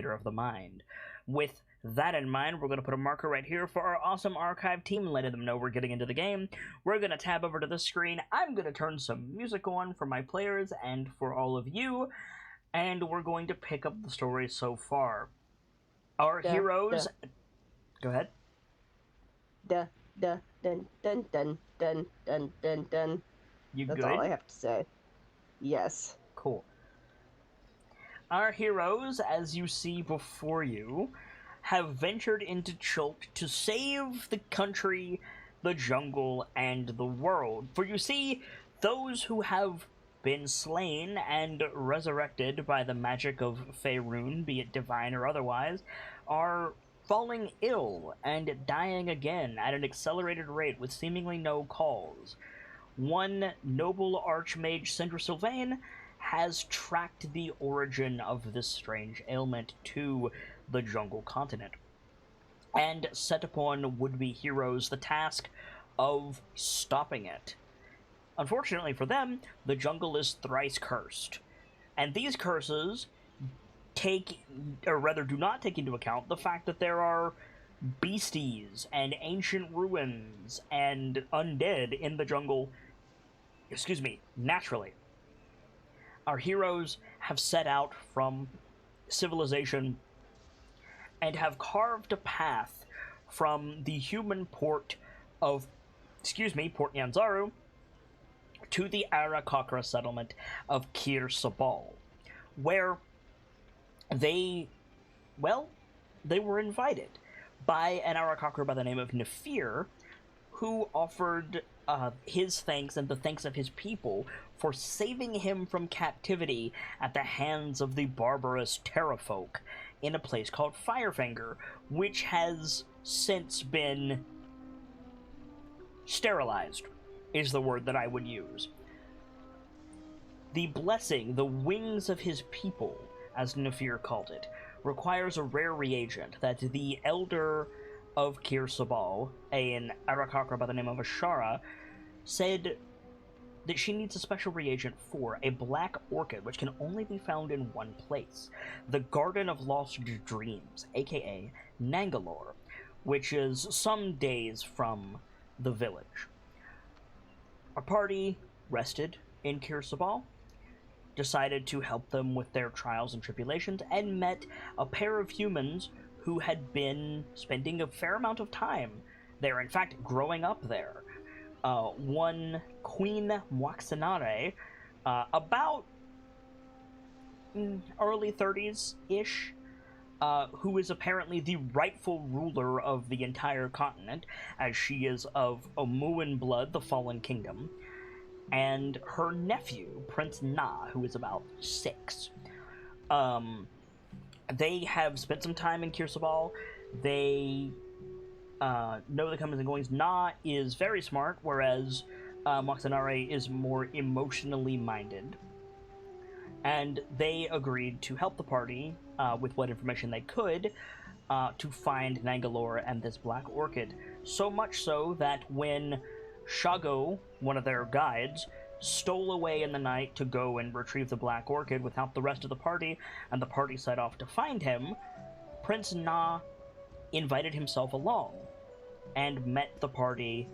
theater of the mind. With that in mind, we're going to put a marker right here for our awesome archive team, letting them know we're getting into the game. We're going to tab over to the screen. I'm going to turn some music on for my players and for all of you, and we're going to pick up the story so far. Our heroes... Go ahead. Dun, dun, dun, dun, dun, dun, dun, dun, dun. You That's good? all I have to say. Yes. Cool. Our heroes, as you see before you, have ventured into Chulk to save the country, the jungle, and the world. For you see, those who have been slain and resurrected by the magic of Faerun, be it divine or otherwise, are falling ill and dying again at an accelerated rate with seemingly no cause. One noble archmage, Sindra Sylvain, has tracked the origin of this strange ailment to the jungle continent, and set upon would-be heroes the task of stopping it. Unfortunately for them, the jungle is thrice cursed, and these curses do not take into account the fact that there are beasties and ancient ruins and undead in the jungle, naturally. Our heroes have set out from civilization and have carved a path from the human port of, Port Nyanzaru, to the Arakocra settlement of Kir Sabal, where they were invited by an Arakocra by the name of Nefir, who offered his thanks and the thanks of his people for saving him from captivity at the hands of the barbarous Terrafolk in a place called Firefinger, which has since been sterilized, is the word that I would use. The blessing, the wings of his people, as Nefir called it, requires a rare reagent that the elder of Kir Sabal, an Arakocra by the name of Ashara, said that she needs a special reagent for a black orchid, which can only be found in one place, the Garden of Lost Dreams, aka Nangalore, which is some days from the village. Our party rested in Kir Sabal, decided to help them with their trials and tribulations, and met a pair of humans who had been spending a fair amount of time there, in fact, growing up there. One Queen Moixanare, about early 30s-ish, who is apparently the rightful ruler of the entire continent, as she is of Omuan blood, the Fallen Kingdom, and her nephew, Prince Na, who is about 6. They have spent some time in Kir Sabal. They know the comings and goings. Na is very smart, whereas Moixanare is more emotionally minded. And they agreed to help the party with what information they could to find Nangalore and this black orchid. So much so that when Shago, one of their guides, stole away in the night to go and retrieve the black orchid without the rest of the party, and the party set off to find him, Prince Na invited himself along and met the party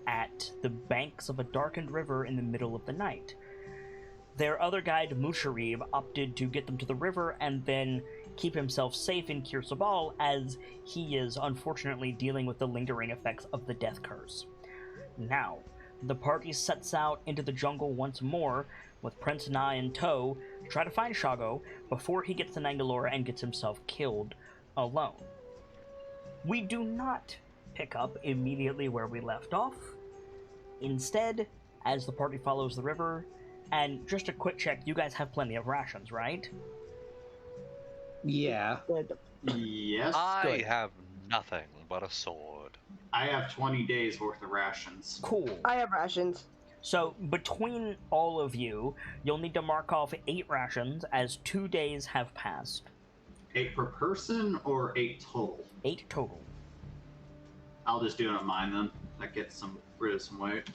at the banks of a darkened river in the middle of the night. Their other guide, Musharib, opted to get them to the river and then keep himself safe in Kir Sabal, as he is unfortunately dealing with the lingering effects of the death curse. Now, the party sets out into the jungle once more, with Prince Na in tow, to try to find Shago before he gets to Nangalore and gets himself killed alone. We do not pick up immediately where we left off. Instead, as the party follows the river, and just a quick check, you guys have plenty of rations, right? Yeah. Yes. I have nothing but a sword. I have 20 days worth of rations. Cool. I have rations. So, between all of you, you'll need to mark off 8 rations, as 2 days have passed. 8 per person, or 8 total? 8 total. I'll just do it on mine then. That gets rid of some weight.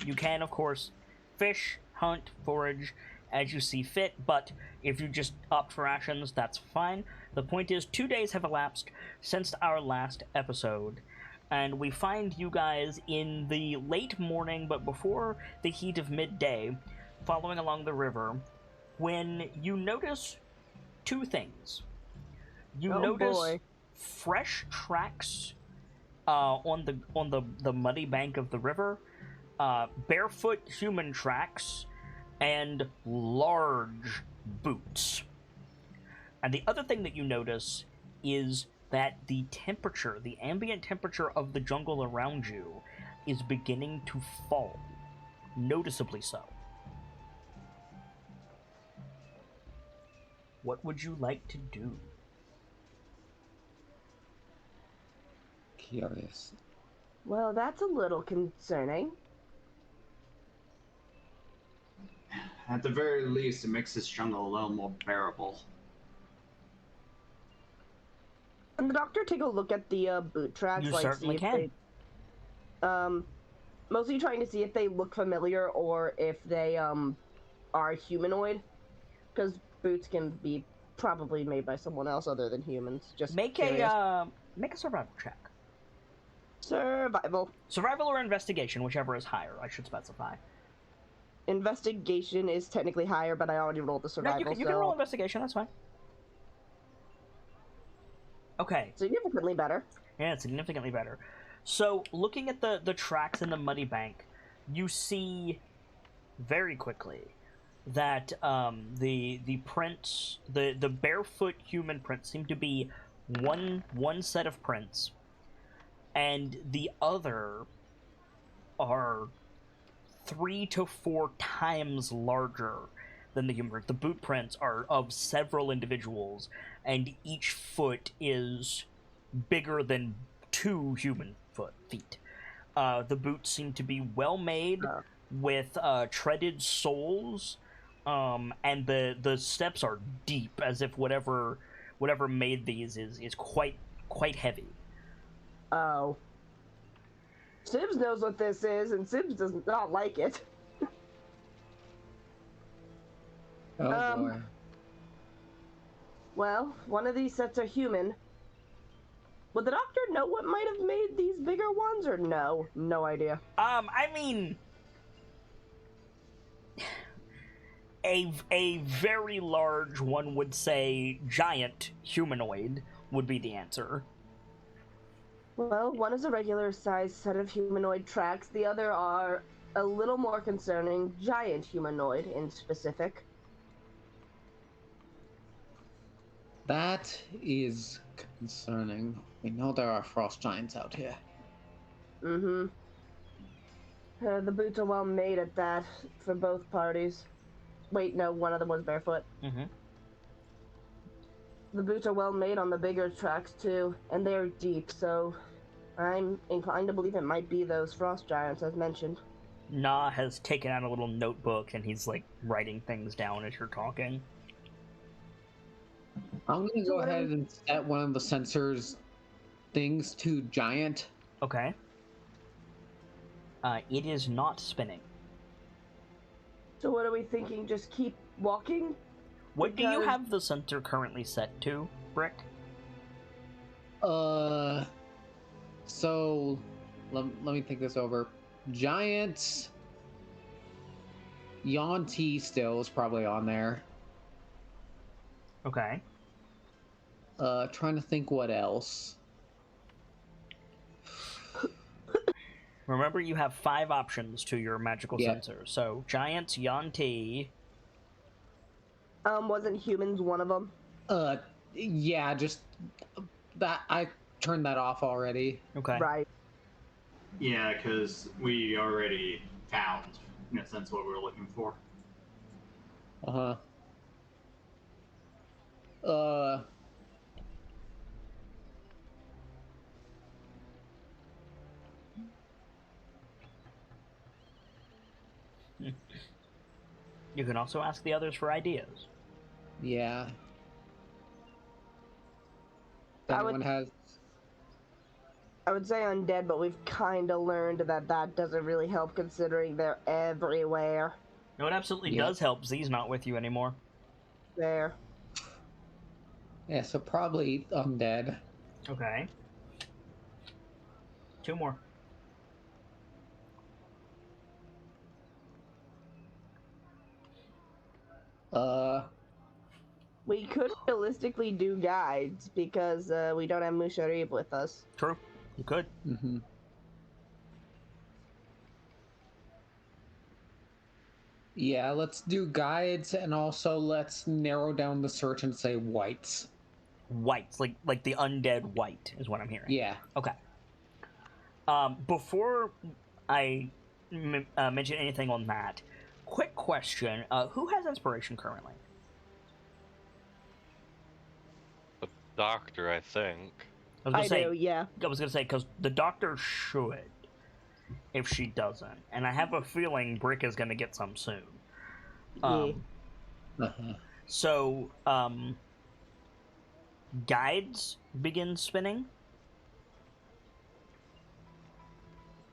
You can, of course, fish, hunt, forage, as you see fit, but if you just opt for rations, that's fine. The point is, 2 days have elapsed since our last episode, and we find you guys in the late morning, but before the heat of midday, following along the river, when you notice two things. You notice boy. fresh tracks on the muddy bank of the river, barefoot human tracks, and large boots. And the other thing that you notice is that the temperature, the ambient temperature of the jungle around you, is beginning to fall, noticeably so. What would you like to do? Curious. Well, that's a little concerning. At the very least, it makes this jungle a little more bearable. Can the doctor take a look at the boot tracks? You like, certainly see if can. They, mostly trying to see if they look familiar or if they are humanoid, because boots can be probably made by someone else other than humans. Just Make curious. a survival check. Survival. Survival or investigation, whichever is higher, I should specify. Investigation is technically higher, but I already rolled the No, survival. you can roll investigation, that's fine. Okay. Significantly better. Yeah, it's significantly better. So, looking at the tracks in the muddy bank, you see very quickly that the prints, the barefoot human prints seem to be one set of prints, and the other are 3 to 4 times larger than the human print. The boot prints are of several individuals, and each foot is bigger than 2 human feet. The boots seem to be well made, with treaded soles, and the steps are deep, as if whatever made these is quite heavy. Oh. Sibs knows what this is, and Sibs does not like it. Oh boy. Well, one of these sets are human. Would the doctor know what might have made these bigger ones, or no? No idea. I mean, a very large, one would say giant humanoid would be the answer. Well, one is a regular-sized set of humanoid tracks. The other are a little more concerning, giant humanoid in specific. That is concerning. We know there are frost giants out here. Mm-hmm. The boots are well made at that, for both parties. Wait, no, one of them was barefoot. Mm-hmm. The boots are well made on the bigger tracks, too, and they're deep, so I'm inclined to believe it might be those frost giants, as mentioned. Na has taken out a little notebook, and he's, like, writing things down as you're talking. I'm gonna go ahead and set one of the sensors things to giant. Okay. It is not spinning. So what are we thinking? Just keep walking? What do you Because- have the sensor currently set to, Brick? So let me think this over. Giants. Yonti still is probably on there. Okay. Trying to think what else. Remember, you have 5 options to your magical Yeah. sensor. So, Giants, Yanti... Wasn't humans one of them? Yeah, just that I turned that off already. Okay. Right. Yeah, because we already found, in a sense, what we were looking for. You can also ask the others for ideas. Yeah. If I would- anyone has. I would say undead, but we've kind of learned that that doesn't really help considering they're everywhere. No, it absolutely Yeah. does help. Z's not with you anymore. There. Yeah, so probably undead. Okay. 2 more. We could realistically do guides because we don't have Musharib with us. True. You could. Mm-hmm. Yeah, let's do guides, and also let's narrow down the search and say whites. Whites, like the undead white is what I'm hearing. Yeah. Okay. Before I mention anything on that, quick question: who has inspiration currently? The doctor, I think. I was gonna say, do, yeah. I was gonna say because the doctor should, if she doesn't, and I have a feeling Brick is gonna get some soon. Yeah. Uh-huh. So, guides begin spinning,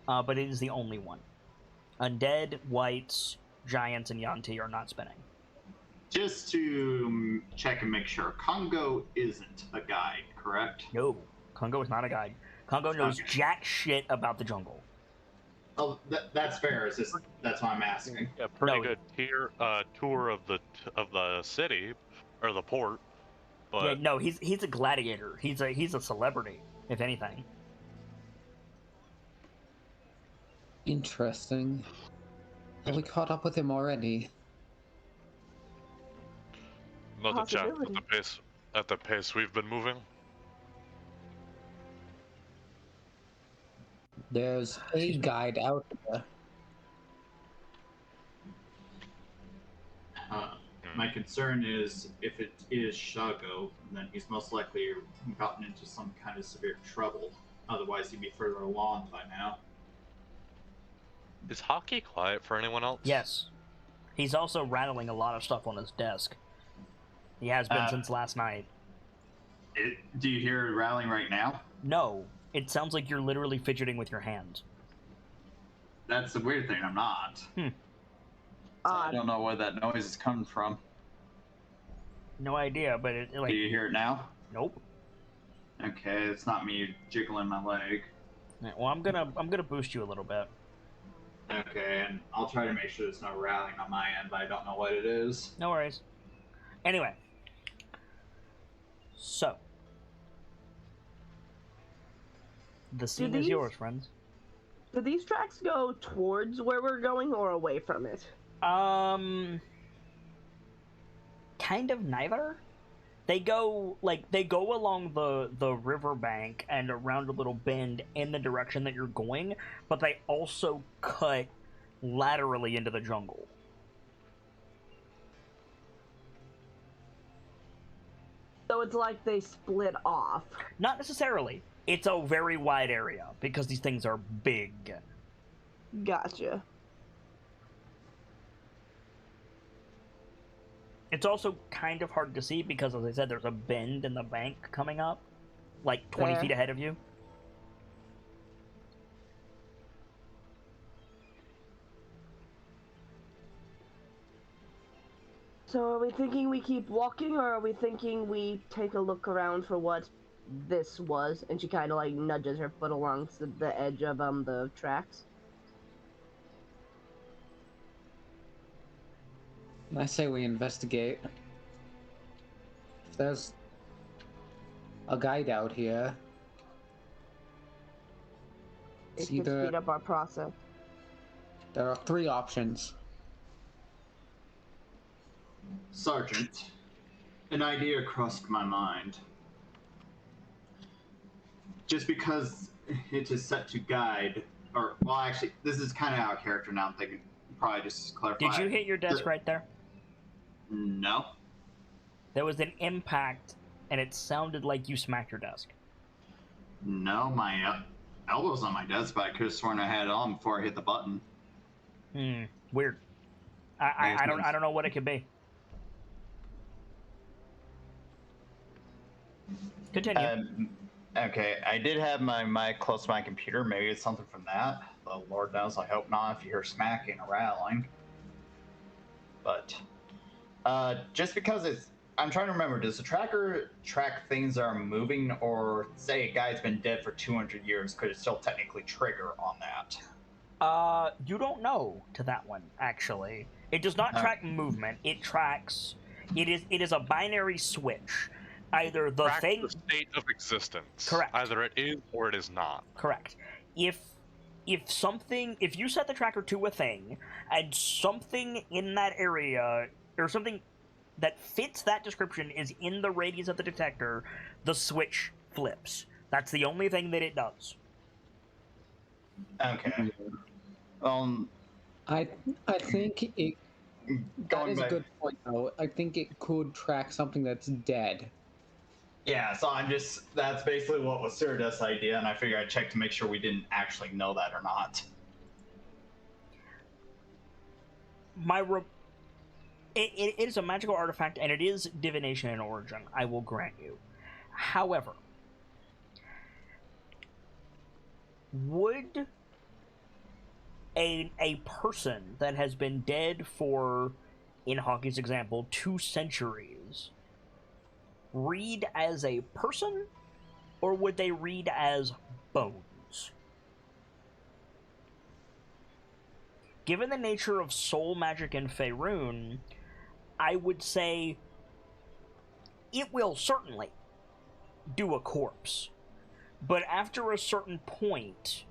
but it is the only one. Undead, whites, giants, and Yanti are not spinning. Just to check and make sure, Congo isn't a guide, correct? No, Congo is not a guide. Congo knows Okay. jack shit about the jungle. Oh, that's fair. It's just that's why I'm asking. A pretty No. good tour of the city or the port, but Yeah, no, he's a gladiator. He's a celebrity, if anything. Interesting. Have we caught up with him already? not a chance Possibility. at the pace we've been moving. There's a guide out there. My concern is if it is Shago, then he's most likely gotten into some kind of severe trouble. Otherwise, he'd be further along by now. Is hockey quiet for anyone else? Yes. He's also rattling a lot of stuff on his desk. He has been since last night. Do you hear it rattling right now? No, it sounds like you're literally fidgeting with your hands. That's the weird thing. I'm not. So I Odd. don't know where that noise is coming from. No idea, but it Do like you hear it now? nope. Okay, it's not me jiggling my leg. Well, I'm gonna boost you a little bit. Okay, and I'll try to make sure there's no rattling on my end, but I don't know what it is. No worries. Anyway, so the scene is these- yours, friends. Do these tracks go towards where we're going or away from it? Kind of neither. They go along the riverbank and around a little bend in the direction that you're going, but they also cut laterally into the jungle. So it's like they split off. Not necessarily. It's a very wide area because these things are big. Gotcha. It's also kind of hard to see because, as I said, there's a bend in the bank coming up, like 20 Fair. feet ahead of you. So are we thinking we keep walking, or are we thinking we take a look around for what this was? And she kind of like nudges her foot along the edge of the tracks. I say we investigate. If there's a guide out here, It it's could either speed up our process. there are 3 options. Sergeant, an idea crossed my mind. Just because it is set to guide, or, well, actually, this is kind of out of character now, I'm thinking, probably just clarify. Did you hit your desk right there? No. There was an impact, and it sounded like you smacked your desk. No, my elbow's on my desk, but I could have sworn I had it on before I hit the button. Weird. I don't know what it could be. Continue. Okay, I did have my mic close to my computer. Maybe it's something from that. The Lord knows, I hope not if you hear smacking or rattling. But just because it's I'm trying to remember. Does the tracker track things that are moving, or say a guy's been dead for 200 years? Could it still technically trigger on that? You don't know to that one, actually. It does not track movement. It tracks. It is a binary switch. Either the Track thing. the state of existence. Correct. Either it is or it is not. Correct. If you set the tracker to a thing, and something in that area, or something that fits that description is in the radius of the detector, the switch flips. That's the only thing that it does. Okay. I think it. That Going is a back. good point, though. I think it could track something that's dead. Yeah, so that's basically what was Surdust's idea, and I figured I'd check to make sure we didn't actually know that or not. It is a magical artifact, and it is divination in origin, I will grant you. However, would a person that has been dead for, in Hockey's example, 2 centuries read as a person, or would they read as bones? Given the nature of soul magic in Faerun, I would say it will certainly do a corpse, but after a certain point,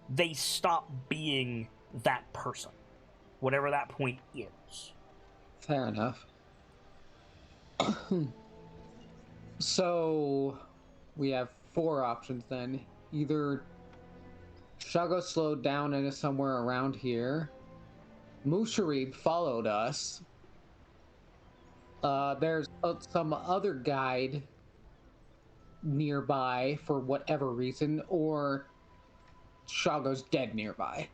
they stop being that person, whatever that point is. Fair enough. So, we have 4 options then. Either Shago slowed down and is somewhere around here. Musharib followed us. There's some other guide nearby for whatever reason, or Shago's dead nearby.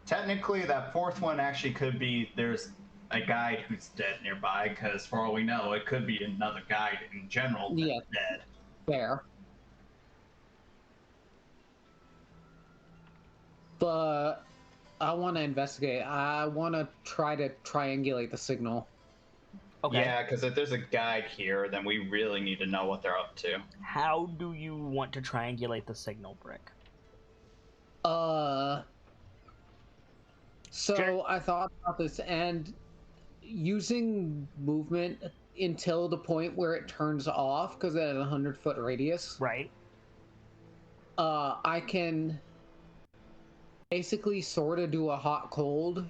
Technically, that 4th one actually could be there's a guide who's dead nearby, because for all we know, it could be another guide in general that's dead. Fair. But I want to investigate. I want to try to triangulate the signal. Okay. Yeah, because if there's a guide here, then we really need to know what they're up to. How do you want to triangulate the signal, Brick? So I thought about this, and using movement until the point where it turns off, because it has a 100-foot radius. Right. I can basically sort of do a hot cold.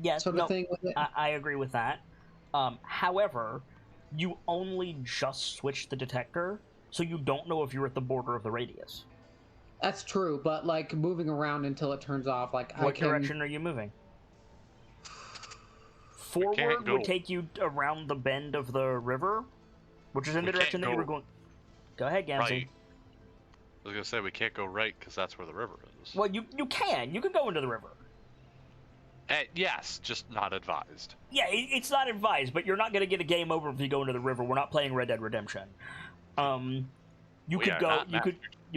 Yes. Sort of thing with it. I agree with that. However, you only just switched the detector, so you don't know if you're at the border of the radius. That's true, but like moving around until it turns off, like What direction are you moving? Forward would take you around the bend of the river, which is in the direction that you were going. Go ahead, Gamsey. Right. I was gonna say we can't go right because that's where the river is. Well, you can. You can go into the river. Yes, just not advised. Yeah, it's not advised, but you're not going to get a game over if you go into the river. We're not playing Red Dead Redemption. You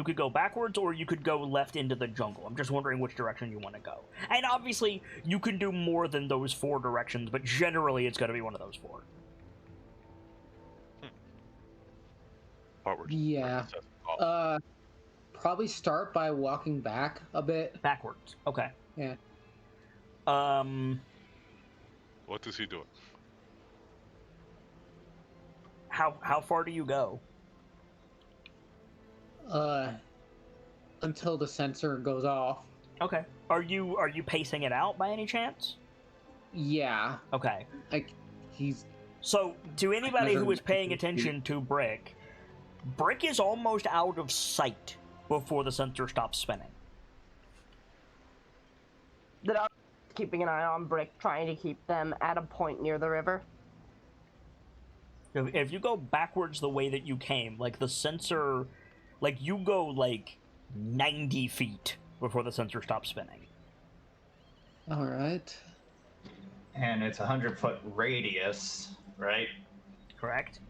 could go backwards, or you could go left into the jungle. I'm just wondering which direction you want to go. And obviously, you can do more than those 4 directions, but generally, it's going to be one of those 4. Forward. Yeah. Probably start by walking back a bit. Backwards. Okay. Yeah. What is he doing? How far do you go? Until the sensor goes off. Okay. Are you pacing it out by any chance? Yeah. Okay. Like he's. So to anybody who is paying attention to Brick is almost out of sight before the sensor stops spinning. That I'm keeping an eye on Brick, trying to keep them at a point near the river. If you go backwards the way that you came, like the sensor, like you go like 90 feet before the sensor stops spinning. All right. And it's a 100-foot radius, right? Correct.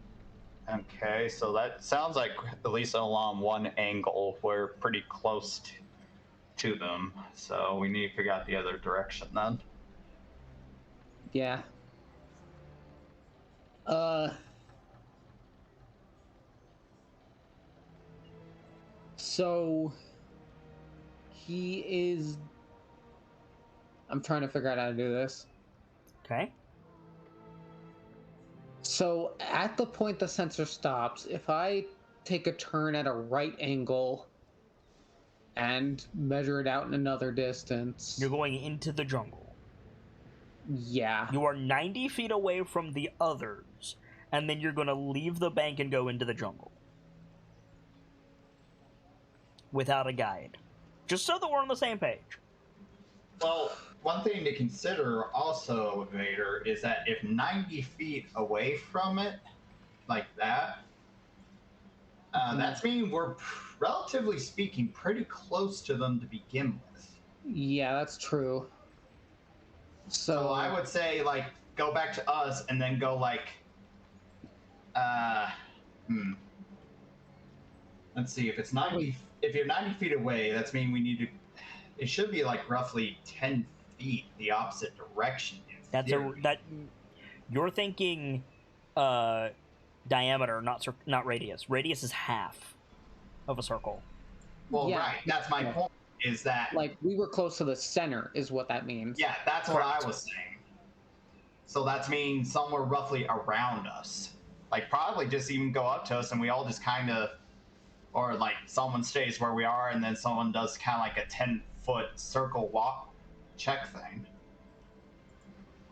Okay, so that sounds like at least along one angle, we're pretty close to them. So we need to figure out the other direction then. Yeah. Uh. So he is. I'm trying to figure out how to do this. Okay. So at the point the sensor stops, if I take a turn at a right angle and measure it out in another distance. You're going into the jungle. Yeah. You are 90 feet away from the others, and then you're going to leave the bank and go into the jungle. Without a guide. Just so that we're on the same page. Well, one thing to consider also, Vader, is that if 90 feet away from it, like that, that's meaning we're, relatively speaking, pretty close to them to begin with. Yeah, that's true. So I would say, like, go back to us and then go, like, let's see, if it's 90, if you're 90 feet away, that's meaning we need to, it should be, like, roughly 10 feet the opposite direction. You're thinking, diameter, not radius. Radius is half of a circle. Well, yeah, right, that's my point, is that... Like, we were close to the center, is what that means. Yeah, that's Correct. What I was saying. So that's mean somewhere roughly around us. Like, probably just even go up to us and we all just kind of... Or, like, someone stays where we are and then someone does kind of like a 10-foot circle walk check thing.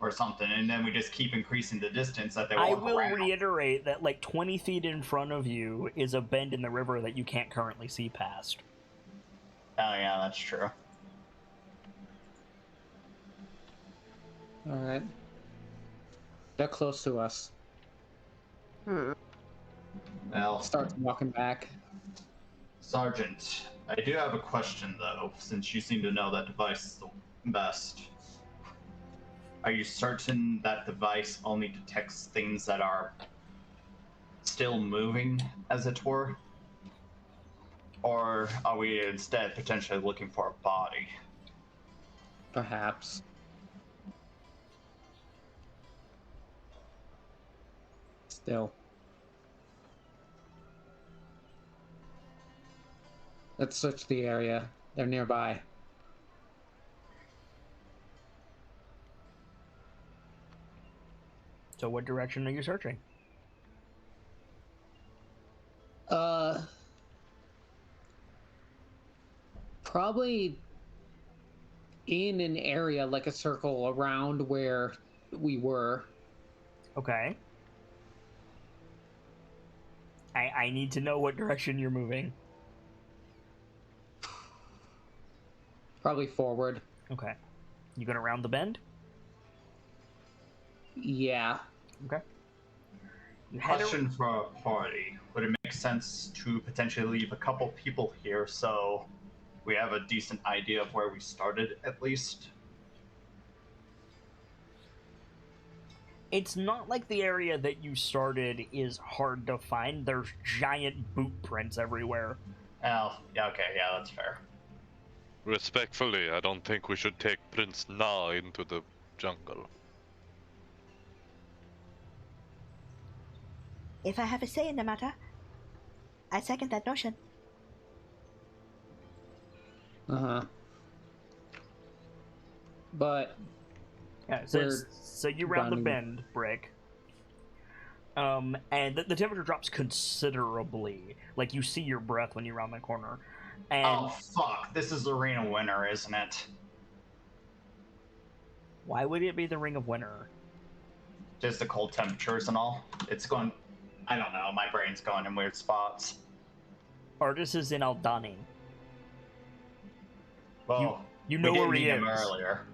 Or something, and then we just keep increasing the distance that they walk I will around. Reiterate that, like, 20 feet in front of you is a bend in the river that you can't currently see past. Oh, yeah, that's true. Alright. They're close to us. Well, start walking back. Sergeant, I do have a question, though, since you seem to know that device the best. Are you certain that device only detects things that are still moving, as it were? Or are we instead potentially looking for a body? Perhaps. Still. Let's search the area. They're nearby. So what direction are you searching? Probably in an area like a circle around where we were. Okay. I need to know what direction you're moving. Probably forward. Okay. You going around the bend? Yeah. Okay. Question for a party. Would it make sense to potentially leave a couple people here so we have a decent idea of where we started, at least? It's not like the area that you started is hard to find. There's giant boot prints everywhere. Oh, yeah, okay, yeah, that's fair. Respectfully, I don't think we should take Prince Na into the jungle. If I have a say in the matter, I second that notion. Uh-huh. But yeah, so you round the bend, Brick. And the temperature drops considerably. Like, you see your breath when you round the corner. And oh, fuck. This is the Ring of Winter, isn't it? Why would it be the Ring of Winter? Just the cold temperatures and all. It's going... I don't know. My brain's going in weird spots. Artis is in Aldani. Well, you know where he is. Him earlier.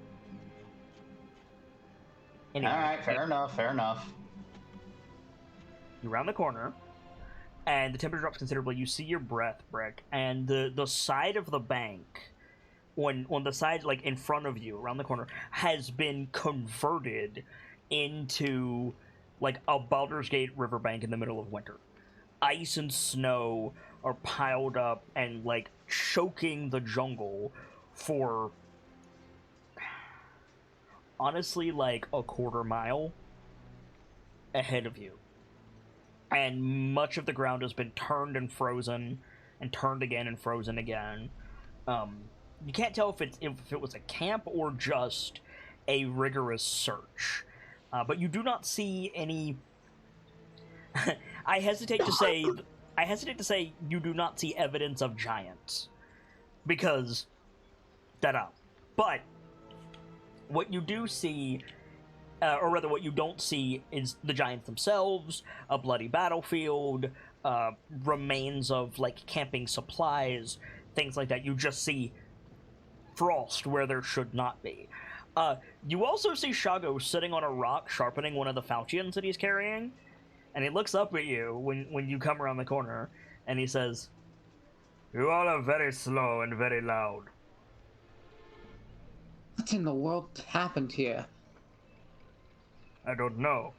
Anyway, alright, fair enough, fair enough. You round the corner, and the temperature drops considerably. You see your breath, Brick, and the side of the bank, on the side, like, in front of you, around the corner, has been converted into, like, a Baldur's Gate riverbank in the middle of winter. Ice and snow are piled up and, like, choking the jungle for, honestly, like, a quarter mile. ahead of you. And much of the ground has been turned and frozen, and turned again and frozen again. You can't tell if it was a camp or just a rigorous search. But you do not see any... I hesitate to say you do not see evidence of giants. Because... But what you do see, or rather what you don't see, is the giants themselves, a bloody battlefield, remains of, like, camping supplies, things like that. You just see frost where there should not be. You also see Shago sitting on a rock sharpening one of the falchions that he's carrying, and he looks up at you when you come around the corner, and he says, "You all are very slow and very loud." What in the world happened here? I don't know.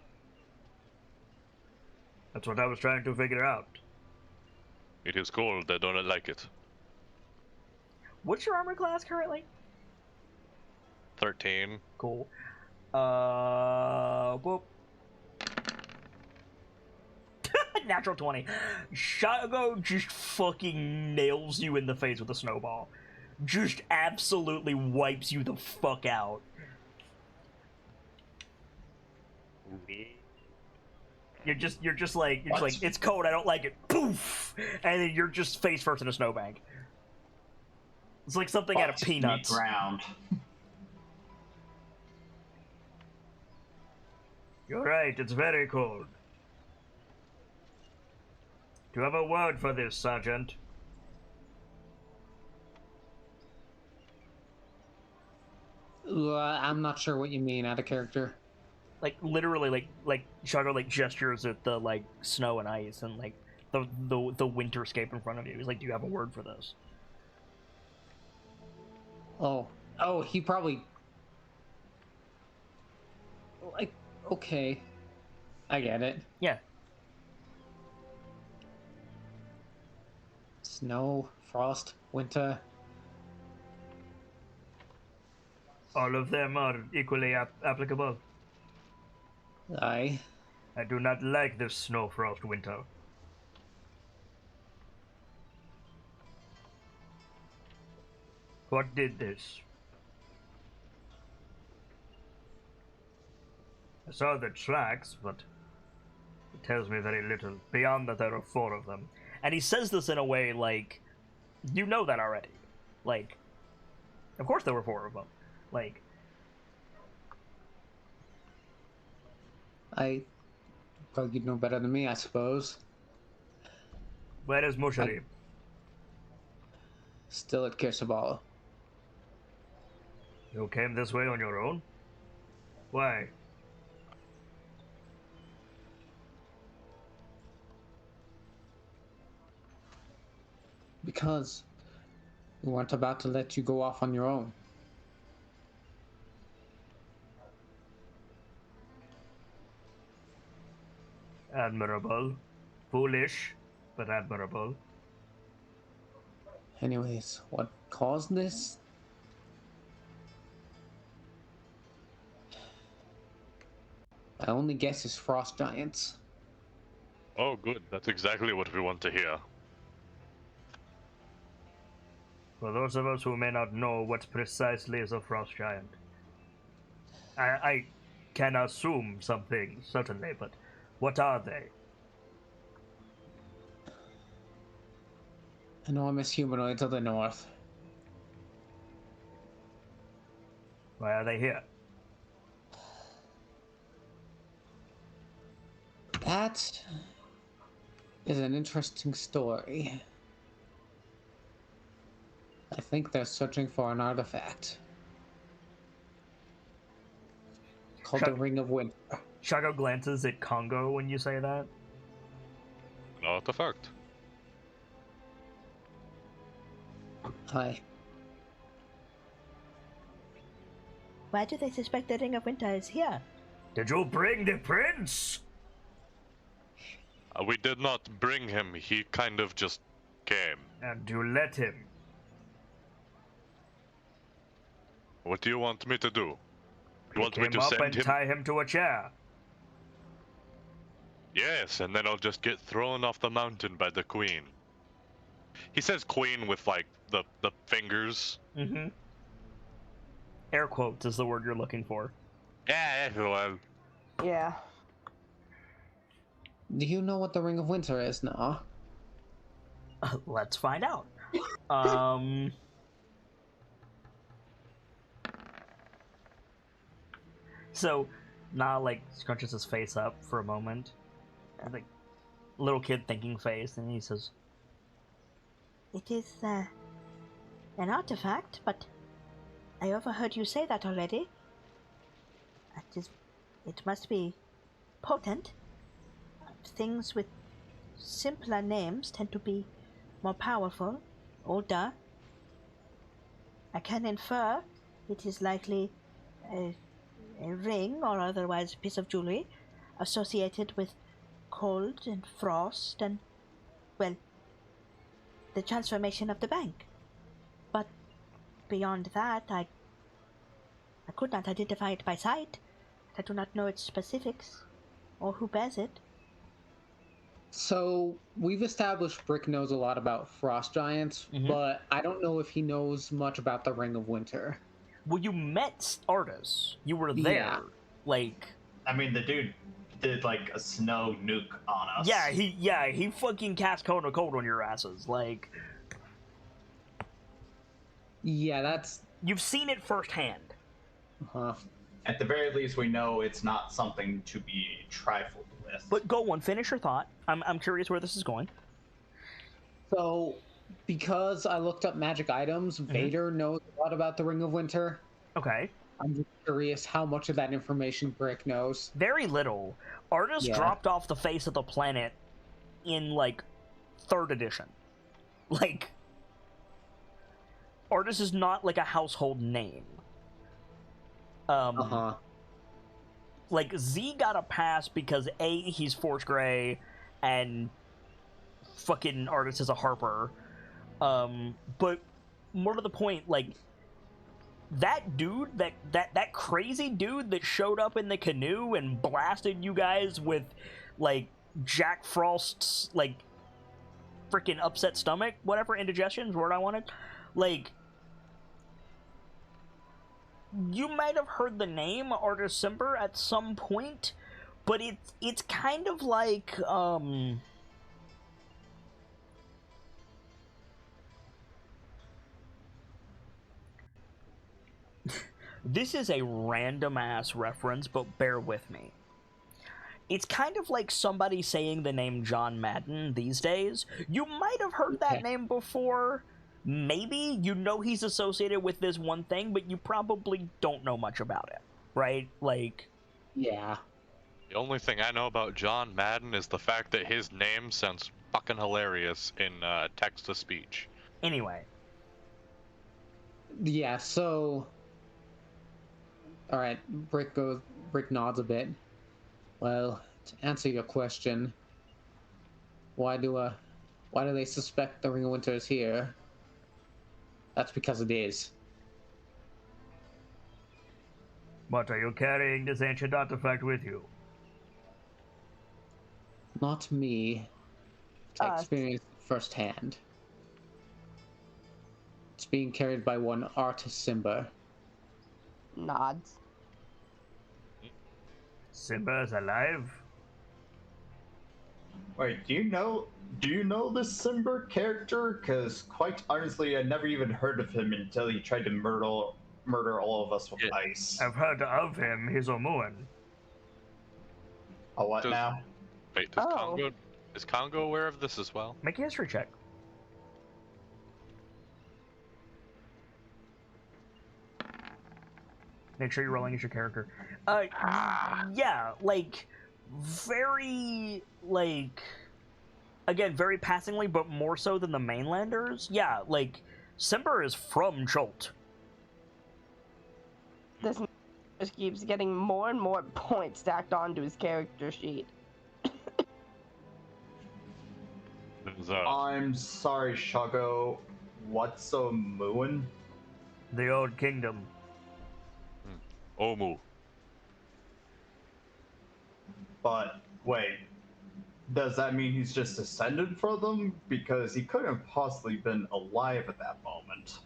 That's what I was trying to figure out. It is cold. I don't like it. What's your armor class currently? 13. Cool. Whoop. Natural 20. Shago just fucking nails you in the face with a snowball. Just absolutely wipes you the fuck out. You're just like, it's cold, I don't like it. Poof! And then you're just face first in a snowbank. It's like something out of Peanuts. Ground. You're right, it's very cold. Do you have a word for this, Sergeant? I'm not sure what you mean out of character. Like, literally, like Shadow, like, gestures at the, like, snow and ice and, like, the winterscape in front of you. He's like, do you have a word for this? Oh, he probably... Like, okay. I get it. Yeah. Snow, frost, winter. All of them are equally applicable. I do not like this snow, frost, winter. What did this? I saw the tracks, but it tells me very little, beyond that there are 4 of them. And he says this in a way like, you know that already. Like, of course there were 4 of them. Like... Well, you'd know better than me, I suppose. Where is Musharib? Still at Kirsabal. You came this way on your own? Why? Because we weren't about to let you go off on your own. Admirable. Foolish, but admirable. Anyways, what caused this? I only guess is frost giants. Oh, good. That's exactly what we want to hear. For those of us who may not know what precisely is a frost giant, I can assume some things, certainly, but what are they? Enormous humanoid to the north. Why are they here? That is an interesting story. I think they're searching for an artifact called the Ring of Winter. Shago glances at Congo when you say that. An artifact. Hi. Why do they suspect the Ring of Winter is here? Did you bring the prince? We did not bring him. He kind of just came. And you let him? What do you want me to do? You want me Came to up send and him? tie him to a chair. Yes, and then I'll just get thrown off the mountain by the queen. He says queen with, like, the fingers. Mm-hmm. Air quotes is the word you're looking for. Yeah, well, Yeah. Do you know what the Ring of Winter is now? Let's find out. So, Na, like, scrunches his face up for a moment. Like, little kid thinking face, and he says, It is, an artifact, but I overheard you say that already. It must be potent. Things with simpler names tend to be more powerful, older. I can infer it is likely a ring or otherwise a piece of jewelry associated with cold and frost and, well, the transformation of the bank. But beyond that, I could not identify it by sight. I do not know its specifics or who bears it. So, we've established Brick knows a lot about frost giants, but I don't know if he knows much about the Ring of Winter. well, you met Artis. You were there. Yeah. Like, I mean, the dude did like a snow nuke on us. he fucking cast Cone of Cold on your asses. Like, Yeah, that's... you've seen it firsthand. At the very least, we know it's not something to be trifled with. But go on, finish your thought. I'm curious where this is going. So, because I looked up magic items, Vader knows a lot about the Ring of Winter. Okay. I'm just curious how much of that information Brick knows. Very little. Artis Yeah. dropped off the face of the planet in, like, 3rd edition. Like, Artis is not, like, a household name. Like, Z got a pass because A, he's Force Grey, and fucking Artis is a Harper. But more to the point, like, that dude, that crazy dude that showed up in the canoe and blasted you guys with, like, Jack Frost's, like, freaking upset stomach, whatever, indigestion's word I wanted. Like, you might have heard the name Artis Simber at some point, but it's kind of like, this is a random-ass reference, but bear with me. It's kind of like somebody saying the name John Madden these days. You might have heard that name before. Maybe you know he's associated with this one thing, but you probably don't know much about it, right? Like... Yeah. The only thing I know about John Madden is the fact that his name sounds fucking hilarious in text-to-speech. Anyway. Yeah, so... Alright, Brick nods a bit. Well, to answer your question, why do they suspect the Ring of Winter is here? That's because it is. But are you carrying this ancient artifact with you? Not me. I experienced it firsthand. It's being carried by one Artis Simba. Nods. Simba is alive? Wait, do you know this Simber character? Because quite honestly, I never even heard of him until he tried to murder all of us with ice. I've heard of him. He's Omuan. A what now? Wait, is Congo aware of this as well? Make a history check. Make sure you're rolling as your character. Yeah, like, very, like, again, very passingly, but more so than the mainlanders. Yeah, like, Simber is from Jolt. This just keeps getting more and more points stacked onto his character sheet. I'm sorry, Shago. What's a Moon? The Old Kingdom. Omu. But wait, Does that mean he's just descended from them? Because he couldn't have possibly been alive at that moment.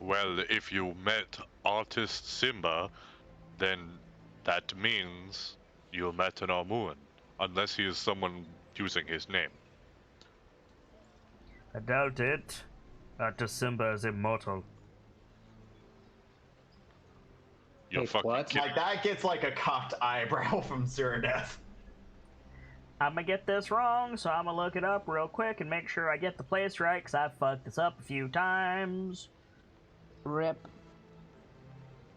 Well, if you met artist Simba, then that means you met an Amuan, unless he is someone using his name. I doubt it. Artist Simba is immortal. You're Wait, fucking what? kidding. Like, that gets like a cocked eyebrow from Cyrodiil. I'm gonna get this wrong, so I'm gonna look it up real quick and make sure I get the place right, because I've fucked this up a few times. Rip.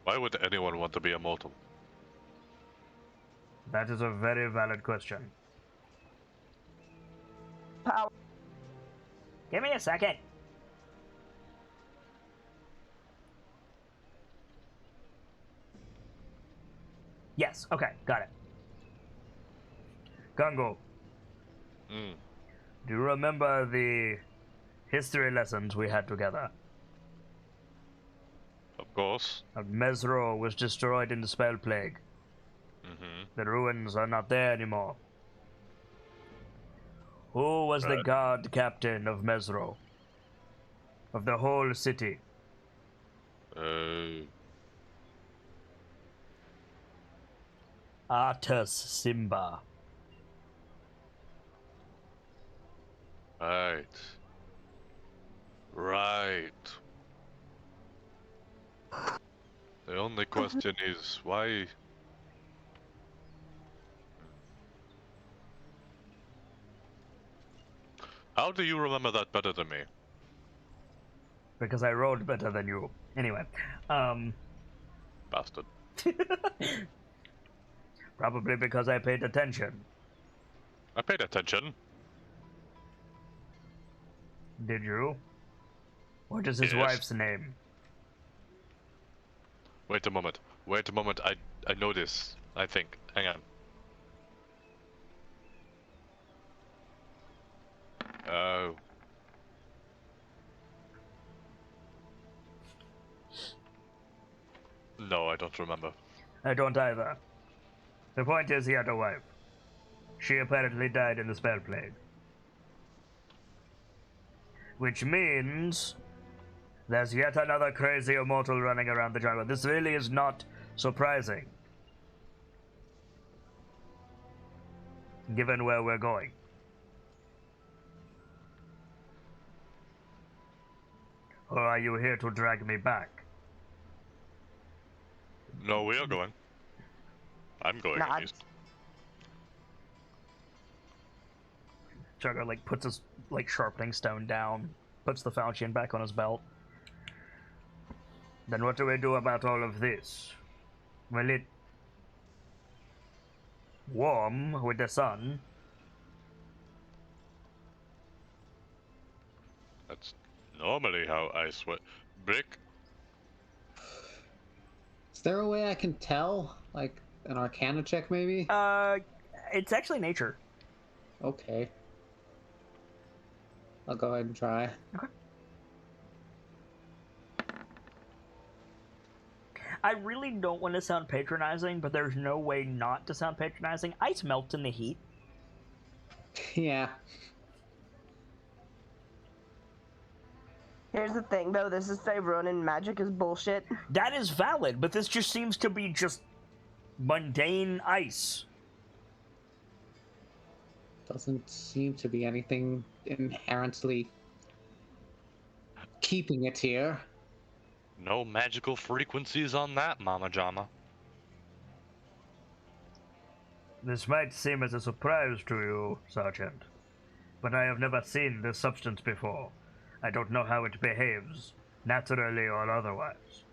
Why would anyone want to be immortal? That is a very valid question. Power. Give me a second. Yes, okay, got it. Congo, Hmm. do you remember the history lessons we had together? Of course. Mesro was destroyed in the spell plague. Mm-hmm. The ruins are not there anymore. Who was the Right. guard captain of Mesro? Of the whole city? Artus Simba. Right. Right. The only question is why. How do you remember that better than me? Because I rolled better than you. Anyway, Bastard. probably because I paid attention. I paid attention. Did you? What is his Yes. wife's name? Wait a moment. Wait a moment. I know this. I think. Hang on. Oh. No, I don't remember. I don't either. The point is, he had a wife. She apparently died in the spell plague. Which means there's yet another crazy immortal running around the jungle. This really is not surprising, given where we're going. Or are you here to drag me back? No, we are going. I'm going at Nah, least. Jugger puts his sharpening stone down, puts the falchion back on his belt. Then what do we do about all of this? Will it warm with the sun? That's normally how I sweat. Brick? Is there a way I can tell? Like an Arcana check, maybe? It's actually nature. Okay. I'll go ahead and try. Okay. I really don't want to sound patronizing, but there's no way not to sound patronizing. Ice melts in the heat. Yeah. Here's the thing, though. This is Faerun, and magic is bullshit. That is valid, but this just seems to be just mundane ice. Doesn't seem to be anything inherently keeping it here. No magical frequencies on that, Mama Jama. This might seem as a surprise to you, Sergeant, but I have never seen this substance before. I don't know how it behaves, naturally or otherwise.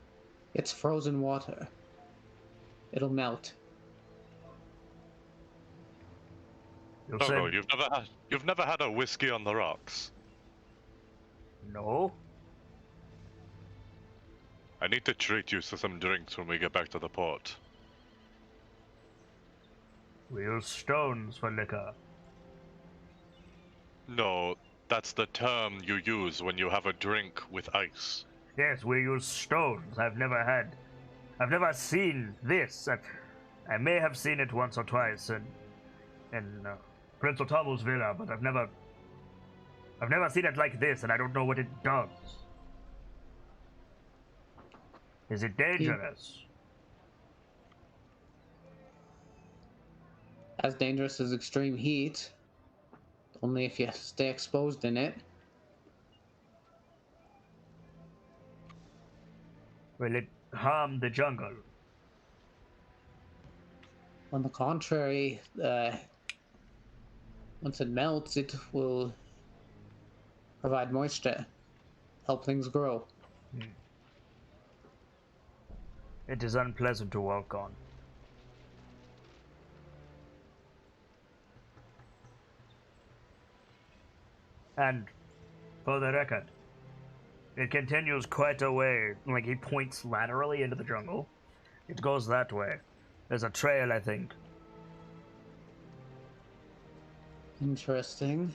It's frozen water. It'll melt. You Oh said no, you've never had a whiskey on the rocks. no? I need to treat you to some drinks when we get back to the port. We use stones for liquor. No, that's the term you use when you have a drink with ice. Yes, we use stones. I've never seen this. I may have seen it once or twice in Prince Otamu's villa, but I've never seen it like this, and I don't know what it does. Is it dangerous? As dangerous as extreme heat. Only if you stay exposed in it. Will it harm the jungle? On the contrary, once it melts, it will provide moisture, help things grow. It is unpleasant to walk on. And, for the record, it continues quite a way. Like, he points laterally into the jungle. It goes that way. There's a trail, I think. Interesting.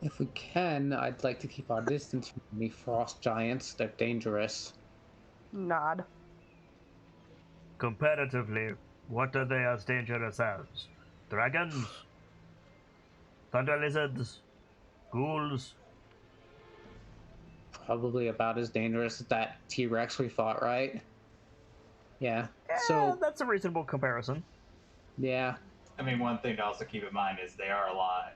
If we can, I'd like to keep our distance from the frost giants. They're dangerous. Nod. Comparatively, what are they as dangerous as? Dragons? Thunder lizards? Ghouls? Probably about as dangerous as that T-Rex we fought, right? Yeah. So that's a reasonable comparison. Yeah. I mean, one thing to also keep in mind is they are alive.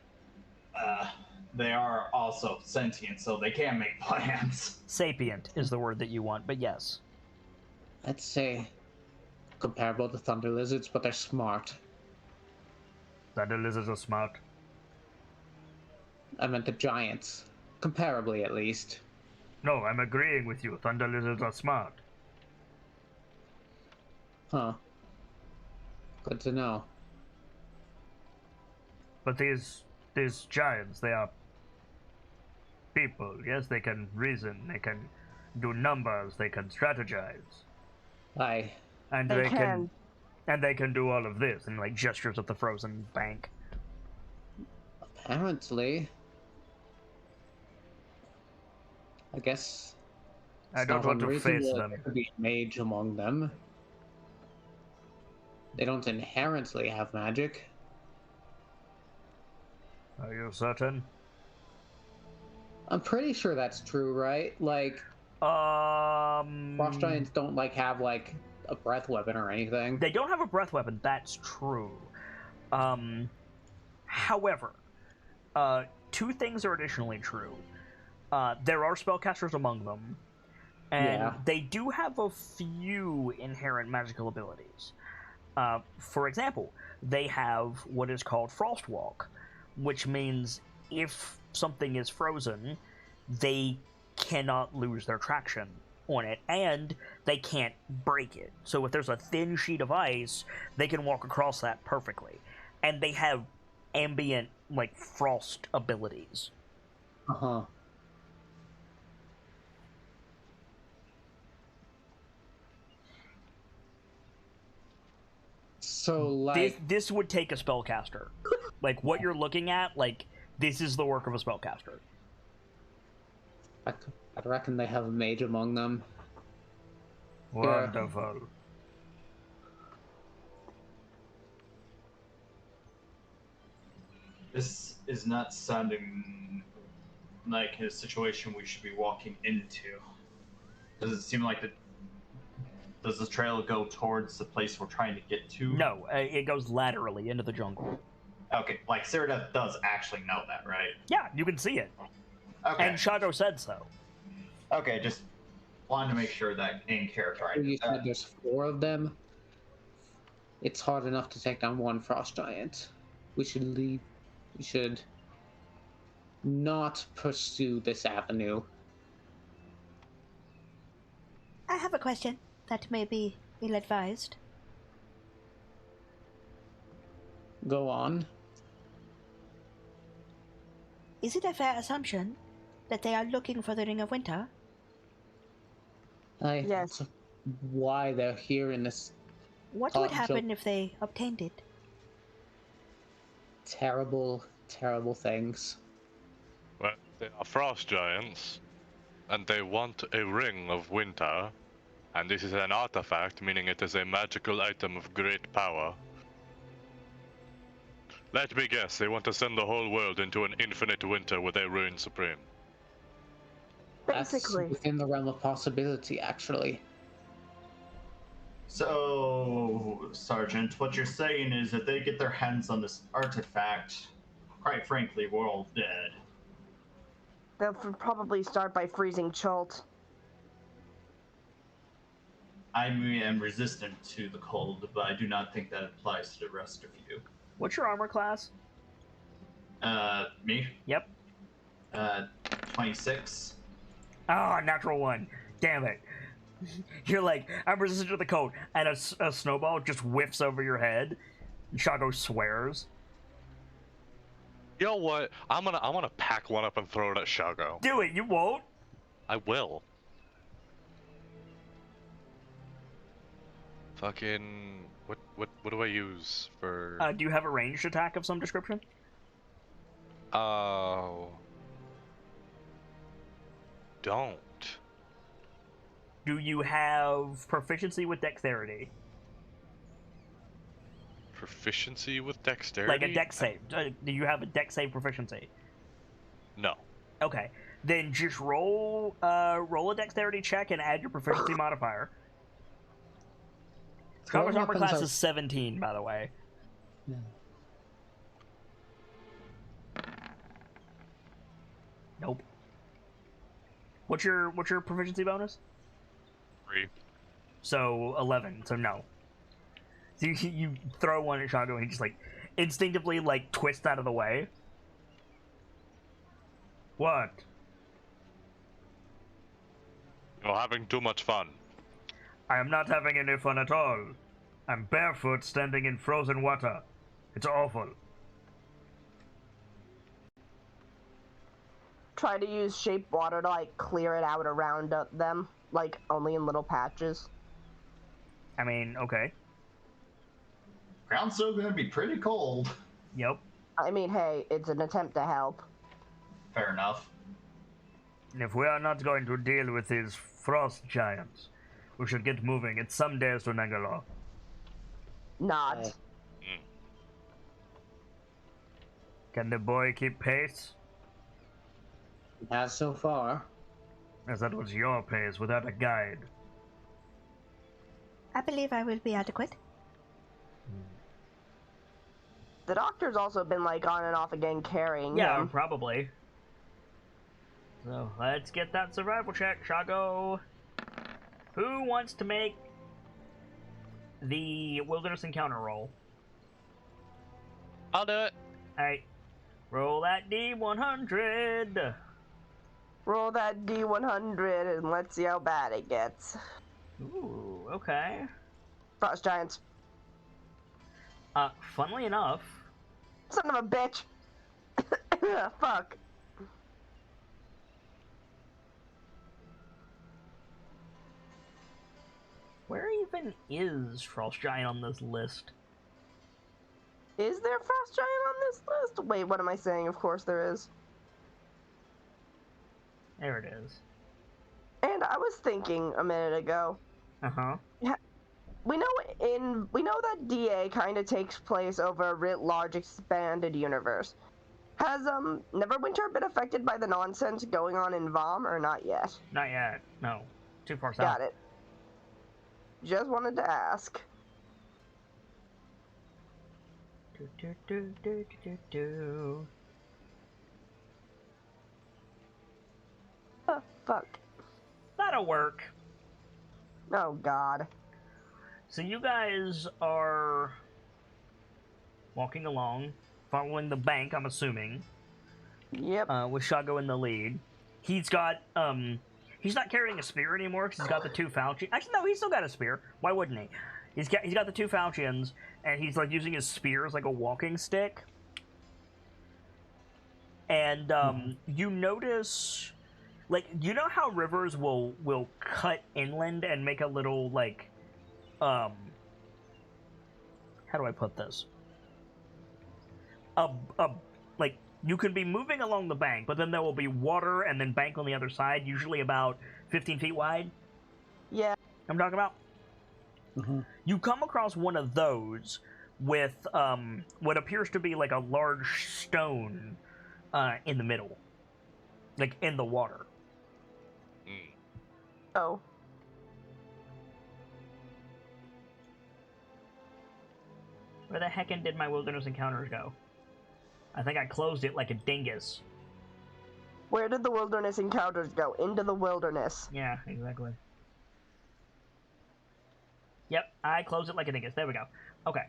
They are also sentient, so they can make plans. Sapient is the word that you want, but yes. I'd say comparable to thunder lizards, but they're smart. Thunder lizards are smart. I meant the giants. Comparably, at least. No, I'm agreeing with you. Thunder lizards are smart. Huh. Good to know. But these giants, they are people. Yes, they can reason, they can do numbers, they can strategize. Aye. And they can do all of this, and like gestures at the frozen bank. Apparently. I guess. I don't want to face them. There could be a mage among them. They don't inherently have magic. Are you certain? I'm pretty sure that's true, right? Like, frost giants don't like have like a breath weapon or anything. They don't have a breath weapon. That's true. However, two things are additionally true. There are spellcasters among them, and they do have a few inherent magical abilities. For example, they have what is called Frostwalk, which means if something is frozen, they cannot lose their traction on it, and they can't break it. So if there's a thin sheet of ice, they can walk across that perfectly. And they have ambient, like, frost abilities. Uh-huh. So, like... This would take a spellcaster. Like, what you're looking at, like, this is the work of a spellcaster. I'd reckon they have a mage among them. Wonderful. This is not sounding like a situation we should be walking into. Does it seem like does the trail go towards the place we're trying to get to? No, it goes laterally into the jungle. Okay, like Cyrodiil does actually know that, right? Yeah, you can see it. Okay. And Shadow said so. Okay, just wanted to make sure that in character I You said there's 4 of them. It's hard enough to take down one frost giant. We should leave. We should not pursue this avenue. I have a question that may be ill-advised. Go on. Is it a fair assumption that they are looking for the Ring of Winter? Yes. Yes. Why they're here in this What would happen if they obtained it? terrible, terrible things. Well, they are frost giants, and they want a ring of winter And this is an artifact, meaning it is a magical item of great power. Let me guess, they want to send the whole world into an infinite winter where they reign supreme. Basically. That's within the realm of possibility, actually. So, Sergeant, what you're saying is that they get their hands on this artifact, quite frankly, we're all dead. They'll probably start by freezing Chult. I am resistant to the cold, but I do not think that applies to the rest of you. What's your armor class? Me? Yep. 26. Ah, natural one. Damn it. You're like, I'm resistant to the cold, and a snowball just whiffs over your head. And Shago swears. You know what? I'm gonna pack one up and throw it at Shago. Do it, you won't. I will. Fucking what do I use for? Do you have a ranged attack of some description? Oh. Don't. Do you have proficiency with dexterity? Proficiency with dexterity? Like a dex save. Do you have a dex save proficiency? No. Okay. Then just roll a dexterity check and add your proficiency modifier. Shago's armor class is 17, by the way. Yeah. Nope. What's your proficiency bonus? 3. So 11. So no. So you throw one at Shago and he just like instinctively like twists out of the way. What? You're having too much fun. I am not having any fun at all. I'm barefoot standing in frozen water. It's awful. Try to use shape water to like clear it out around them, like only in little patches. I mean, okay. Ground's still gonna be pretty cold. Yep. I mean, hey, it's an attempt to help. Fair enough. And if we are not going to deal with these frost giants, we should get moving. It's some days to Nangalo. Not. Can the boy keep pace? As so far. As that was your pace without a guide. I believe I will be adequate. The doctor's also been like on and off again carrying Yeah, him. probably. So let's get that survival check, Shago. Who wants to make the wilderness encounter roll? I'll do it. Alright. Roll that D100. Roll that D100 and let's see how bad it gets. Ooh, okay. Frost giants. Funnily enough, Son of a bitch. Fuck. where even is Frost Giant on this list? Is there Frost Giant on this list? Wait, what am I saying? Of course there is. There it is. And I was thinking a minute ago. Uh-huh. We know that DA kind of takes place over a writ large expanded universe. Has Neverwinter been affected by the nonsense going on in Vom or not yet? Not yet. No. Too far south. Got it. Just wanted to ask. Do. Oh, fuck. That'll work. Oh god. So you guys are walking along, following the bank, I'm assuming, Yep. with Shago in the lead. He's got, he's not carrying a spear anymore because he's got the two falchions. Actually, no, he's still got a spear. Why wouldn't he? He's got the two falchions, and he's, like, using his spear as, like, a walking stick. And, you notice, like, you know how rivers will cut inland and make a little, like, how do I put this? Like, you can be moving along the bank, but then there will be water and then bank on the other side, usually about 15 feet wide. Yeah. I'm talking about? Mm-hmm. You come across one of those with what appears to be like a large stone in the middle, like in the water. Oh. Where the heckin' did my wilderness encounters go? I think I closed it like a dingus. Where did the wilderness encounters go? Into the wilderness. Yeah, exactly. Yep, I closed it like a dingus. There we go. Okay.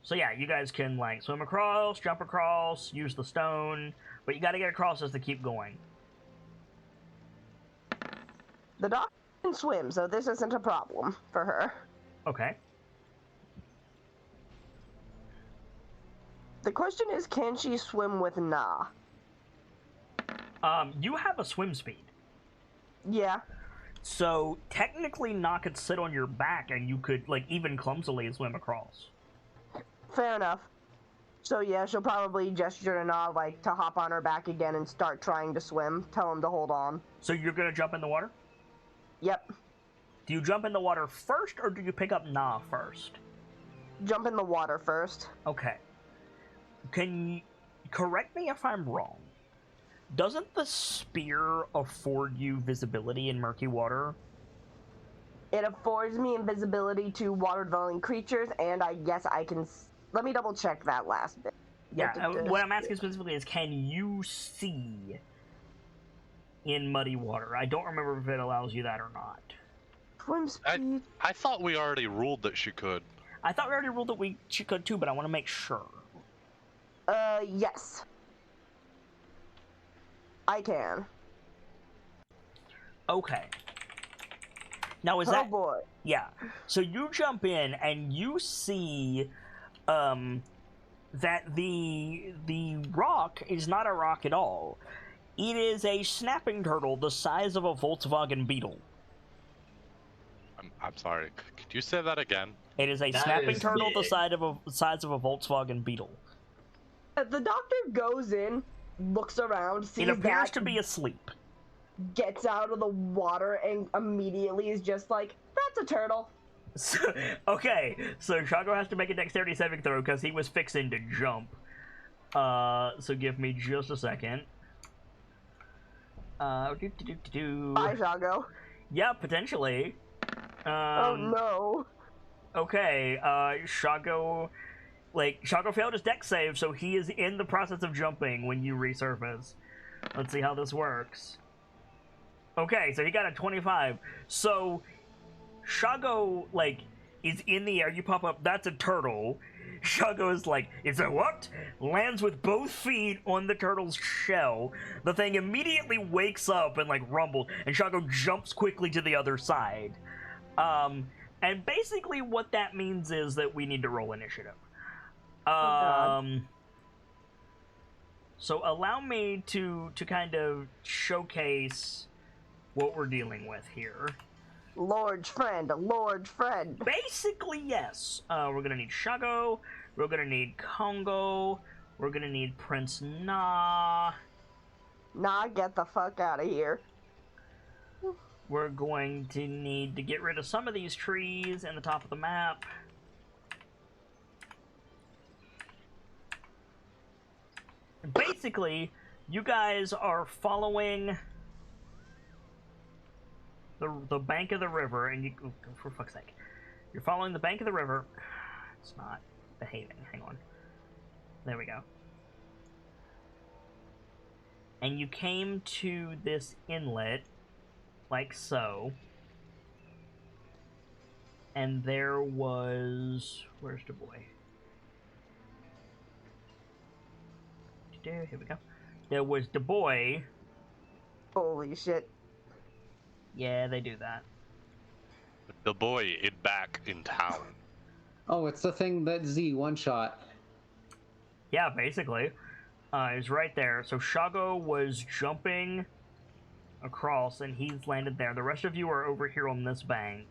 So yeah, you guys can like swim across, jump across, use the stone, but you gotta get across as to keep going. The doctor can swim, so this isn't a problem for her. Okay. The question is, can she swim with Na? You have a swim speed. Yeah. So technically Na could sit on your back and you could like even clumsily swim across. Fair enough. So yeah, she'll probably gesture to Na like to hop on her back again and start trying to swim. Tell him to hold on. So you're gonna jump in the water? Yep. Do you jump in the water first or do you pick up Na first? Jump in the water first. Okay. Can you correct me if I'm wrong? Doesn't the spear afford you visibility in murky water? It affords me invisibility to water-dwelling creatures, and I guess I can... Let me double-check that last bit. Yeah, what I'm asking specifically is, can you see in muddy water? I don't remember if it allows you that or not. Swim speed. I thought we already ruled that she could. I thought we already ruled that she could too, but I want to make sure. Yes. I can. Okay. Now is Oh that... boy. Yeah. So you jump in and you see that the rock is not a rock at all. It is a snapping turtle the size of a Volkswagen Beetle. I'm sorry. Could you say that again? It is a That snapping is turtle the big. size of a Volkswagen Beetle. The doctor goes in, looks around, sees It appears that, to be asleep. gets out of the water, and immediately is just like, that's a turtle. Okay, so Shago has to make a dexterity saving throw because he was fixing to jump. So give me just a second. Bye, Shago. Yeah, potentially. Oh no. Okay, Shago failed his dex save, so he is in the process of jumping when you resurface. Let's see how this works. Okay, so he got a 25. So Shago, is in the air, you pop up, that's a turtle. Shago is like, it's a what? Lands with both feet on the turtle's shell. The thing immediately wakes up and, rumbles, and Shago jumps quickly to the other side. And basically what that means is that we need to roll initiative. So allow me to kind of showcase what we're dealing with here. Large friend. Basically, yes. We're gonna need Shago, we're gonna need Kongo, we're gonna need Prince Na. Nah, get the fuck out of here. We're going to need to get rid of some of these trees in the top of the map. Basically, you guys are following the bank of the river, and for fuck's sake, you're following the bank of the river. It's not behaving. Hang on. There we go. And you came to this inlet, like so. And there was... Where's the boy? Here we go. There was the boy. Holy shit. Yeah, they do that. The boy is back in town. Oh, it's the thing that Z one-shot. Yeah, basically. It's right there. So Shago was jumping across, and he's landed there. The rest of you are over here on this bank.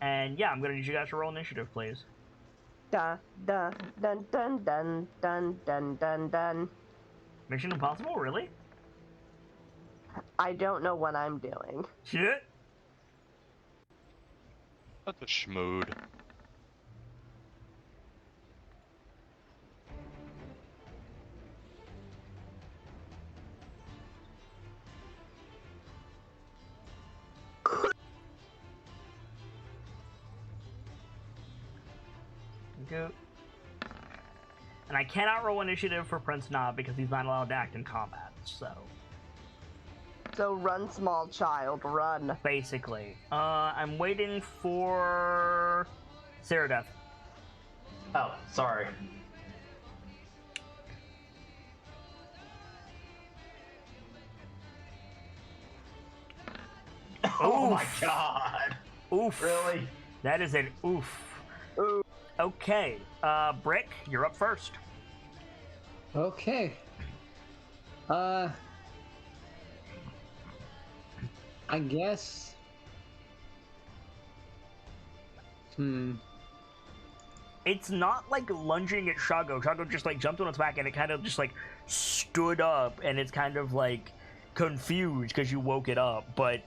And yeah, I'm gonna need you guys to roll initiative, please. Dun dun dun dun dun dun dun dun dun. Mission Impossible, really? I don't know what I'm doing. Shit. That's a schmood. Go. And I cannot roll initiative for Prince Knob because he's not allowed to act in combat, so... So run, small child, run. Basically. I'm waiting for... Ceradeath. Oh, sorry. Oh my god! Oof. Really? That is an oof. Ooh. Okay, Brick, you're up first. Okay. I guess. It's not like lunging at Shago. Shago just like jumped on its back and it kind of just like stood up and it's kind of like confused because you woke it up. But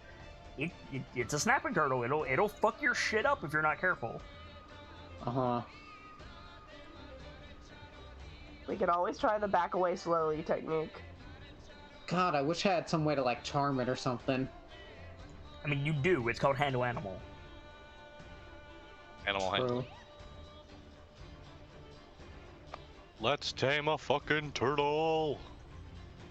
it's a snapping turtle. It'll fuck your shit up if you're not careful. Uh-huh. We could always try the back away slowly technique. God, I wish I had some way to like charm it or something. I mean, you do. It's called Handle Animal. Animal handling. True. Let's tame a fucking turtle.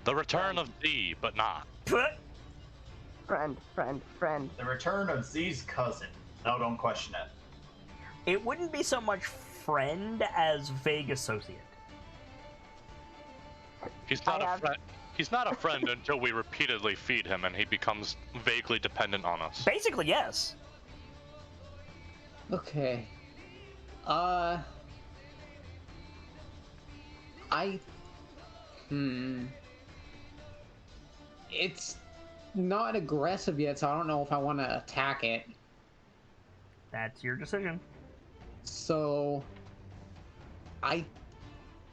The return of Z, but not. Friend. The return of Z's cousin. No, don't question it. It wouldn't be so much friend as vague associate. He's not a friend. He's not a friend until we repeatedly feed him and he becomes vaguely dependent on us. Basically, yes. Okay. It's not aggressive yet, so I don't know if I want to attack it. That's your decision. So, I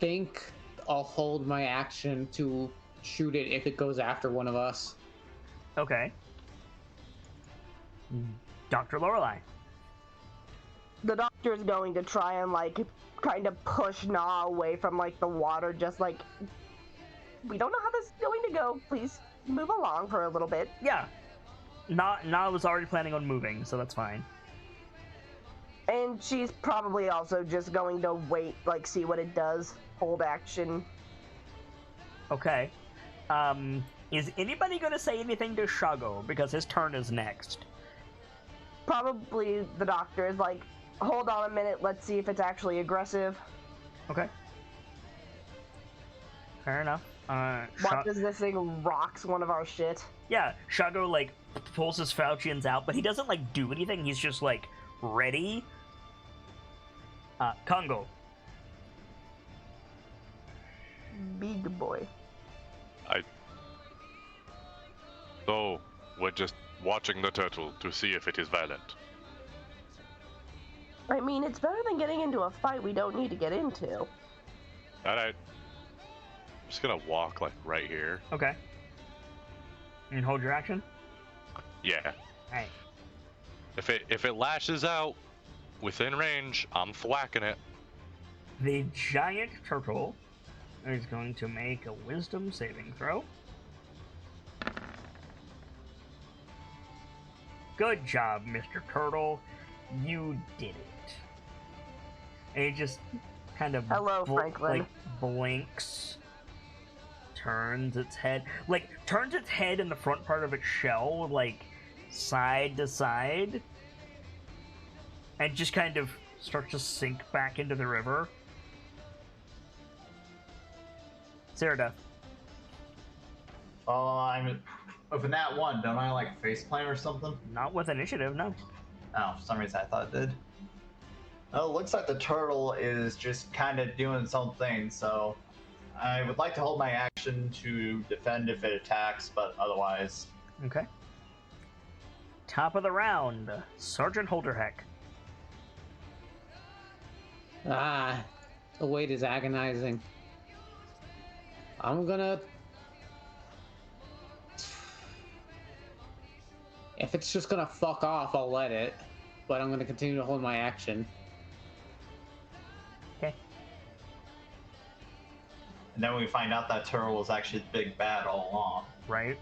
think I'll hold my action to shoot it if it goes after one of us. Okay. Dr. Lorelei. The doctor's going to try and like kind of push Na away from like the water, just like, we don't know how this is going to go. Please move along for a little bit. Yeah. Na was already planning on moving, so that's fine. And she's probably also just going to wait, like see what it does. Hold action. Okay. Is anybody going to say anything to Shago? Because his turn is next. Probably the doctor is like, hold on a minute, let's see if it's actually aggressive. Okay. Fair enough. Watch as this thing rocks one of our shit. Yeah, Shago, like, pulls his falchions out, but he doesn't, like, do anything. He's just, like, ready. Congo. Big boy. So, we're just watching the turtle to see if it is violent. I mean, it's better than getting into a fight we don't need to get into. Alright. I'm just gonna walk, like, right here. Okay. And hold your action? Yeah. Alright. If it lashes out within range, I'm thwacking it. The giant turtle is going to make a wisdom saving throw. Good job, Mr. Turtle. You did it. And he just kind of Hello, Franklin. like blinks, turns its head in the front part of its shell, like side to side, and just kind of starts to sink back into the river. Ceradeath. I'm with that one, don't I like faceplant or something? Not with initiative, no. Oh, for some reason I thought it did. Oh, looks like the turtle is just kind of doing something, so I would like to hold my action to defend if it attacks, but otherwise... Okay. Top of the round, Sergeant Holderheck. Ah, the wait is agonizing. I'm gonna... If it's just gonna fuck off, I'll let it. But I'm gonna continue to hold my action. Okay. And then we find out that turtle was actually the big bad all along. Right.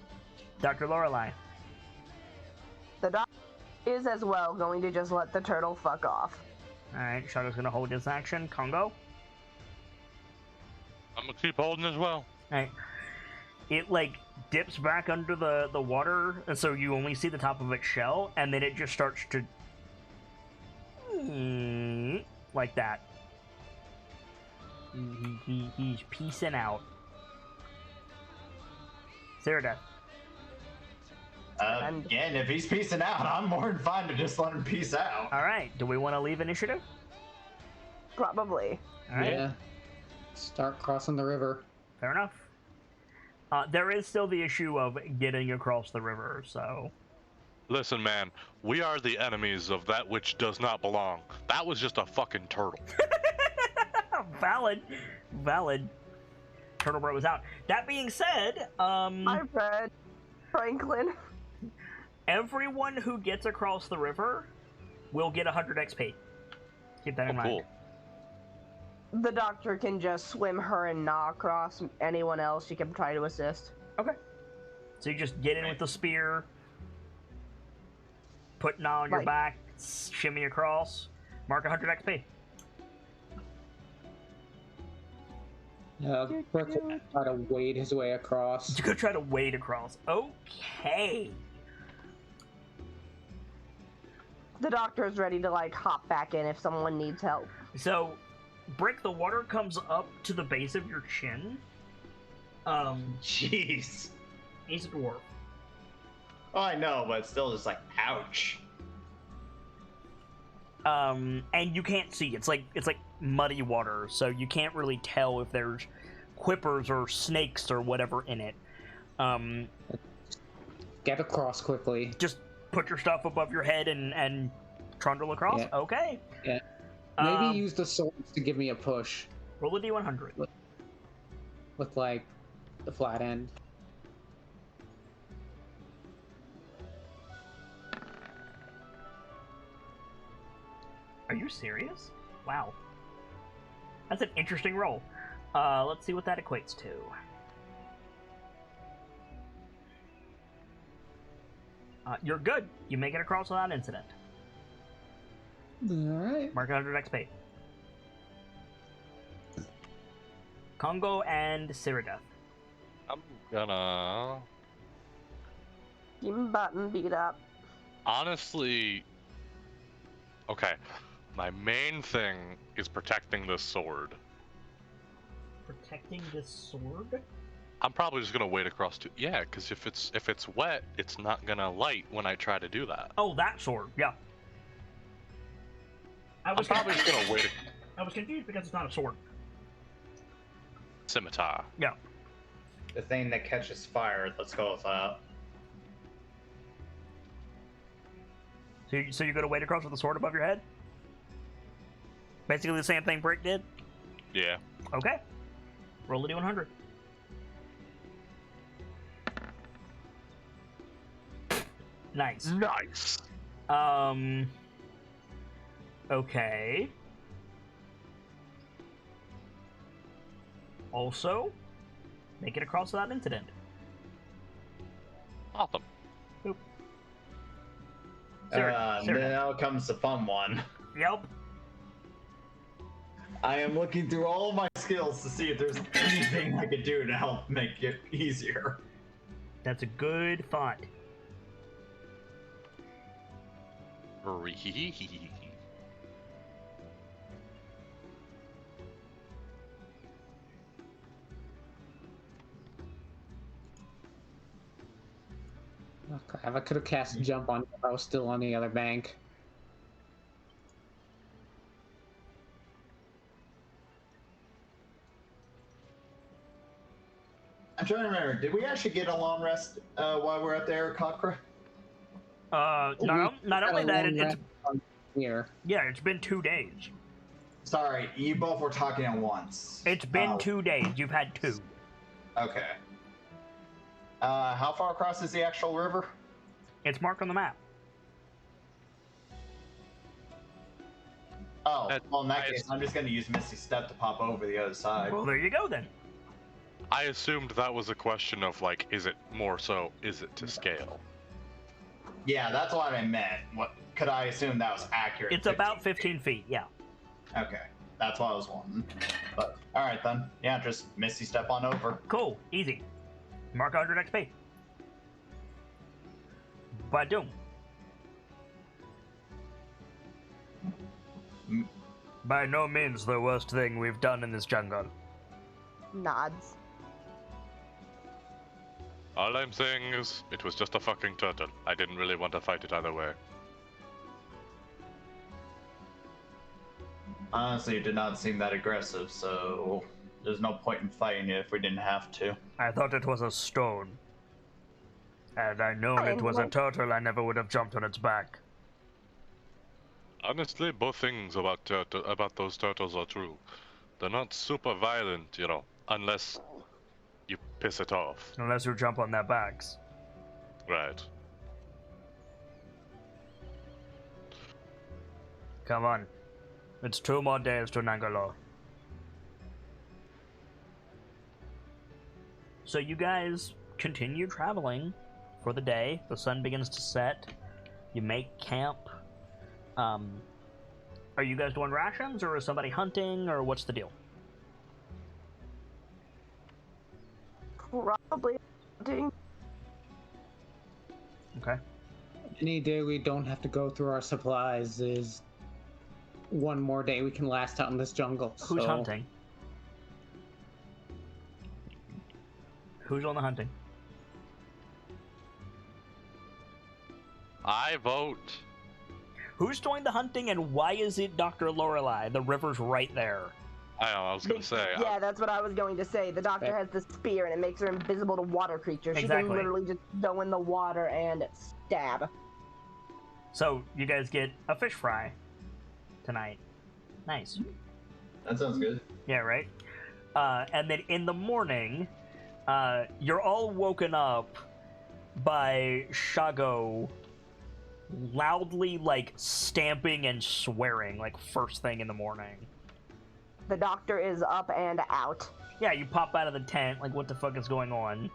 Dr. Lorelei. The doc is as well going to just let the turtle fuck off. Alright, Shadow's gonna hold his action. Congo? I'm gonna keep holding as well. Alright. It, like, dips back under the water, and so you only see the top of its shell, and then it just starts to... like that. He's peacing out. Ceradeath. Again, if he's peacing out, I'm more than fine to just let him peace out. Alright, do we want to leave initiative? Probably. Alright, Yeah. Start crossing the river. fair enough. There is still the issue of getting across the river, so... Listen, man, we are the enemies of that which does not belong. That was just a fucking turtle. Valid. Valid. Turtle Bro was out. That being said, I read Franklin. everyone who gets across the river will get 100 XP. Keep that in mind. Cool. The doctor can just swim her and Na across. Anyone else, she can try to assist. Okay. So you just get in with the spear, put Na on your Right. back, shimmy across, mark 100 XP. Brick will try to wade his way across. You could try to wade across. Okay. The doctor is ready to like hop back in if someone needs help. So, Brick, the water comes up to the base of your chin. Jeez. He's a dwarf. Oh, I know, but it's still just like, ouch. And you can't see. It's like muddy water, so you can't really tell if there's quippers or snakes or whatever in it. Get across quickly. Just put your stuff above your head and trundle across. Yeah. Okay. Yeah. Maybe use the swords to give me a push Roll a d100. with like the flat end. Are you serious? Wow. That's an interesting roll. Let's see what that equates to. You're good. You make it across without incident. Alright. Mark 100 XP. Congo and Ceradeath. I'm gonna... Keep button beat up. Honestly... Okay. My main thing is protecting this sword. Protecting this sword? I'm probably just gonna wade across to... Yeah, because if it's wet, it's not gonna light when I try to do that. Oh, that sword. Yeah. I'm probably just gonna wade... I was confused because it's not a sword. Scimitar. Yeah. The thing that catches fire, let's go with that. So you're gonna wade across with the sword above your head? Basically the same thing Brick did? Yeah. Okay. Roll a d100. Nice. Nice! Okay. Also, make it across without incident. Awesome. Now comes the fun one. Yep. I am looking through all of my skills to see if there's anything I could do to help make it easier. That's a good thought. Oh, crap. I could have cast jump on if I was still on the other bank. I'm trying to remember, did we actually get a long rest while we're up there, Cockra? Not only that, it's Here. yeah, it's been 2 days. Sorry, you both were talking at once. It's been 2 days. You've had 2. Okay. How far across is the actual river? It's marked on the map. Oh, well, in that case, I'm just going to use Misty Step to pop over the other side. Well, there you go then. I assumed that was a question of, like, is it to scale? Yeah, that's what I meant. What could I assume that was accurate? It's about 15 feet, yeah. Okay, that's what I was wanting. But, alright then. Yeah, just Misty Step on over. Cool, easy. Mark 100 XP. Badoom. By no means the worst thing we've done in this jungle. Nods. All I'm saying is, it was just a fucking turtle. I didn't really want to fight it either way. Honestly, it did not seem that aggressive, so there's no point in fighting it if we didn't have to. I thought it was a stone. Had I known it was a turtle, I never would have jumped on its back. Honestly, both things about those turtles are true. They're not super violent, you know, unless you piss it off. Unless you jump on their backs. Right. Come on. It's 2 more days to Nangalore. So you guys continue traveling for the day. The sun begins to set. You make camp. Are you guys doing rations, or is somebody hunting, or what's the deal? Probably hunting. Okay. Any day we don't have to go through our supplies is one more day we can last out in this jungle. Who's so... hunting? Who's on the hunting? I vote. Who's doing the hunting, and why is it Dr. Lorelei? The river's right there. I know, I was gonna say. Yeah, that's what I was going to say. The doctor has the spear, and it makes her invisible to water creatures. She Exactly. can literally just go in the water and stab. So, you guys get a fish fry tonight. Nice. That sounds good. Yeah, right? And then in the morning, you're all woken up by Shago loudly, like, stamping and swearing, like, first thing in the morning. The doctor is up and out. Yeah, you pop out of the tent, like, what the fuck is going on?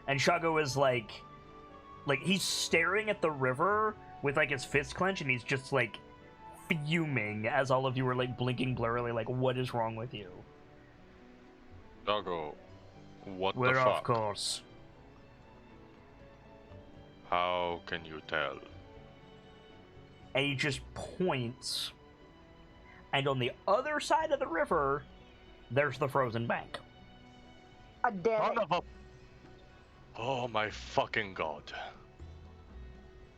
And Shago is, like, he's staring at the river with, like, his fist clenched, and he's just, like, fuming as all of you are, like, blinking blurrily, like, what is wrong with you? Doggo, what We're the fuck? off course. How can you tell? And he just points, and on the other side of the river, there's the frozen bank. Damn it. Oh my fucking god.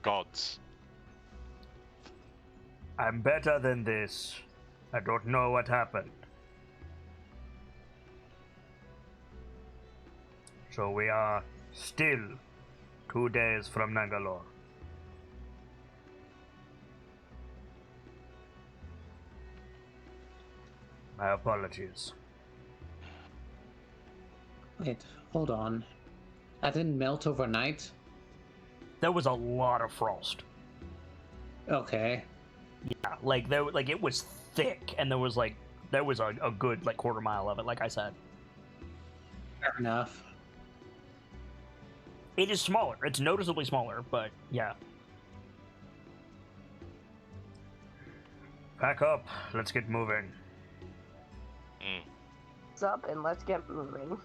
Gods. I'm better than this. I don't know what happened. So we are still 2 days from Nangalore. My apologies. Wait, hold on. That didn't melt overnight? There was a lot of frost. Okay. Yeah, like it was thick, and there was a good like quarter mile of it. Like I said, Fair enough. it is smaller. It's noticeably smaller, but yeah. Pack up. Let's get moving. What's up, and let's get moving.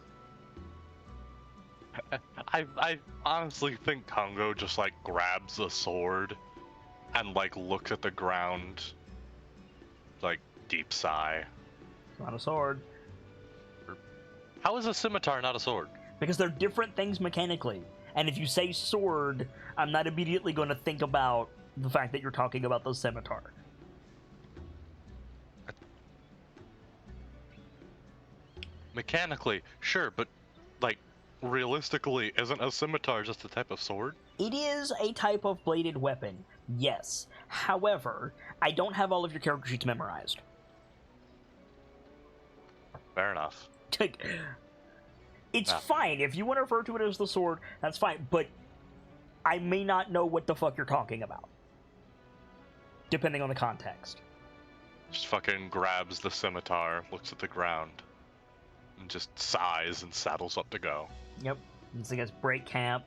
I honestly think Congo just like grabs a sword and like looks at the ground, like deep sigh. It's not a sword. How is a scimitar not a sword? Because they're different things mechanically. And if you say sword, I'm not immediately going to think about the fact that you're talking about the scimitar. Mechanically, sure, but like realistically, isn't a scimitar just a type of sword? It is a type of bladed weapon, yes. However, I don't have all of your character sheets memorized. Fair enough. It's fine. If you want to refer to it as the sword, that's fine. But I may not know what the fuck you're talking about. Depending on the context. Just fucking grabs the scimitar, looks at the ground, and just sighs and saddles up to go. Yep. And so you guys break camp.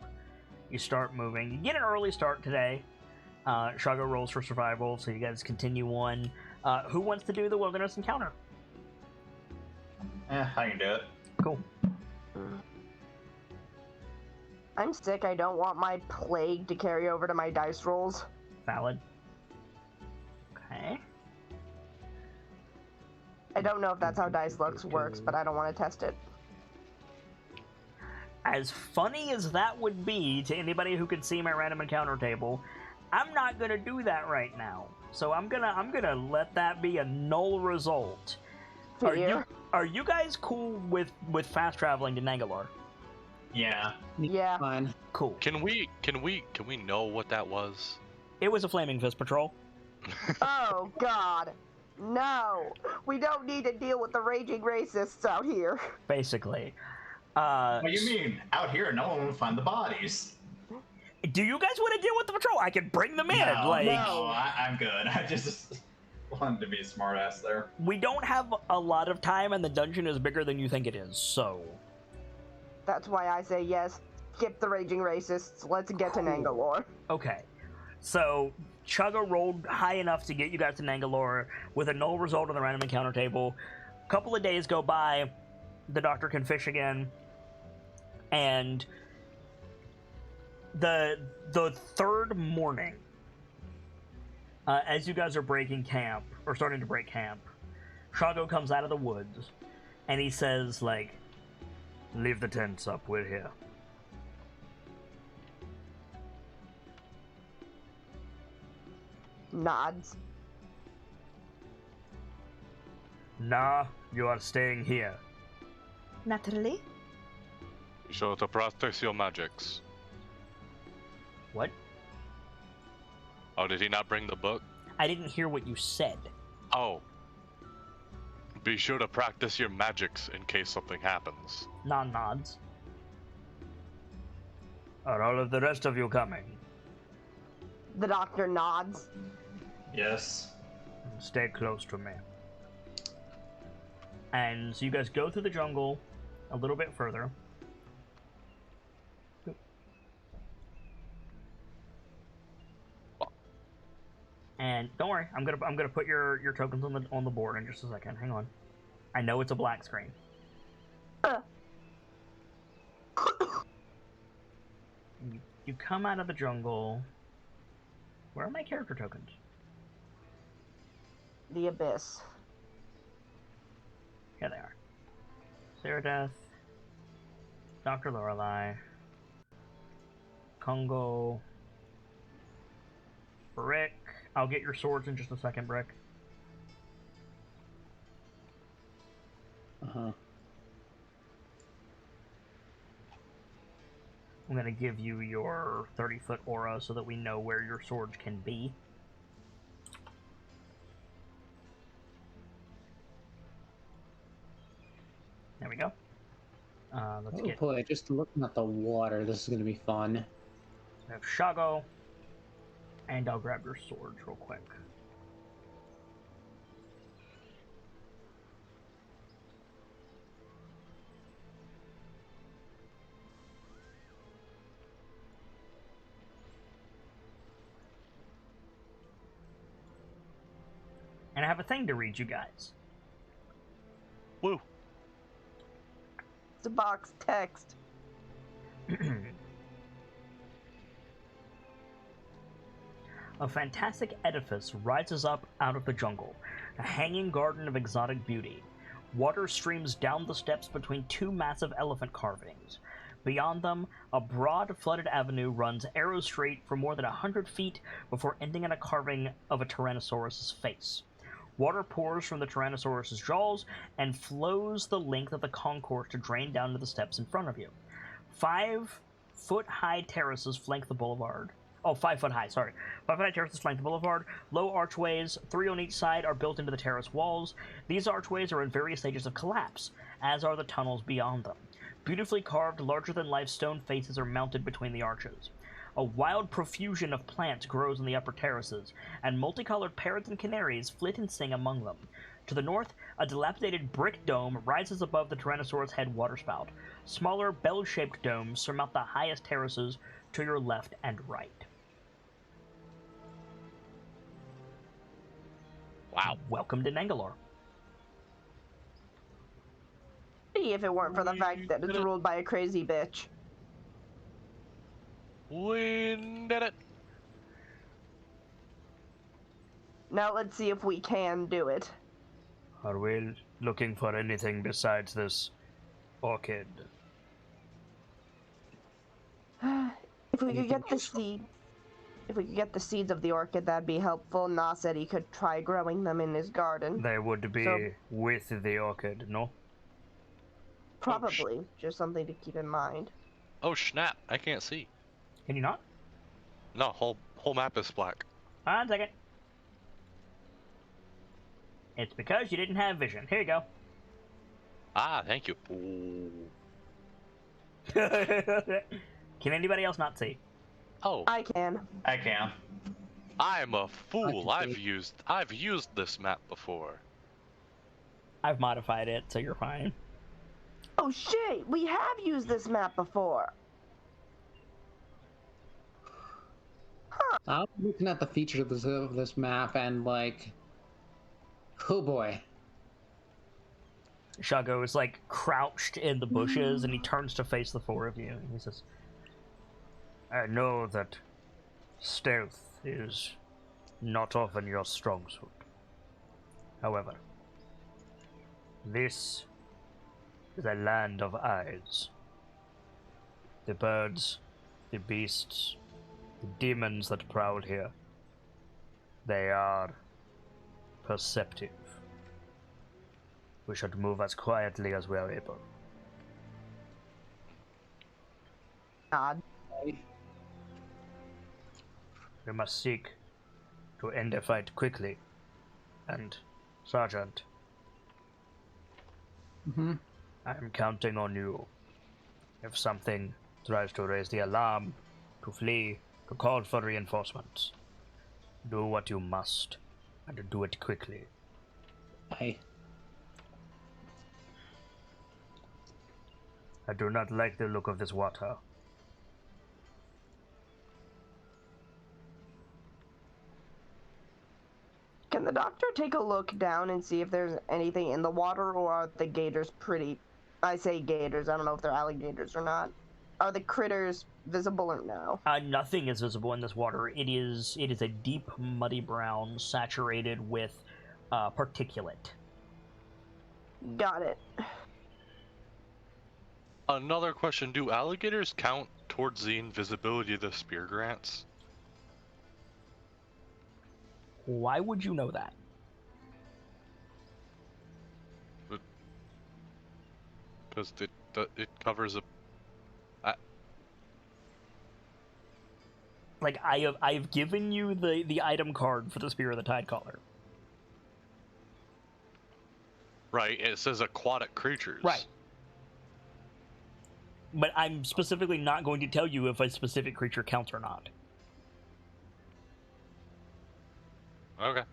You start moving. You get an early start today. Shago rolls for survival, so you guys continue on. Who wants to do the wilderness encounter? I can do it. Cool. I'm sick. I don't want my plague to carry over to my dice rolls. Valid. Okay. I don't know if that's how dice looks works, but I don't want to test it. As funny as that would be to anybody who could see my random encounter table, I'm not gonna do that right now. So I'm gonna let that be a null result. Are you guys cool with fast traveling to Nangalore? Yeah. Yeah. Fine. Cool. Can we know what that was? It was a Flaming Fist patrol. Oh, God. No. We don't need to deal with the raging racists out here. Basically. What do you mean? Out here, no one will find the bodies. Do you guys want to deal with the patrol? I can bring them in. No, I'm good. I just wanted to be a smartass there. We don't have a lot of time, and the dungeon is bigger than you think it is, so... That's why I say yes. Skip the raging racists. Let's get to Nangalore. Okay. So, Chugga rolled high enough to get you guys to Nangalore with a null result on the random encounter table. A couple of days go by, the doctor can fish again, and the third morning, as you guys are breaking camp, or starting to break camp, Shago comes out of the woods, and he says, like, "Leave the tents up, we're here." Nods. Nah, you are staying here. Naturally. Be sure to practice your magics. What? Oh, did he not bring the book? I didn't hear what you said. Oh. Be sure to practice your magics in case something happens. Non-nods. Are all of the rest of you coming? The doctor nods. Yes. Stay close to me. And so you guys go through the jungle a little bit further. And don't worry, I'm gonna put your tokens on the board in just a second. Hang on. I know it's a black screen. You come out of the jungle. Where are my character tokens? The abyss. Here they are. Sarah Death, Dr. Lorelei, Congo, Brick. I'll get your swords in just a second, Brick. Uh-huh. I'm gonna give you your 30-foot aura so that we know where your swords can be. There we go. Let's get... boy, just looking at the water, this is gonna be fun. I have Shago, and I'll grab your swords real quick. And I have a thing to read you guys. Woo! It's a box text. A fantastic edifice rises up out of the jungle, a hanging garden of exotic beauty. Water streams down the steps between two massive elephant carvings. Beyond them, a broad, flooded avenue runs arrow straight for more than 100 feet before ending in a carving of a Tyrannosaurus's face. Water pours from the Tyrannosaurus's jaws and flows the length of the concourse to drain down to the steps in front of you. 5-foot-high terraces flank the boulevard. Oh, 5 foot high, sorry. 5 foot high terraces flank the boulevard. Low archways, 3 on each side, are built into the terrace walls. These archways are in various stages of collapse, as are the tunnels beyond them. Beautifully carved, larger-than-life stone faces are mounted between the arches. A wild profusion of plants grows in the upper terraces, and multicolored parrots and canaries flit and sing among them. To the north, a dilapidated brick dome rises above the Tyrannosaurus head waterspout. Smaller, bell-shaped domes surmount the highest terraces to your left and right. Wow. Welcome to Nangalore. If it weren't for the fact that it's ruled by a crazy bitch. We did it. Now let's see if we can do it. Are we looking for anything besides this orchid? If we could get the seeds of the orchid, that'd be helpful. Na said he could try growing them in his garden. They would be So- with the orchid, no? Probably. Just something to keep in mind. Oh snap! I can't see. Can you not? No, whole map is black. 1 second. It's because you didn't have vision. Here you go. Ah, thank you. Ooh. Can anybody else not see? Oh, I can. I can. I'm a fool. I can see. I've used this map before. I've modified it, so you're fine. Oh shit! We have used this map before. I'm looking at the features of this map and like, oh boy. Shago is like crouched in the bushes and he turns to face the four of you and he says, I know that stealth is not often your strong suit. However, this is a land of eyes. The birds, the beasts, the demons that prowl here, they are perceptive. We should move as quietly as we are able. Nod. We must seek to end a fight quickly. And, Sergeant, I am counting on you. If something tries to raise the alarm, to flee, to call for reinforcements, do what you must, and do it quickly. I do not like the look of this water. Can the doctor take a look down and see if there's anything in the water, or are the gators pretty... I say gators, I don't know if they're alligators or not. Are the critters visible or no? Nothing is visible in this water. It is a deep, muddy brown, saturated with particulate. Got it. Another question: do alligators count towards the invisibility of the spear grants? Why would you know that? Because it covers a. Like, I've given you the item card for the Spear of the Tidecaller. Right, it says aquatic creatures. Right. But I'm specifically not going to tell you if a specific creature counts or not. Okay.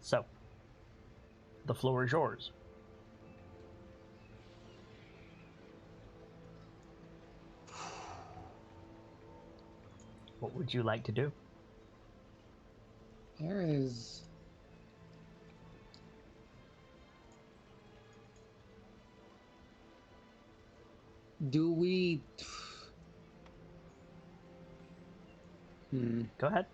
So, the floor is yours. What would you like to do? there is. Do we? Go ahead.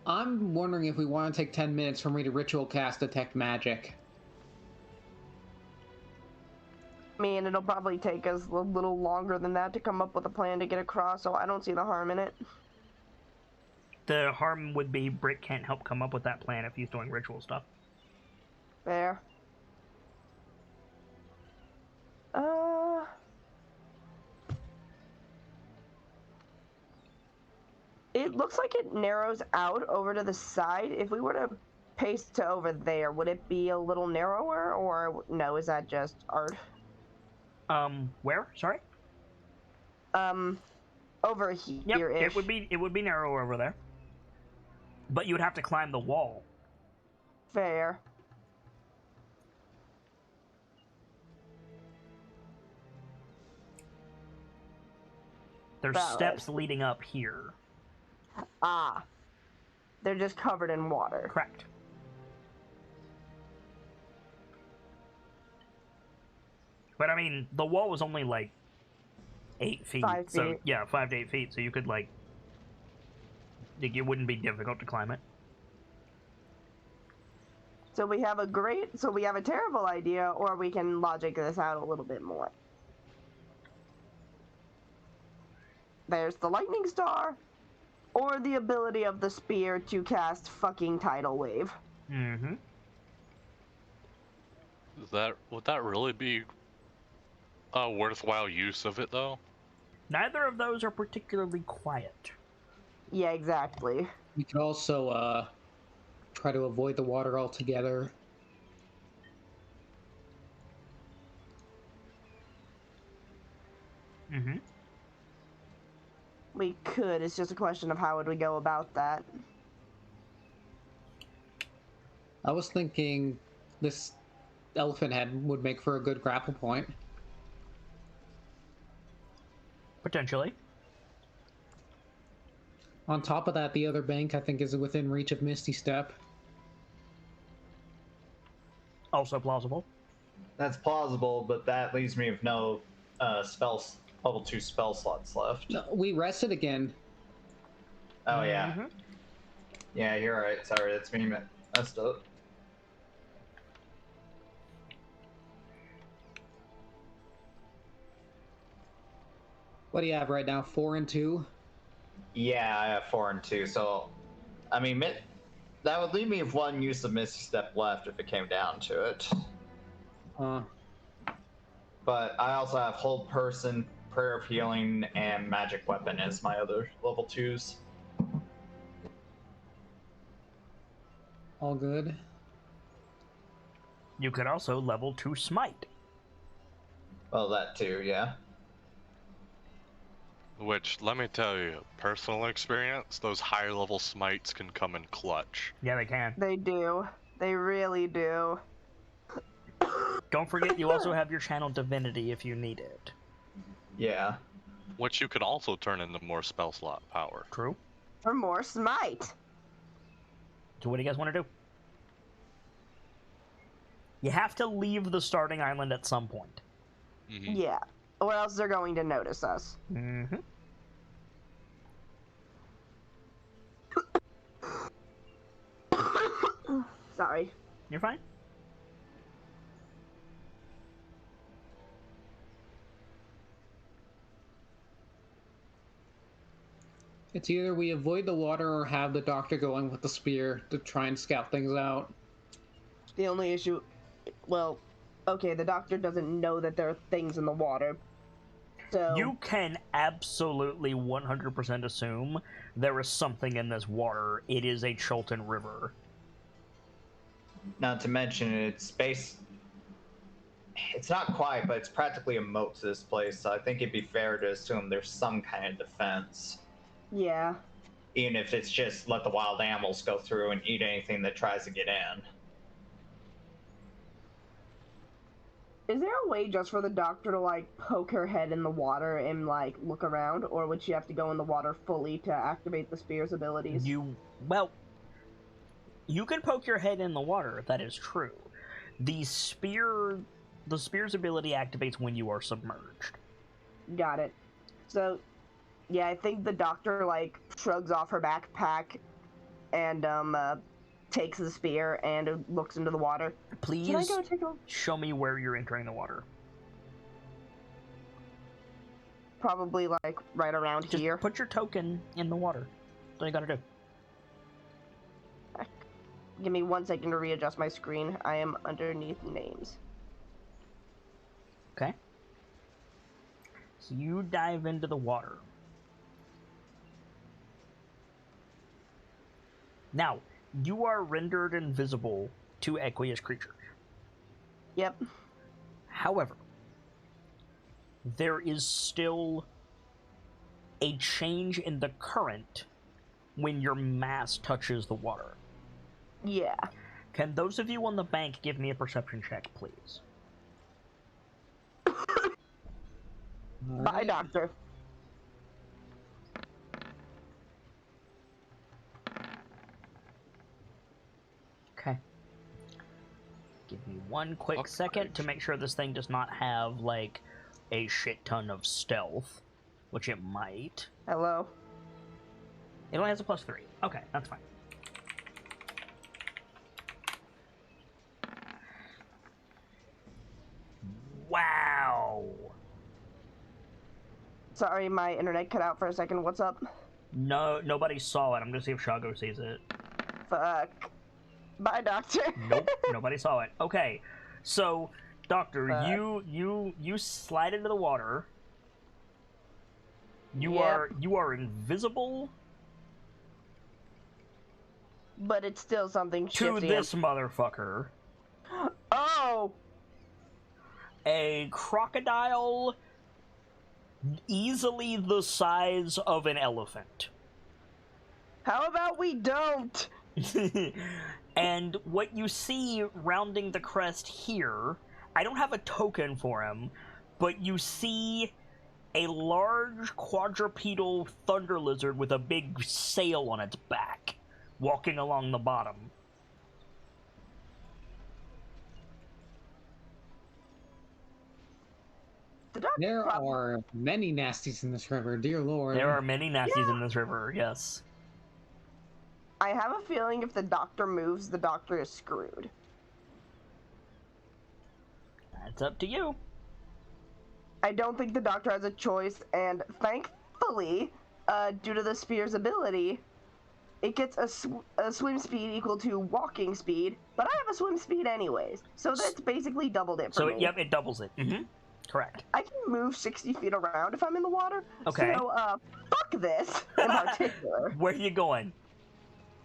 I'm wondering if we want to take 10 minutes for me to ritual cast Detect Magic. I mean, it'll probably take us a little longer than that to come up with a plan to get across, so I don't see the harm in it. The harm would be Britt can't help come up with that plan if he's doing ritual stuff. There. It It looks like it narrows out over to the side. If we were to paste to over there, would it be a little narrower, or no? Is that just art? Where? Sorry. Over here. Yep, it would be narrower over there. But you would have to climb the wall. Fair. There's steps leading up here. Ah. They're just covered in water. Correct. But I mean, the wall was only like 8 feet. 5 feet. So yeah, 5 to 8 feet. So you could like, it wouldn't be difficult to climb it. So we have a terrible idea, or we can logic this out a little bit more. There's the lightning star, or the ability of the spear to cast fucking tidal wave. Mm-hmm. Would that really be a worthwhile use of it, though? Neither of those are particularly quiet. Yeah, exactly. We could also try to avoid the water altogether. Mm-hmm. We could. It's just a question of how would we go about that. I was thinking this elephant head would make for a good grapple point. Potentially. On top of that, the other bank, I think, is within reach of Misty Step. Also plausible. That's plausible, but that leaves me with no level 2 spell slots left. No, we rested again. Oh, yeah. Mm-hmm. Yeah, you're right. Sorry, that's me messed up. What do you have right now? 4 and 2? Yeah, I have 4 and 2, so... I mean, that would leave me with 1 use of Misty Step left if it came down to it. But I also have Hold Person, Prayer of Healing, and Magic Weapon as my other level 2s. All good. You could also level 2 Smite. Well, that too, yeah. Which, let me tell you, personal experience, those higher level smites can come in clutch. Yeah, they can. They do. They really do. Don't forget, you also have your channel Divinity if you need it. Yeah. Which you could also turn into more spell slot power. True. For more smite. So what do you guys want to do? You have to leave the starting island at some point. Mm-hmm. Yeah. Or else they're going to notice us. Mm-hmm. Sorry. You're fine. It's either we avoid the water or have the doctor going with the spear to try and scout things out. The only issue... Well, okay, the doctor doesn't know that there are things in the water. So... You can absolutely 100% assume there is something in this water. It is a Chilton River. Not to mention, it's not quiet, but it's practically a moat to this place, so I think it'd be fair to assume there's some kind of defense. Yeah. Even if it's just let the wild animals go through and eat anything that tries to get in. Is there a way just for the doctor to, like, poke her head in the water and, like, look around? Or would she have to go in the water fully to activate the spear's abilities? Well, you can poke your head in the water, that is true. The spear's ability activates when you are submerged. Got it. So, yeah, I think the doctor, like, shrugs off her backpack and, takes the spear and looks into the water. Please Can I go take a... show me where you're entering the water. Probably, like, right around Just here. put your token in the water. That's all you gotta do. Give me 1 second to readjust my screen. I am underneath names. Okay. So you dive into the water. Now, you are rendered invisible to aqueous creatures. Yep. However, there is still a change in the current when your mass touches the water. Yeah. Can those of you on the bank give me a perception check, please? Bye, doctor. Okay. Give me one quick second to make sure this thing does not have, like, a shit ton of stealth, which it might. Hello. It only has a +3. Okay, that's fine. Wow! Sorry, my internet cut out for a second. What's up? No, nobody saw it. I'm gonna see if Shago sees it. Fuck. Bye, doctor. Nope, nobody saw it. Okay, so Doctor, you slide into the water. You are invisible But it's still something to shifting. this motherfucker. Oh! A crocodile easily the size of an elephant. How about we don't? And what you see rounding the crest here, I don't have a token for him, but you see a large quadrupedal thunder lizard with a big sail on its back, walking along the bottom. There are many nasties in this river, dear lord. There are many nasties in this river, yes. I have a feeling if the doctor moves, the doctor is screwed. That's up to you. I don't think the doctor has a choice, and thankfully, due to the spear's ability, it gets a swim speed equal to walking speed, but I have a swim speed anyways, so that's basically doubled it for me. So, yep, it doubles it. Mm-hmm. Correct. I can move 60 feet around if I'm in the water. Okay. So, fuck this in particular. Where are you going?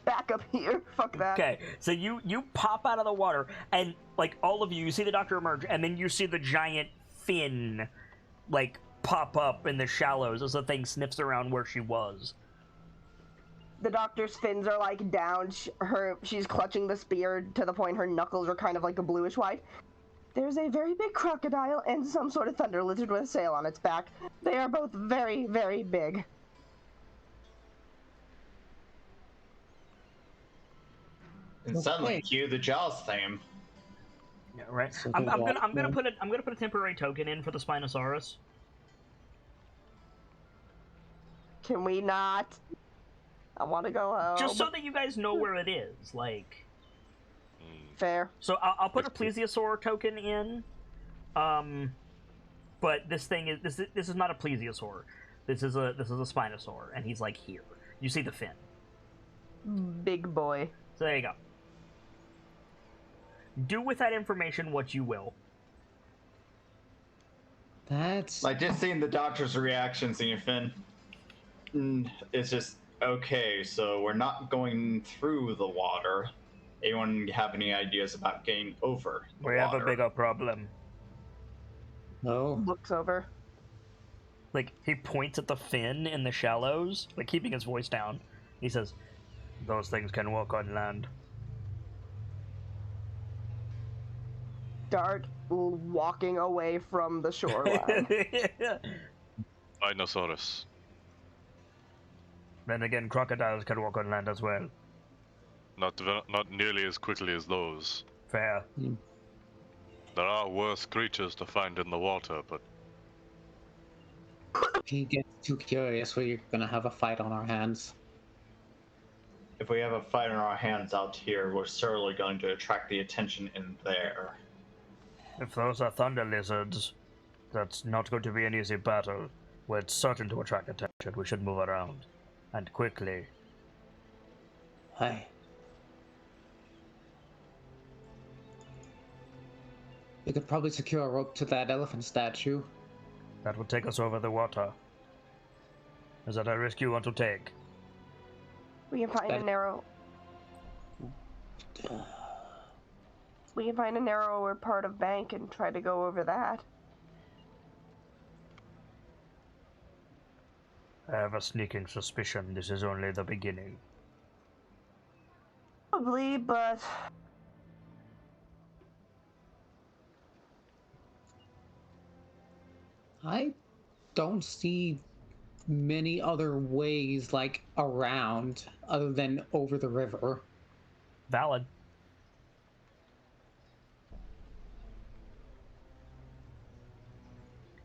Back up here. Fuck that. Okay, so you pop out of the water, and, like, all of you see the doctor emerge, and then you see the giant fin, like, pop up in the shallows as the thing sniffs around where she was. The doctor's fins are, like, down. She's clutching the spear to the point her knuckles are kind of like a bluish white. There's a very big crocodile and some sort of thunder lizard with a sail on its back. They are both very, very big. And suddenly, cue the Jaws theme. Yeah, right. So I'm gonna put a temporary token in for the Spinosaurus. Can we not? I want to go home. Just so that you guys know where it is, like. Fair. So I'll put a plesiosaur token in, but this thing is this is not a plesiosaur. This is a Spinosaur, and he's like here. You see the fin. Big boy. So there you go. Do with that information what you will. That's Like, just seeing the doctor's reaction, seeing Finn, it's just, okay, so we're not going through the water. Anyone have any ideas about getting over the We have a water? bigger problem. oh. Looks over. Like, he points at the fin in the shallows, like keeping his voice down. He says, "Those things can walk on land." Start walking away from the shoreline. Dinosaurus. Then again, crocodiles can walk on land as well. Not nearly as quickly as those. Fair. There are worse creatures to find in the water, but If he gets too curious, we're gonna have a fight on our hands. If we have a fight on our hands out here, we're certainly going to attract the attention in there. If those are thunder lizards, that's not going to be an easy battle. We're certain to attract attention. We should move around. And quickly. Aye. We could probably secure a rope to that elephant statue. That would take us over the water. Is that a risk you want to take? We can find a That- narrow We can find a narrower part of bank and try to go over that. I have a sneaking suspicion this is only the beginning. Probably, but I don't see many other ways, like, around, other than over the river. Valid.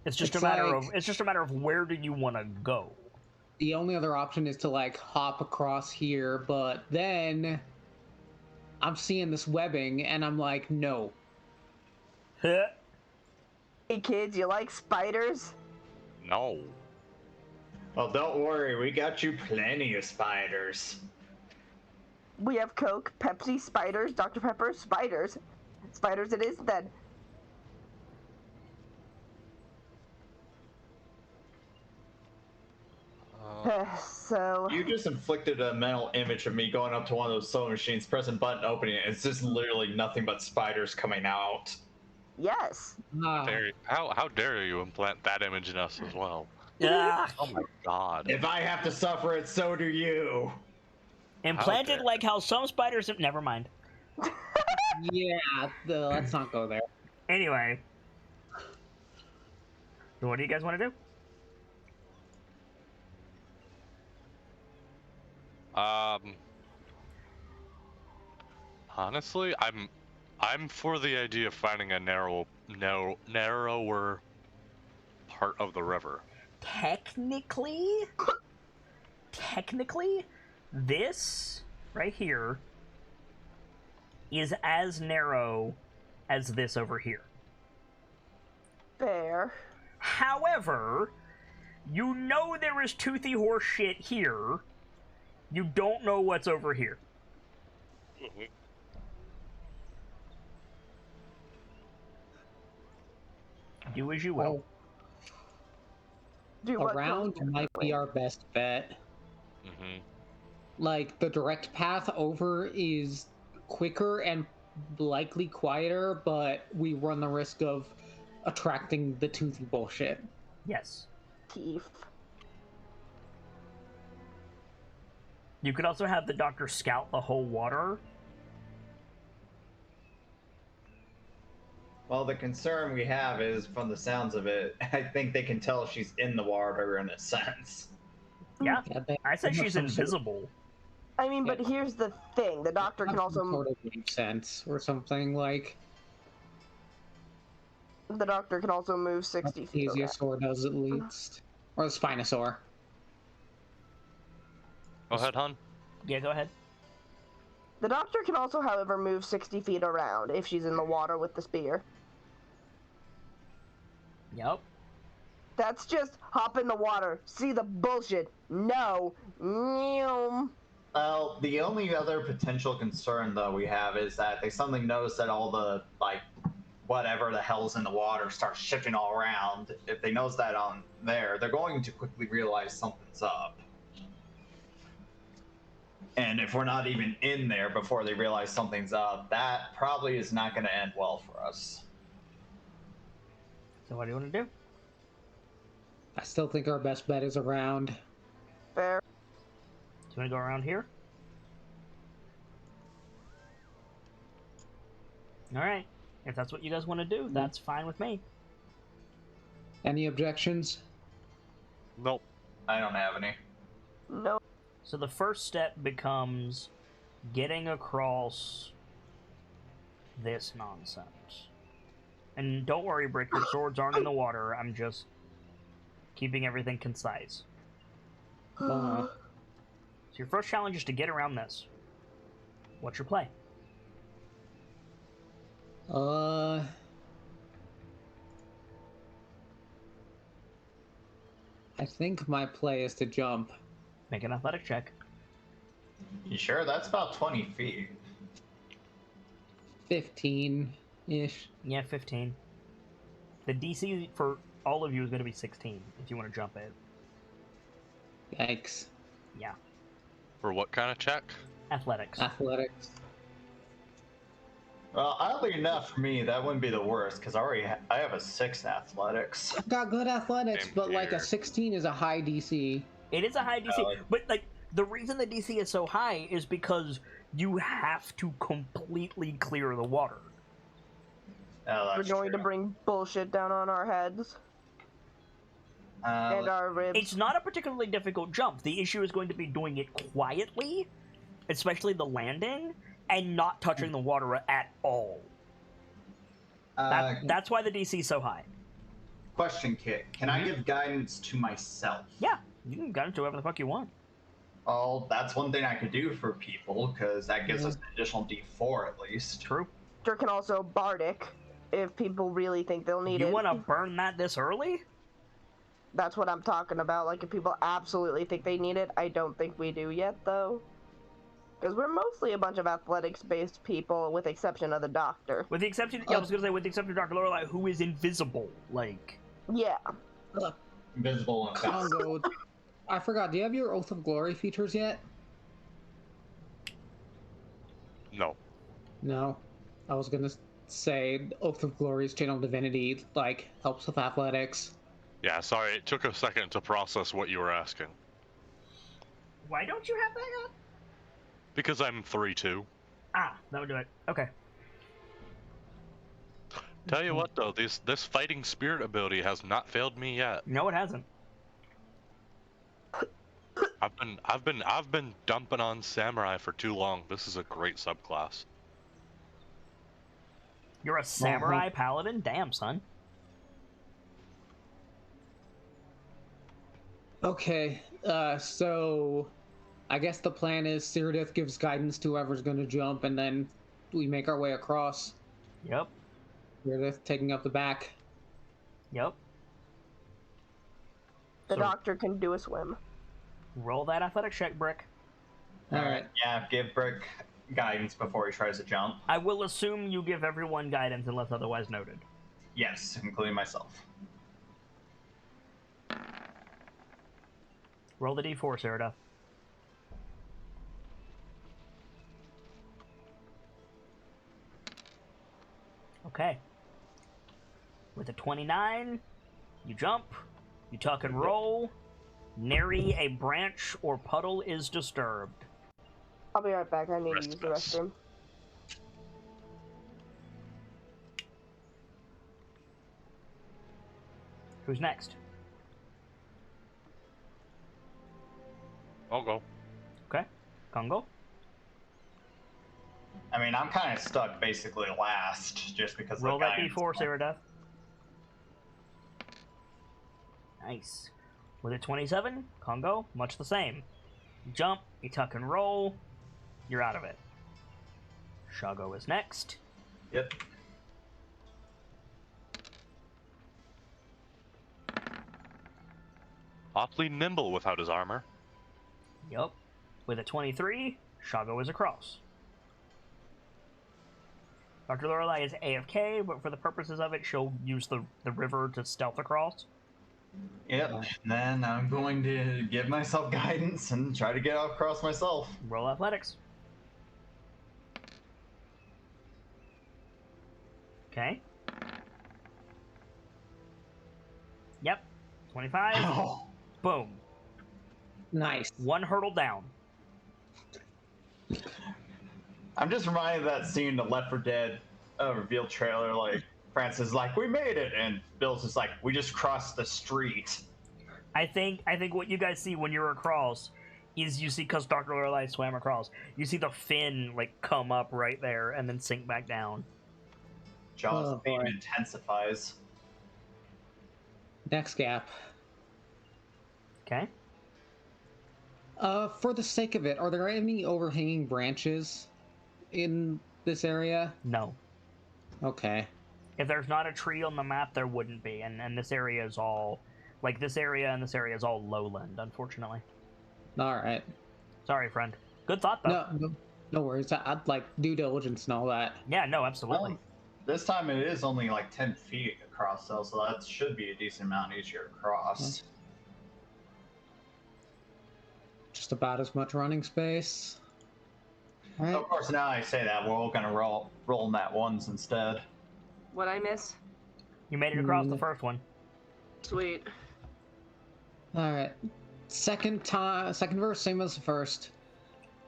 It's just a matter of where do you want to go. The only other option is to, like, hop across here, but then I'm seeing this webbing and I'm like, no. Hey kids, you like spiders? No. Well, don't worry, we got you plenty of spiders. We have Coke, Pepsi, spiders, Dr. Pepper, spiders. Spiders it is then. So You just inflicted a mental image of me going up to one of those sewing machines, pressing button, opening it. It's just literally nothing but spiders coming out. yes. How dare you implant that image in us as well? Yeah. Oh my god. If I have to suffer it, so do you. Implanted like how some spiders have... Never mind. Yeah, let's not go there. Anyway. So what do you guys want to do? Honestly, I'm for the idea of finding a narrower part of the river. Technically, this right here is as narrow as this over here. Fair. However, you know there is toothy horse shit here. You don't know what's over here. Do as you will. Around might be our best bet. Like, the direct path over is quicker and likely quieter, but we run the risk of attracting the toothy bullshit. Yes. Teeth. You could also have the doctor scout the whole water. Well, the concern we have is, from the sounds of it, I think they can tell she's in the water in a sense. Yeah, I said she's invisible. I mean, but here's the thing: the doctor can also sort of make sense or something like. The doctor can also move 60 feet. The Plesiosaur does at least, or the Spinosaur. Go ahead, hon. Yeah, go ahead. The doctor can also, however, move 60 feet around if she's in the water with the spear. Yep. That's just hop in the water, see the bullshit. No. Well, the only other potential concern, though, we have is that they suddenly notice that all the, like, whatever the hell's in the water starts shifting all around. If they notice that on there, they're going to quickly realize something's up. And if we're not even in there before they realize something's up, that probably is not going to end well for us. So what do you want to do? I still think our best bet is around. Fair. Do you want to go around here? Alright. If that's what you guys want to do, that's fine with me. Any objections? Nope. I don't have any. No. So the first step becomes getting across this nonsense. And don't worry, Brick, your swords aren't in the water. I'm just keeping everything concise. So your first challenge is to get around this. What's your play? I think my play is to jump. Make an athletic check. You sure? That's about 20 feet. 15-ish. Yeah, 15. The DC for all of you is going to be 16 if you want to jump it. Yikes. Yeah. For what kind of check? Athletics. Athletics. Well, oddly enough, for me, that wouldn't be the worst because I have a 6 in athletics. I've got good athletics, Same but like a here. 16 is a high DC. It is a high DC, Like- but like the reason the DC is so high is because you have to completely clear the water. Oh, We're that's going to true. bring bullshit down on our heads and our ribs. It's not a particularly difficult jump. The issue is going to be doing it quietly, especially the landing, and not touching the water at all. That's why the DC is so high. Question, Kit. Can I give guidance to myself? Yeah, you can get into whatever the fuck you want. Oh, that's one thing I could do for people because that gives us an additional D4 at least. True. There can also Bardic if people really think they'll need You it. want to burn that this early? That's what I'm talking about. Like, if people absolutely think they need it, I don't think we do yet, though. Because we're mostly a bunch of athletics-based people, with the exception of the doctor. With the exception, yeah, I was gonna say, with the exception of Dr. Lorelai, who is invisible. Like, Yeah. Invisible and fast. Congo. I forgot. Do you have your Oath of Glory features yet? No. No. I was gonna say Oath of Glory's channel divinity like helps with athletics. Yeah, sorry, it took a second to process what you were asking. why don't you have that yet? Because I'm 3-2. Ah, that would do it. Okay. Tell you what though, this fighting spirit ability has not failed me yet. No, it hasn't. I've been dumping on samurai for too long. This is a great subclass. You're a samurai paladin? Damn, son. Okay, so I guess the plan is Cyrodiil gives guidance to whoever's gonna jump, and then we make our way across. Yep. Cyrodiil taking up the back. Yep. The So- doctor can do a swim. Roll that athletic check, Brick. Alright. Yeah, give Brick guidance before he tries to jump. I will assume you give everyone guidance unless otherwise noted. Yes, including myself. Roll the d4, Sarada. Okay. With a 29, you jump, you tuck and roll. Nary a branch or puddle is disturbed. I'll be right back. I need to Rest use of the us. restroom. Who's next? I'll go. Okay. Congo? I mean, I'm kind of stuck basically last just because Roll of the that guidance. d4, Sarada. Nice. With a 27, Congo, much the same. You jump, you tuck and roll, you're out of it. Shago is next. Yep. Awfully nimble without his armor. Yup. With a 23, Shago is across. Dr. Lorelai is AFK, but for the purposes of it, she'll use the river to stealth across. Yep. And then I'm going to give myself guidance and try to get across myself. Roll athletics. Okay. Yep. 25. Oh. Boom. Nice. One hurdle down. I'm just reminded of that scene in the Left 4 Dead reveal trailer. Like Francis is like, "We made it," and Bill's just like, "We just crossed the street." I think what you guys see when you're across is you see, because Dr. Lorelai swam across, you see the fin like come up right there and then sink back down. Jaws Oh, theme boy. intensifies. Next gap. Okay. For the sake of it, are there any overhanging branches in this area? No. Okay. If there's not a tree on the map, there wouldn't be, and this area is all, like, this area and this area is all lowland, unfortunately. Alright. Sorry, friend. Good thought, though. No worries. I'd like due diligence and all that. Yeah, no, absolutely. Well, this time it is only like 10 feet across, though, so that should be a decent amount easier to cross. Just about as much running space. All right. Of course, now I say that, we're all gonna roll nat ones instead. What I miss? You made it across the first one. Sweet. All right. Second verse, same as the first.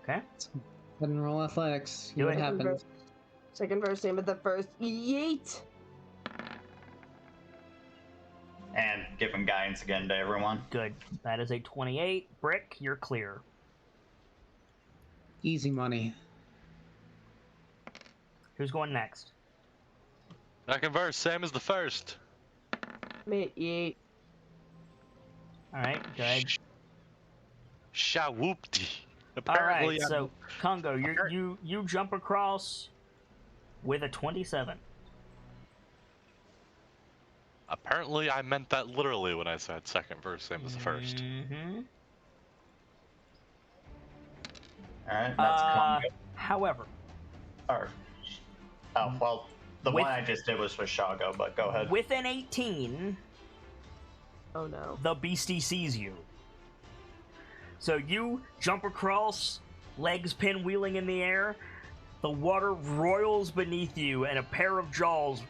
Okay. Go ahead and roll athletics. See Do what it. happens. Second verse, same as the first. Yeet! And giving guidance again to everyone. Good. That is a 28. Brick, you're clear. Easy money. Who's going next? Second verse, same as the first. Me, yeet. Alright, good. Shawoopty. Apparently, Alright, so Congo, you jump across with a 27. apparently I meant that literally when I said second verse, same as the first. Mm-hmm. Alright, that's Congo. However, Or, well, the one I just did was for Shago, but go ahead. with an 18, Oh no. the beastie sees you. So you jump across, legs pinwheeling in the air, the water roils beneath you, and a pair of jaws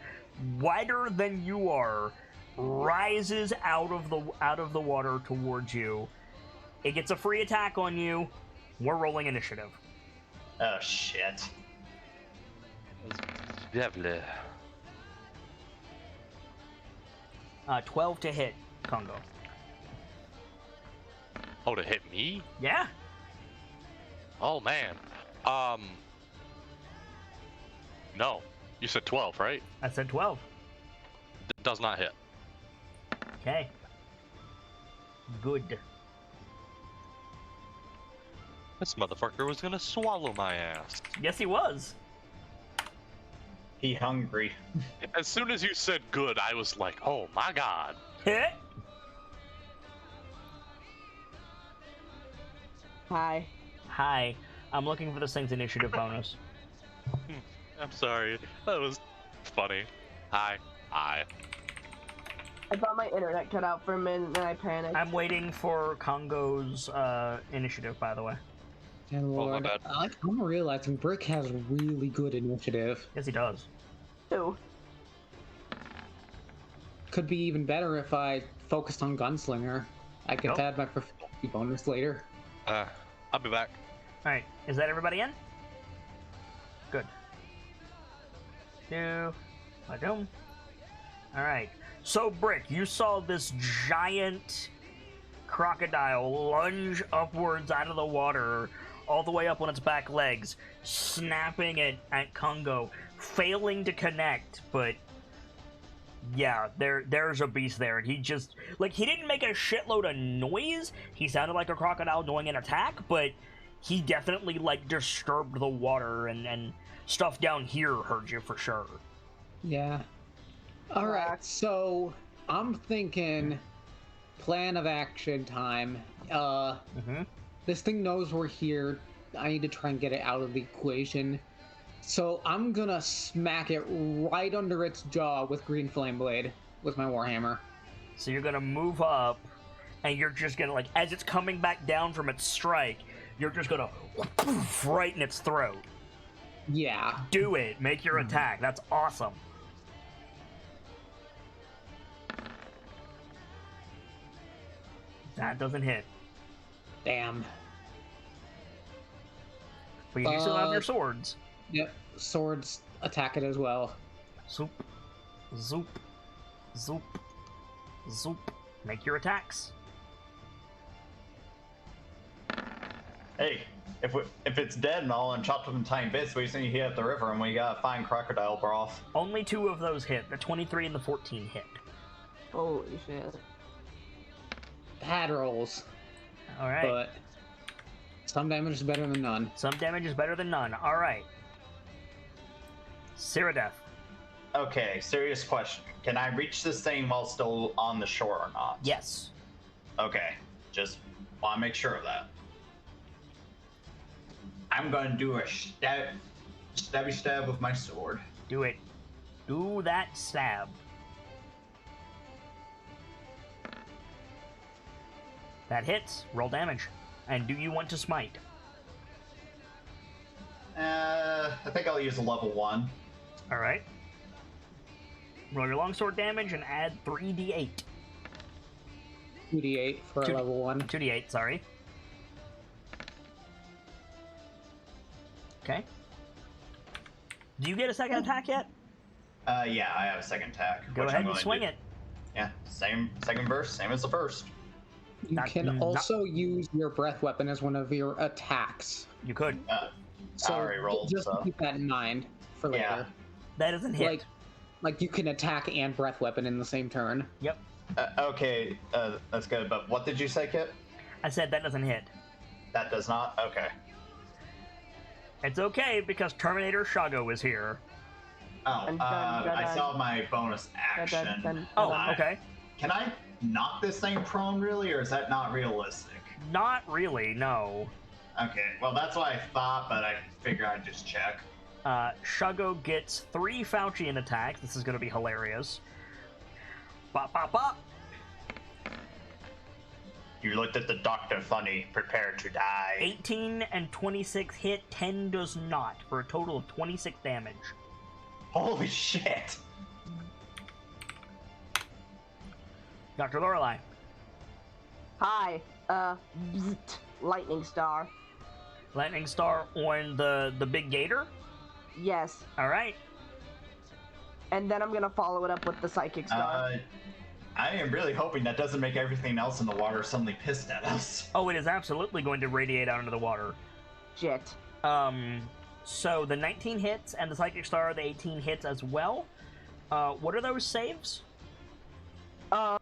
wider than you are rises out of the water towards you. It gets a free attack on you. We're rolling initiative. Oh, shit. Lovely. 12 to hit, Congo. Oh, to hit me? Yeah? Oh man. No. You said 12, right? I said 12. Does not hit. Okay. Good. This motherfucker was gonna swallow my ass. Yes, he was. He hungry. As soon as you said good, I was like, oh my god. Hit. Hi. Hi. I'm looking for this thing's initiative bonus. I'm sorry. That was funny. Hi. Hi. I thought my internet cut out for a minute and I panicked. I'm waiting for Congo's initiative, by the way. And Oh, my Lord, bad. I'm realizing Brick has really good initiative. Yes, he does. Two. Could be even better if I focused on Gunslinger. I could Nope. add my proficiency bonus later. I'll be back. Alright, is that everybody in? Good. Two. Boom. Alright. So, Brick, you saw this giant crocodile lunge upwards out of the water, all the way up on its back legs, snapping at Congo, failing to connect, but yeah, there's a beast there, and he just, like, he didn't make a shitload of noise. He sounded like a crocodile doing an attack, but he definitely, like, disturbed the water, and stuff down here heard you for sure. Yeah. Alright, so I'm thinking plan of action time. This thing knows we're here. I need to try and get it out of the equation. So I'm gonna smack it right under its jaw with Green Flame Blade with my Warhammer. So you're gonna move up, and you're just gonna, like, as it's coming back down from its strike, you're just gonna right in its throat. Yeah. Do it. Make your attack. That's awesome. That doesn't hit. Damn. But you do still have your swords. Yep. Swords attack it as well. Zoop. Zoop. Zoop. Zoop. Make your attacks. Hey, if it's dead and all and chopped up in tiny bits, we send you here at the river and we gotta find crocodile broth. Only 2 of those hit. The 23 and the 14 hit. Holy shit. Bad rolls. Alright. But some damage is better than none. Some damage is better than none. Alright. Cyrodiil. Okay, serious question. Can I reach this thing while still on the shore or not? Yes. Okay, just want to make sure of that. I'm going to do a stabby stab with my sword. Do it. Do that stab. That hits. Roll damage. And do you want to smite? I think I'll use a level 1. All right. Roll your longsword damage and add 3d8. 2d8 for a level 1. 2d8, sorry. Okay. Do you get a second attack yet? Yeah, I have a second attack. Go which ahead I'm and going swing to... it. Yeah, second verse, same as the first. You can also use your breath weapon as one of your attacks. You could. So I already rolled, just so... keep that in mind for later. Yeah. That doesn't hit. Like you can attack and breath weapon in the same turn. Yep. Okay, that's good, but what did you say, Kip? I said that doesn't hit. That does not? Okay. It's okay because Terminator Shago is here. Oh, I saw my bonus action. Oh, okay. Can I knock this thing prone, really, or is that not realistic? Not really, no. Okay, well, that's what I thought, but I figured I'd just check. Shago gets 3 Faucian attacks. This is going to be hilarious. Bop, bop, bop. You looked at the doctor funny, prepare to die. 18 and 26 hit, 10 does not, for a total of 26 damage. Holy shit! Dr. Lorelei. Hi. Lightning Star. Lightning Star on the big gator? Yes. Alright. And then I'm gonna follow it up with the Psychic Star. I am really hoping that doesn't make everything else in the water suddenly pissed at us. Oh, it is absolutely going to radiate out into the water. Jet. So the 19 hits and the Psychic Star, the 18 hits as well. What are those saves? I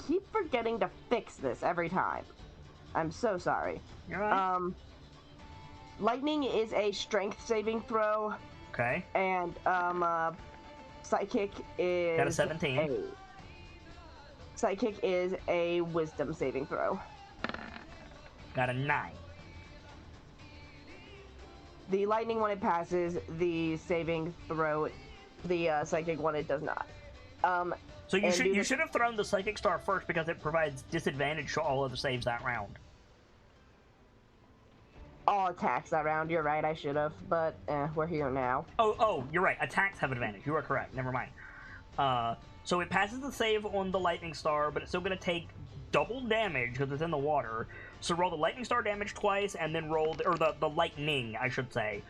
keep forgetting to fix this every time. I'm so sorry. You're right. Lightning is a strength saving throw. Okay. And, Psychic is... Got a 17. Psychic is a wisdom saving throw. Got a 9. The lightning one, it passes. The saving throw, the psychic one, it does not. So you should have thrown the Psychic Star first because it provides disadvantage to all other saves that round. All attacks that round, you're right, I should have, but we're here now. Oh, you're right. Attacks have advantage. You are correct. Never mind. So it passes the save on the Lightning Star, but it's still going to take double damage because it's in the water. So roll the Lightning Star damage twice, and then roll the Lightning, I should say,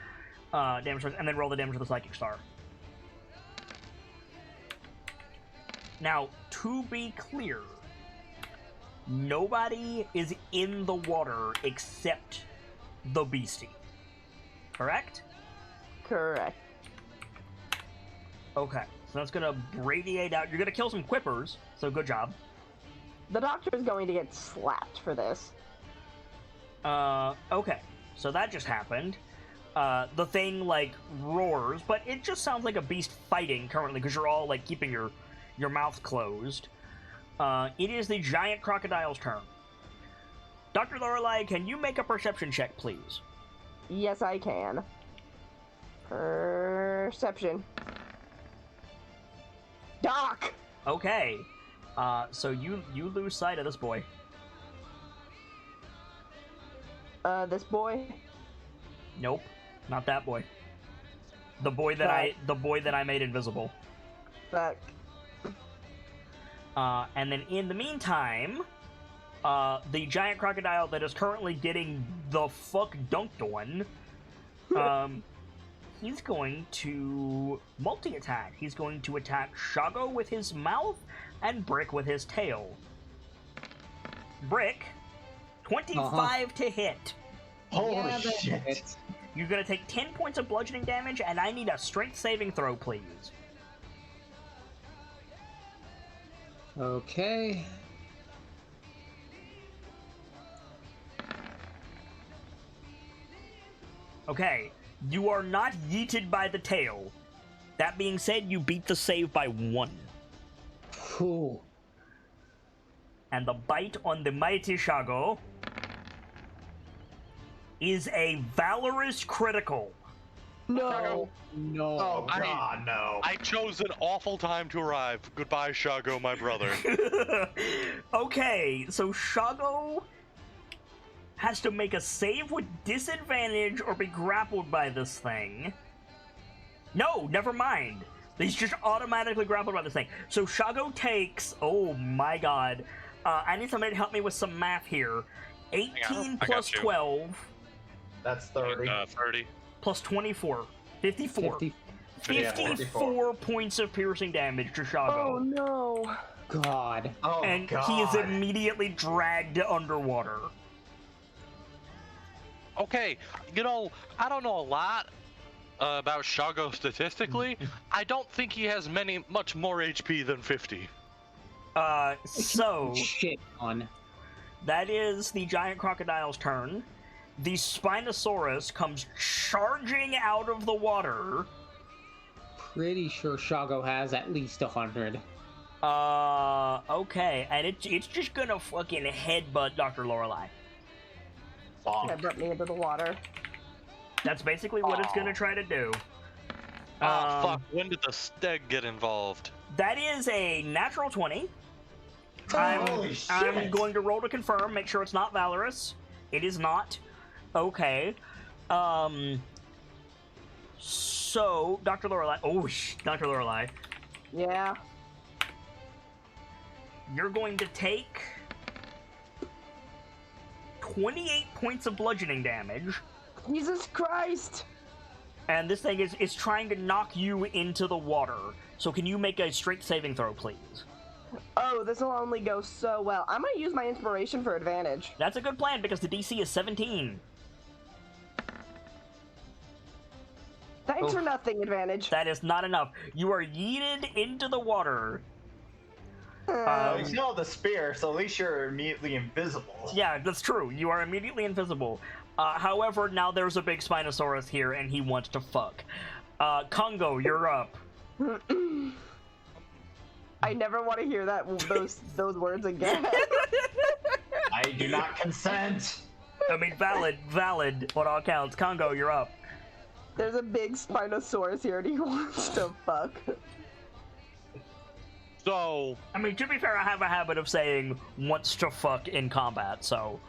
damage twice, and then roll the damage of the Psychic Star. Now, to be clear, nobody is in the water except the beastie. Correct? Correct. Okay, so that's gonna radiate out. You're gonna kill some quippers, so good job. The doctor is going to get slapped for this. Okay, so that just happened. The thing, like, roars, but it just sounds like a beast fighting currently, because you're all, like, keeping your mouth closed. It is the giant crocodile's turn. Dr. Lorelei, can you make a perception check, please? Yes, I can. Perception. Doc! Okay. So you lose sight of this boy. This boy? Nope, not that boy. The boy that I made invisible. Fuck. And then in the meantime, the giant crocodile that is currently getting the fuck dunked on, he's going to multi-attack. He's going to attack Shago with his mouth and Brick with his tail. Brick, 25 to hit. Holy shit. You're going to take 10 points of bludgeoning damage, and I need a strength saving throw, please. Okay. Okay, you are not yeeted by the tail. That being said, you beat the save by 1. Cool. And the bite on the mighty Shago is a valorous critical. No. No. Oh, God, no. I chose an awful time to arrive. Goodbye, Shago, my brother. Okay, so Shago has to make a save with disadvantage or be grappled by this thing. No, never mind. He's just automatically grappled by this thing. So Shago takes, oh my god. I need somebody to help me with some math here. 18 plus 12. That's 30. 30. Plus 24. 54. 50. 54 points of piercing damage to Shago. Oh no. God. Oh, And God. he is immediately dragged underwater. Okay, you know, I don't know a lot about Shago statistically. I don't think he has much more HP than 50. So Shit on. that is the giant crocodile's turn. The Spinosaurus comes charging out of the water. Pretty sure Shago has at least 100. Okay, and it's just gonna fucking headbutt Dr. Lorelei. That brought me into the water. That's basically what it's gonna try to do. Fuck, when did the steg get involved? That is a natural 20. Holy shit. I'm going to roll to confirm, make sure it's not valorous. It is not. Okay. So, Dr. Lorelei. Oh, Dr. Lorelei. Yeah. You're going to take 28 points of bludgeoning damage. Jesus Christ! And this thing is trying to knock you into the water. So can you make a strength saving throw, please? Oh, this will only go so well. I'm gonna use my inspiration for advantage. That's a good plan because the DC is 17. Thanks for nothing, advantage. That is not enough. You are yeeted into the water. You still have the spear, so at least you're immediately invisible. Yeah, that's true. You are immediately invisible. However, now there's a big Spinosaurus here, and he wants to fuck. Congo, you're up. I never want to hear those words again. I do not consent. I mean, valid on all counts. Congo, you're up. There's a big Spinosaurus here and he wants to fuck. So, I mean, to be fair, I have a habit of saying wants to fuck in combat, so.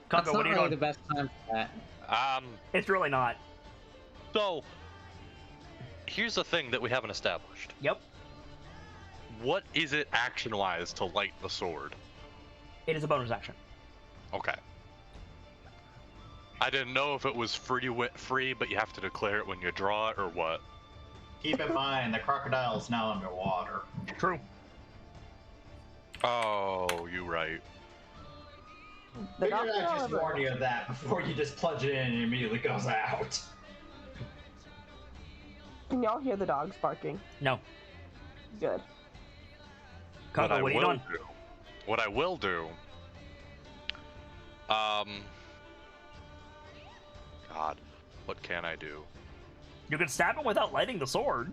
Congo, That's what not are you really doing? the best time for that. It's really not. so, here's the thing that we haven't established. Yep. What is it action-wise to light the sword? It is a bonus action. Okay. I didn't know if it was free, but you have to declare it when you draw it, or what. Keep in mind, the crocodile's now underwater. True. Oh, you right. The Figured I'd doctor just over. warn you of that before you just plunge it in and it immediately goes out. Can y'all hear the dogs barking? No. Good. Congo, what are you doing? What I will do, God, what can I do? You can stab him without lighting the sword.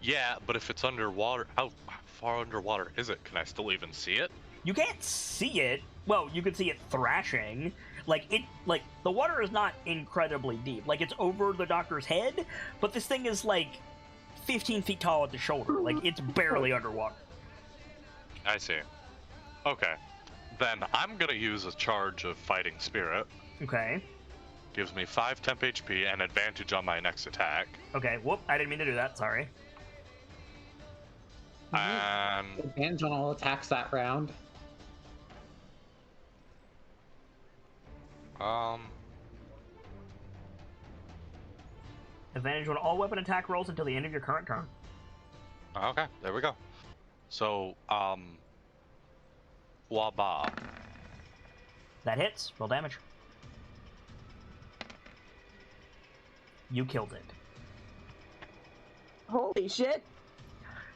Yeah, but if it's underwater, how far underwater is it? Can I still even see it? You can't see it. Well, you can see it thrashing. Like the water is not incredibly deep. Like it's over the doctor's head, but this thing is like 15 feet tall at the shoulder. Like it's barely underwater. I see. Okay. Then I'm gonna use a charge of Fighting Spirit. Okay. Gives me 5 temp HP and advantage on my next attack. Okay. Whoop! I didn't mean to do that. Sorry. And Advantage on all attacks that round. Advantage on all weapon attack rolls until the end of your current turn. okay, there we go. So, Waba. That hits. Roll damage. You killed it. Holy shit!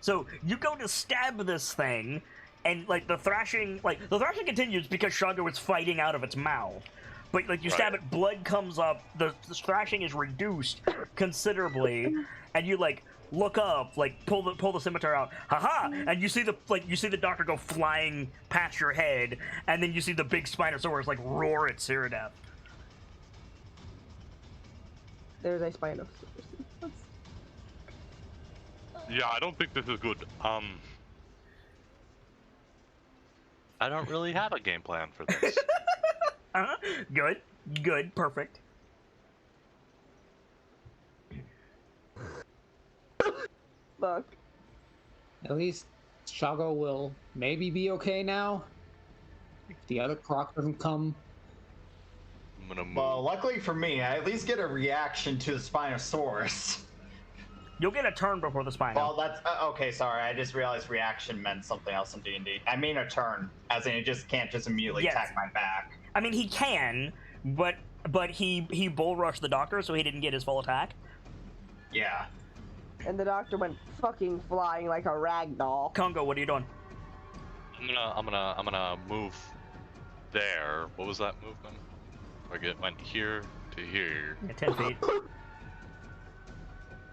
So you go to stab this thing, and like the thrashing continues because Shago is fighting out of its mouth. But like you stab it, blood comes up. The thrashing is reduced considerably, and you like look up, like pull the scimitar out, haha, and you see the doctor go flying past your head, and then you see the big Spinosaurus like roar at Cyrodiil. There's a Spinosaurus. Yeah, I don't think this is good. I don't really have a game plan for this. Good, perfect. Fuck. At least Shago will maybe be okay now. If the other croc doesn't come. I'm gonna move. Well, luckily for me, I at least get a reaction to the Spinosaurus. You'll get a turn before the Spino. Well, that's okay. Sorry, I just realized reaction meant something else in D&D. I mean a turn, as in it just can't just immediately Yes. attack my back. I mean, he can, but he bull rushed the doctor, so he didn't get his full attack. Yeah. And the doctor went fucking flying like a rag doll. Congo, what are you doing? I'm gonna move there. What was that movement? Went here to here. Yeah, 10 feet.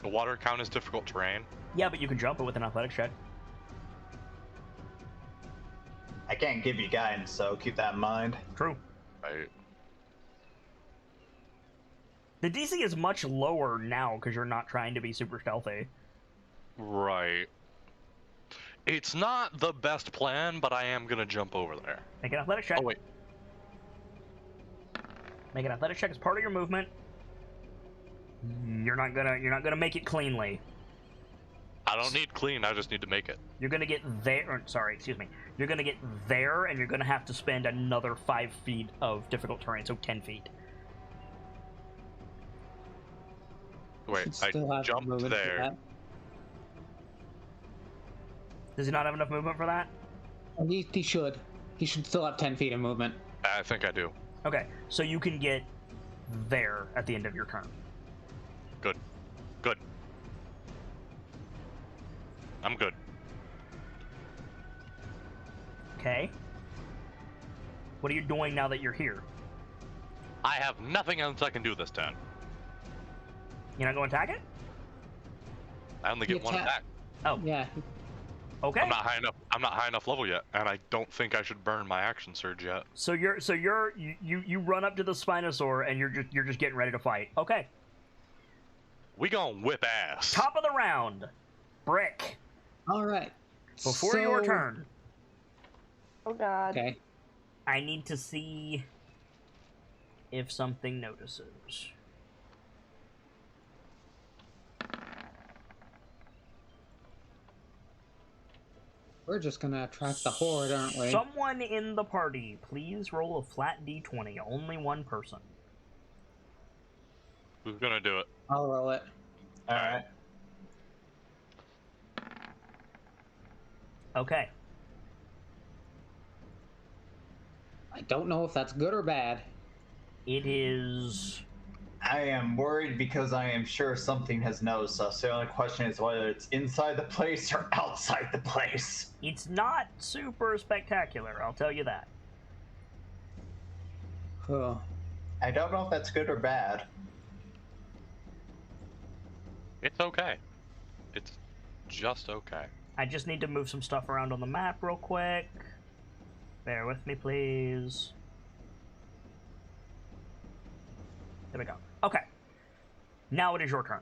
The water count as difficult terrain. Yeah, but you can jump it with an athletics check. I can't give you guidance, so keep that in mind. True. Right. The DC is much lower now because you're not trying to be super stealthy. Right. It's not the best plan, but I am gonna jump over there. Make an athletics check. Oh wait. Make an athletics check as part of your movement. You're not gonna make it cleanly. I don't need clean. I just need to make it. You're gonna get there. Or, sorry, excuse me. You're gonna get there, and you're gonna have to spend another 5 feet of difficult terrain, so 10 feet. Wait, Should still I have jumped movement for there. that. Does he not have enough movement for that? At least he should. He should still have 10 feet of movement. I think I do. Okay, so you can get there at the end of your turn. Good. Good. I'm good. Okay. What are you doing now that you're here? I have nothing else I can do this turn. You're not going to attack it? I only The get one attack- attack. Oh, Yeah. okay. I'm not high enough. I'm not high enough level yet, and I don't think I should burn my action surge yet. So you run up to the Spinosaur and you're just getting ready to fight. Okay. We gonna whip ass. Top of the round. Brick. All right. Before your So- turn, Oh god. Okay. I need to see if something notices. We're just gonna attract the horde, aren't we? Someone in the party, please roll a flat d20. Only one person. Who's gonna do it? I'll roll it. Alright. Okay. I don't know if that's good or bad. It is... I am worried because I am sure something has noticed us. The only question is whether it's inside the place or outside the place. It's not super spectacular, I'll tell you that. Oh. I don't know if that's good or bad. It's okay. It's just okay. I just need to move some stuff around on the map real quick. Bear with me, please. There we go. Okay. Now it is your turn.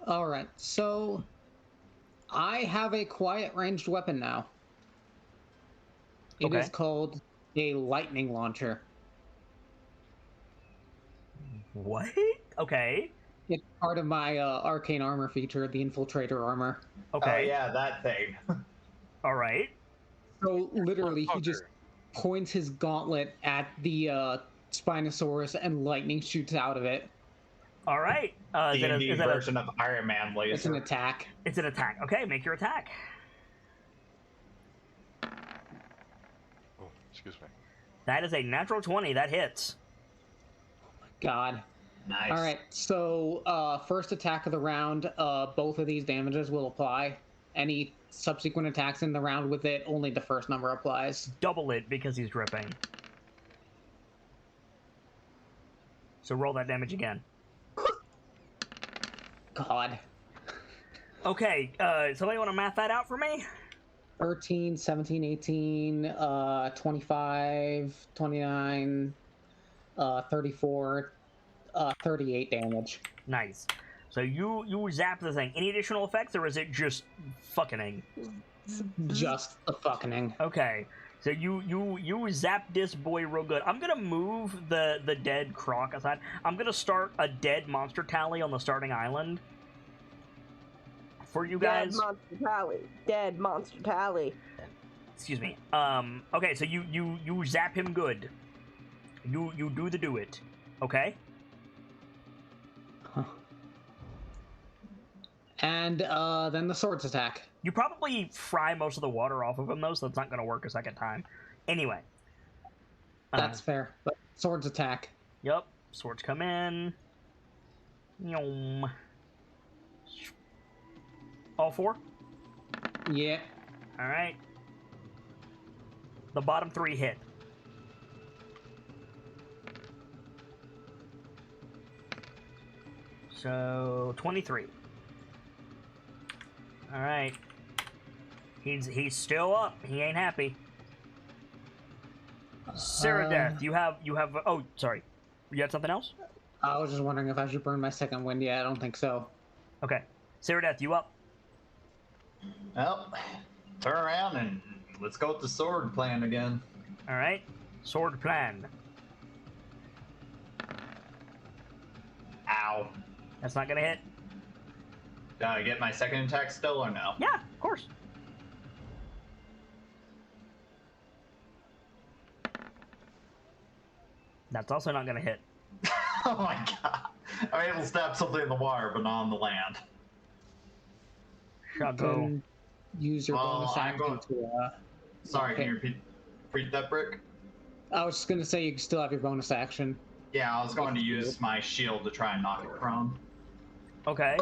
All right. So I have a quiet ranged weapon now. It is Okay. called a lightning launcher. What? Okay. It's part of my arcane armor feature, the infiltrator armor. Okay. Oh yeah, that thing. All right. So literally, he just points his gauntlet at the Spinosaurus, and lightning shoots out of it. All right. Is it D&D a, version of Iron Man laser. It's an attack. it's an attack. Okay, make your attack. Oh, excuse me. That is a natural 20. That hits. God. Nice. All right. So first attack of the round, both of these damages will apply. Any subsequent attacks in the round with it, only the first number applies. Double it because he's dripping. So roll that damage again. God. Okay, somebody want to math that out for me? 13, 17, 18, 25, 29, 34, 38 damage. Nice. So you zap the thing. Any additional effects, or is it just fucking? Just the fucking. Okay. So you zap this boy real good. I'm gonna move the dead croc aside. I'm gonna start a dead monster tally on the starting island for you guys. Dead monster tally. Dead monster tally. Excuse me. Okay, so you zap him good. You do it. Okay? Huh. And then the swords attack. You probably fry most of the water off of him though, so it's not gonna work a second time. Anyway. That's fair. But swords attack. Yep. Swords come in. Yum. All 4? Yeah. Alright. The bottom 3 hit. So 23. Alright. He's still up. He ain't happy. Ceradeath, you have oh, sorry. You had something else? I was just wondering if I should burn my second wind. Yeah, I don't think so. Okay. Ceradeath, you up? Well, turn around and let's go with the sword plan again. Alright. Sword plan. Ow. That's not gonna hit. Did I get my second attack still or no? Yeah, of course. That's also not gonna hit. Oh my god. I'm able to stab something in the water, but not on the land. Shall You go. can use your bonus I'm action going- to. Sorry, Okay. can you repeat that, Brick? I was just gonna say you still have your bonus action. Yeah, I was going to use my shield to try and knock it prone. Okay.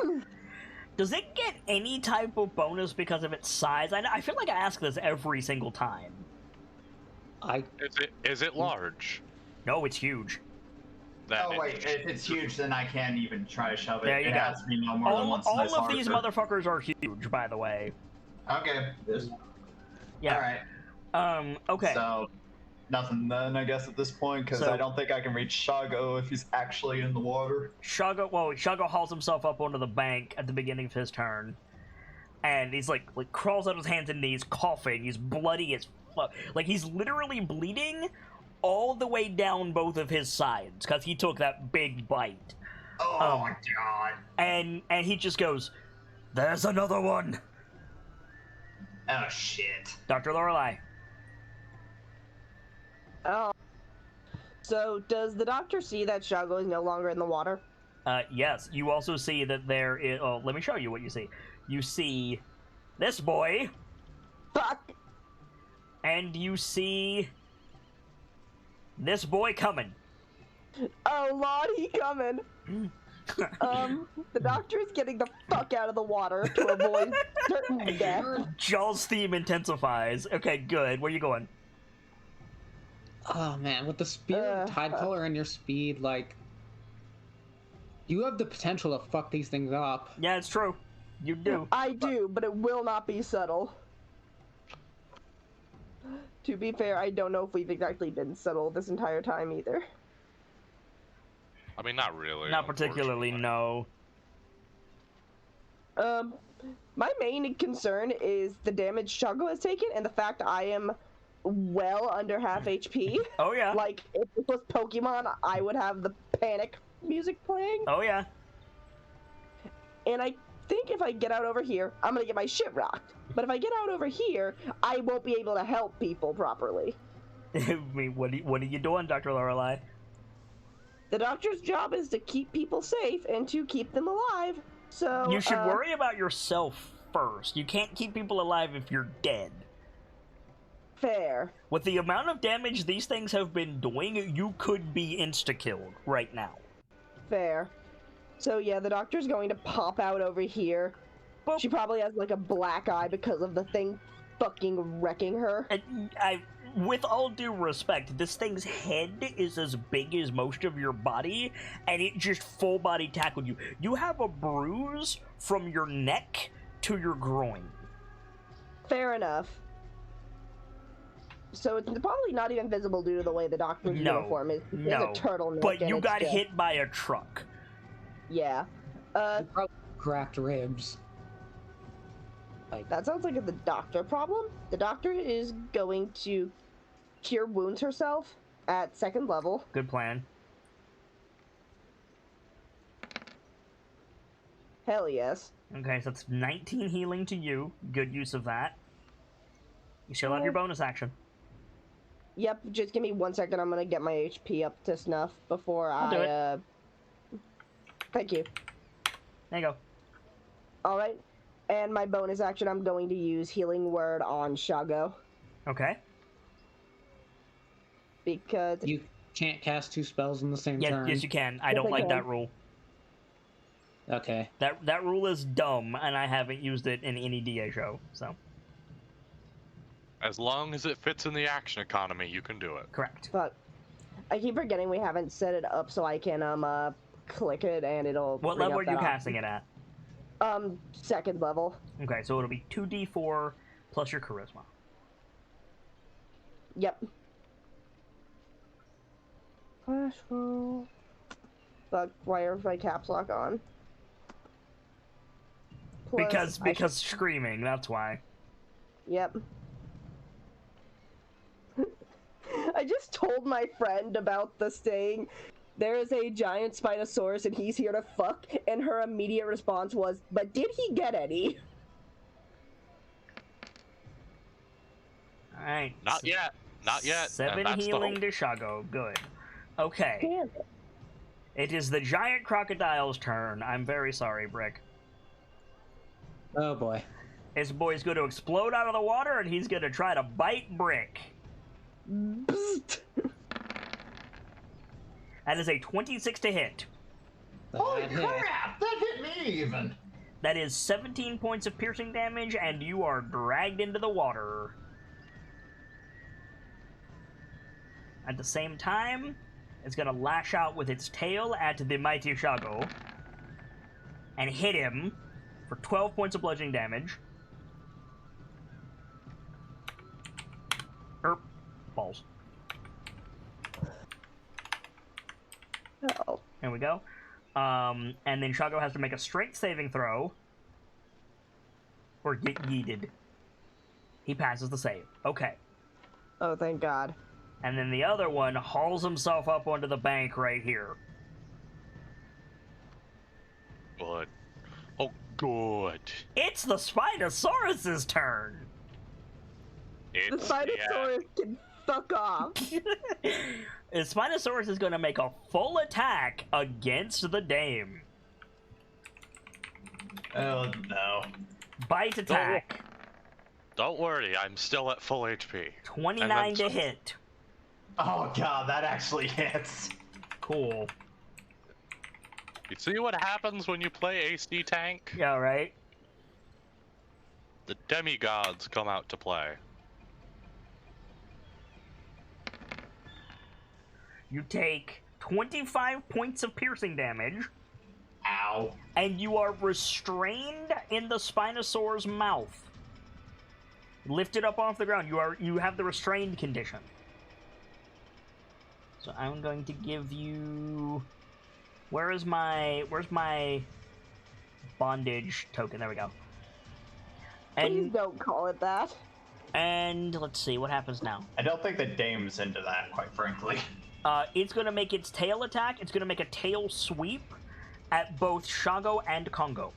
Does it get any type of bonus because of its size? I feel like I ask this every single time. Is it large? No, it's huge. Oh wait, if it's huge, then I can't even try to shove it. There you it go. has to be no more than one All slice of these larger. motherfuckers are huge, by the way. Okay. Yeah. Alright. Okay. So, nothing then, I guess, at this point, because So- I don't think I can reach Shago if he's actually in the water. Shago hauls himself up onto the bank at the beginning of his turn, and he's like crawls out his hands and knees, coughing. He's bloody as fuck. Like he's literally bleeding all the way down both of his sides because he took that big bite. Oh my god. And he just goes, "There's another one." Oh shit. Dr. Lorelei. Oh. So, does the doctor see that Shago is no longer in the water? Yes. You also see that there is. Oh, let me show you what you see. You see this boy, Fuck! and you see this boy coming. Oh, Lord, he coming! The doctor is getting the fuck out of the water to avoid certain death. Jaws theme intensifies. Okay, good. Where you going? Oh man, with the speed of Tide Color and your speed, like you have the potential to fuck these things up. Yeah, it's true. You do. I do, but it will not be subtle. To be fair, I don't know if we've exactly been subtle this entire time either. I mean, not really. Not particularly, unfortunately. no. My main concern is the damage Shago has taken and the fact I am well under half HP. Oh, yeah. Like, if this was Pokemon, I would have the panic music playing. Oh, yeah. And I think if I get out over here, I'm gonna get my shit rocked. But if I get out over here, I won't be able to help people properly. I mean, what are you doing, Dr. Lorelei? The doctor's job is to keep people safe and to keep them alive. So You should worry about yourself first. You can't keep people alive if you're dead. Fair. With the amount of damage these things have been doing, you could be insta-killed right now. Fair. So yeah, the doctor's going to pop out over here. Boop. She probably has like a black eye because of the thing fucking wrecking her. And with all due respect, this thing's head is as big as most of your body, and it just full body tackled you. You have a bruise from your neck to your groin. Fair enough. So it's probably not even visible due to the way the doctor's uniform is. It's a turtleneck. But and you it's got just- hit by a truck. Yeah. You probably cracked ribs. That sounds like the doctor problem. The doctor is going to Cure Wounds herself at 2nd level. Good plan. Hell yes. Okay, so that's 19 healing to you. Good use of that. You still have your bonus action. Yep, just give me 1 second. I'm gonna get my HP up to snuff before I'll do it. Thank you. There you go. Alright. And my bonus action, I'm going to use Healing Word on Shago. Okay. Because... You can't cast 2 spells in the same Yes, turn. yes, you can. I Yes, don't I like can. that rule. Okay. That rule is dumb, and I haven't used it in any DA show, so. As long as it fits in the action economy, you can do it. Correct. Fuck. I keep forgetting we haven't set it up so I can, click it and it'll What bring level up are you that casting it at? 2nd level. Okay, so it'll be 2d4 plus your charisma. Yep. Flash roll. Fuck, why are my caps lock on? Plus, Because screaming, that's why. Yep. I just told my friend about the saying, there is a giant Spinosaurus and he's here to fuck, and her immediate response was, but did he get any? Alright. Not yet. Not yet. 7 and that's healing the to Shago. Good. Okay. Damn. It is the giant crocodile's turn. I'm very sorry, Brick. Oh boy. This boy's going to explode out of the water, and he's going to try to bite Brick. Bzzzt. That is a 26 to hit. Holy That hit. crap! That hit me even! That is 17 points of piercing damage, and you are dragged into the water. At the same time, it's going to lash out with its tail at the mighty Shago and hit him for 12 points of bludgeoning damage. Balls. Oh. There we go. And then Shago has to make a strength saving throw. Or get yeeted. He passes the save. Okay. Oh, thank God. And then the other one hauls himself up onto the bank right here. good. Oh, good. It's the Spinosaurus's turn! The It's Spinosaurus can fuck off. The Spinosaurus is going to make a full attack against the Dame. Oh no. Bite attack. Don't worry, I'm still at full HP. 29 to hit. Oh god, that actually hits. Cool. You see what happens when you play AC tank? Yeah, right? The demigods come out to play. You take 25 points of piercing damage, Ow. and you are restrained in the Spinosaur's mouth. Lifted up off the ground. You have the restrained condition. So I'm going to give you... Where's my bondage token? There we go. Please don't call it that. And let's see what happens now. I don't think the dame's into that, quite frankly. It's going to make its tail attack. It's going to make a tail sweep at both Shago and Congo.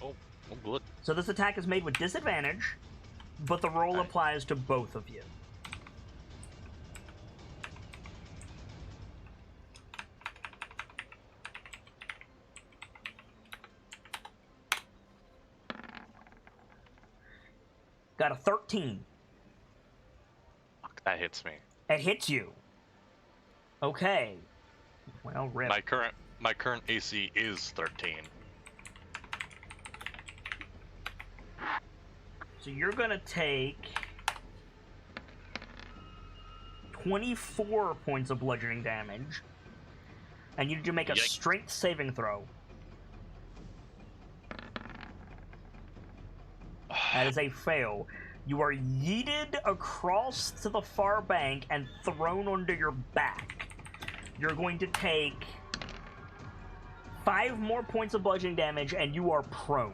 Oh, good. So this attack is made with disadvantage, but the roll Okay. applies to both of you. Got a 13. Fuck, that hits me. It hits you. Okay. Well, rip. My current AC is 13. So you're gonna take 24 points of bludgeoning damage, and you need to make a Yikes. strength saving throw. That is a fail. You are yeeted across to the far bank and thrown onto your back. You're going to take 5 more points of bludgeoning damage, and you are prone.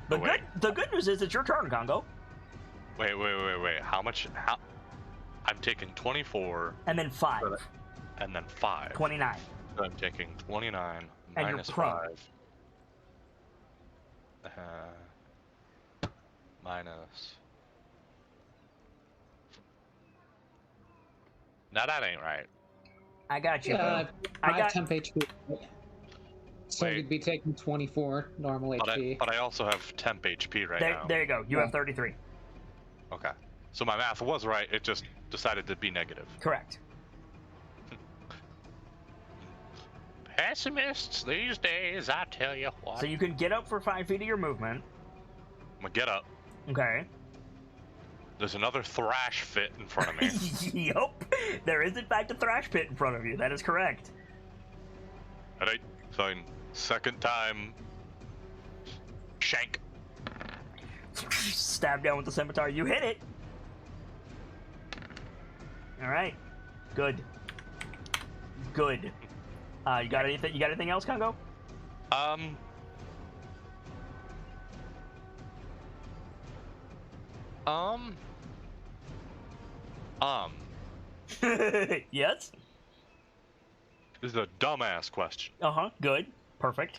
The Oh, wait. good news is it's your turn, Congo. Wait. How much? How? I'm taking 24. And then 5. And then 5. 29. So I'm taking 29 And minus you're prone. 5. Minus. Now that ain't right. I got you. I I have got. temp HP. So Wait. you'd be taking 24 normal HP. But I also have temp HP right now. There you go. You have 33. Okay. So my math was right. It just decided to be negative. Correct. Pessimists these days, I tell you what. So you can get up for 5 feet of your movement. I'm gonna get up. Okay. There's another thrash fit in front of me. Yup. There is in fact a thrash pit in front of you. That is correct. Alright. Fine. Second time. Shank. Stab down with the scimitar. You hit it. All right. Good. You got anything? You got anything else, Congo? Yes. This is a dumbass question. Good. Perfect.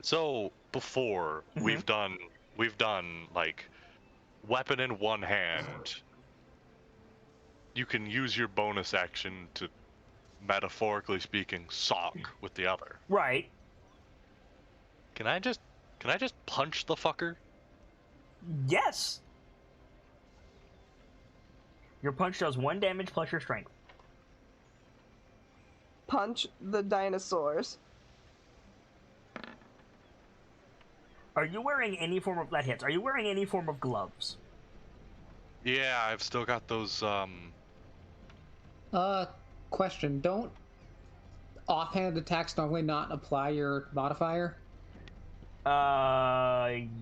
So before we've done like weapon in one hand. You can use your bonus action to, metaphorically speaking, sock with the other. Right. Can I just punch the fucker? Yes. Your punch does 1 damage plus your strength. Punch the dinosaurs. Are you wearing any form of that hits? Are you wearing any form of gloves? Yeah, I've still got those. Question: don't offhand attacks normally not apply your modifier?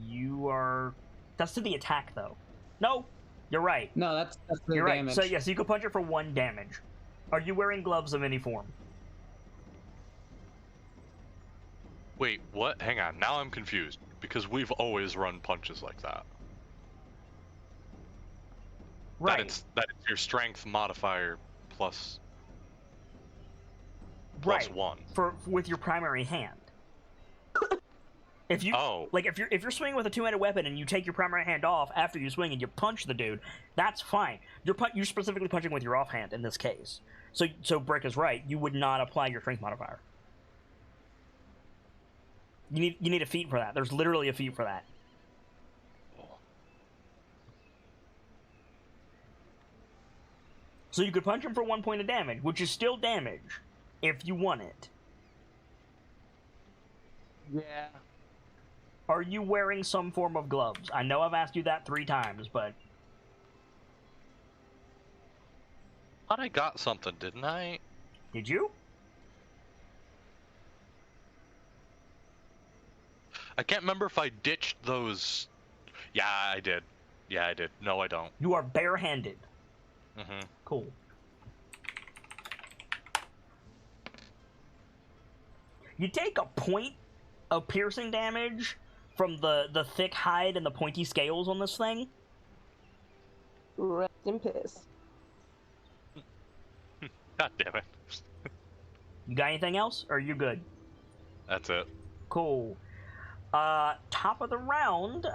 You are. That's to the attack, though. No, you're right. No, that's the You're damage. right. So yes, you can punch it for 1 damage. Are you wearing gloves of any form? Wait, what? Hang on. Now I'm confused because we've always run punches like that. Right. That it's your strength modifier plus right. 1 with your primary hand. If you if you're swinging with a 2-handed weapon and you take your primary hand off after you swing and you punch the dude, that's fine. You're specifically punching with your offhand in this case. So Brick is right. You would not apply your strength modifier. You need a feat for that. There's literally a feat for that. So you could punch him for 1 point of damage, which is still damage, if you want it. Yeah. Are you wearing some form of gloves? I know I've asked you that 3 times, but... Thought I got something, didn't I? Did you? I can't remember if I ditched those. Yeah, I did. No, I don't. You are barehanded. Mm-hmm. Cool. You take a point of piercing damage from the thick hide and the pointy scales on this thing. Rest in piss. God damn it. You got anything else, or are you good? That's it. Cool. Top of the round,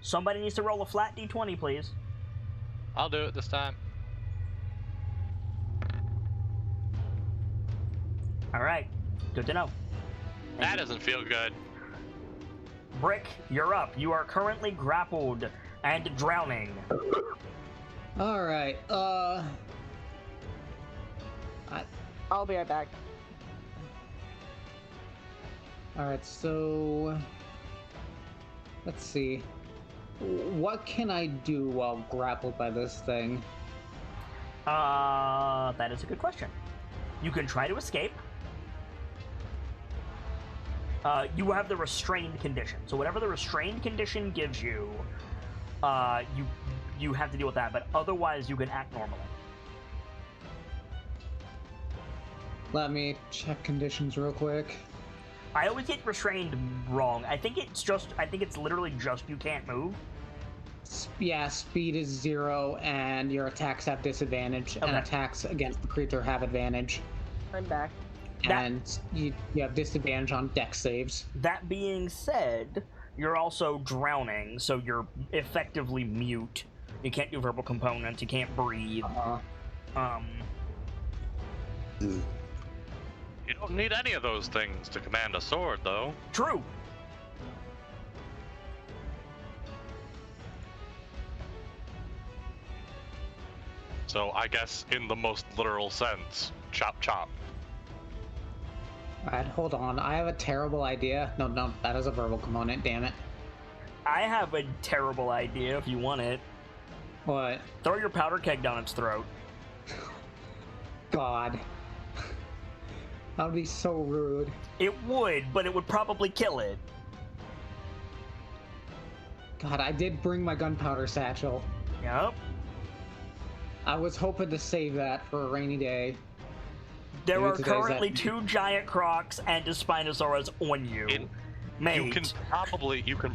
somebody needs to roll a flat d20, please. I'll do it this time. Alright, good to know. That doesn't feel good. Brick, you're up. You are currently grappled and drowning. Alright, I'll be right back. Alright, so... Let's see. What can I do while grappled by this thing? That is a good question. You can try to escape. You have the restrained condition. So whatever the restrained condition gives you, you have to deal with that. But otherwise, you can act normally. Let me check conditions real quick. I always get restrained wrong. I think it's literally just you can't move. Yeah, speed is 0, and your attacks have disadvantage, and Okay. attacks against the creature have advantage. I'm back. And you have disadvantage on dex saves. That being said, you're also drowning, so you're effectively mute. You can't do verbal components. You can't breathe. You don't need any of those things to command a sword, though. True. So I guess in the most literal sense, chop chop. Alright, hold on. I have a terrible idea. No, that is a verbal component, damn it. I have a terrible idea if you want it. What? Throw your powder keg down its throat. God. That would be so rude. It would, but it would probably kill it. God, I did bring my gunpowder satchel. Yep. I was hoping to save that for a rainy day. There Maybe are today's currently that- 2 giant crocs and a Spinosaurus on you. Mate. You can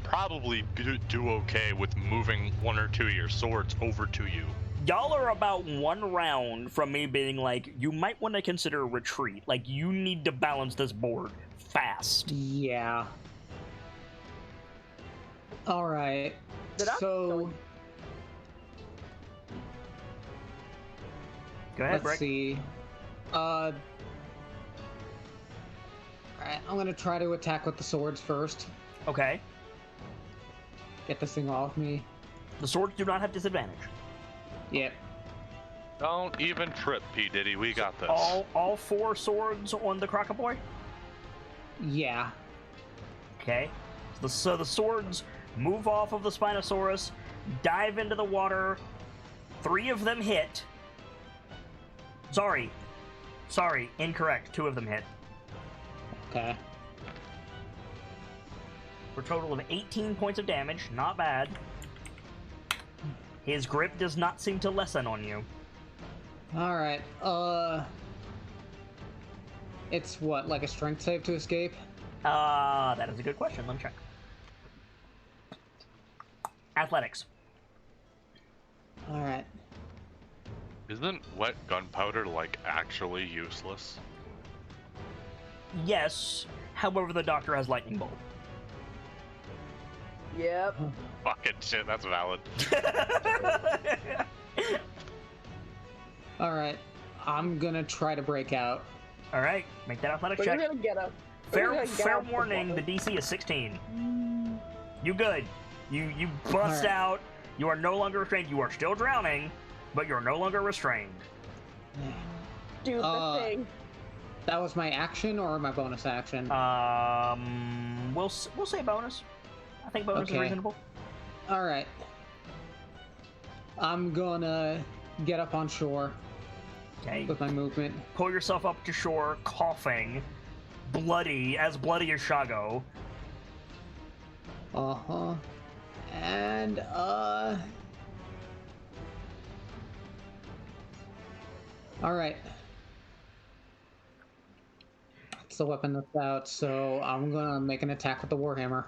probably do okay with moving 1 or 2 of your swords over to you. Y'all are about 1 round from me being like, you might want to consider a retreat. Like, you need to balance this board fast. Yeah. Alright. So, Go ahead, let's Brick. see. Alright, I'm gonna try to attack with the swords first. Okay. Get this thing off me. The swords do not have disadvantage. Yep. Don't even trip, P. Diddy. We got this. All 4 swords on the Crocoboy? Yeah. Okay. So the swords move off of the Spinosaurus, dive into the water. 3 of them hit. Sorry, incorrect. 2 of them hit. Okay. For a total of 18 points of damage. Not bad. His grip does not seem to lessen on you. Alright, it's what, like a strength save to escape? That is a good question. Let me check. Athletics. Alright. Isn't wet gunpowder, like, actually useless? Yes. However, the doctor has lightning bolt. Yep. Fucking shit, that's valid. Alright. I'm gonna try to break out. All right, make that athletic We're check. gonna get up. Fair warning, the DC is 16. You good. You bust Alright. out. You are no longer restrained. You are still drowning, but you're no longer restrained. Do the thing. That was my action or my bonus action? We'll say bonus. I think bonus is Okay. reasonable. Alright. I'm gonna get up on shore Okay. with my movement. Pull yourself up to shore, coughing, bloody as Shago. Uh-huh. And, Alright. It's the weapon that's out, so I'm gonna make an attack with the Warhammer.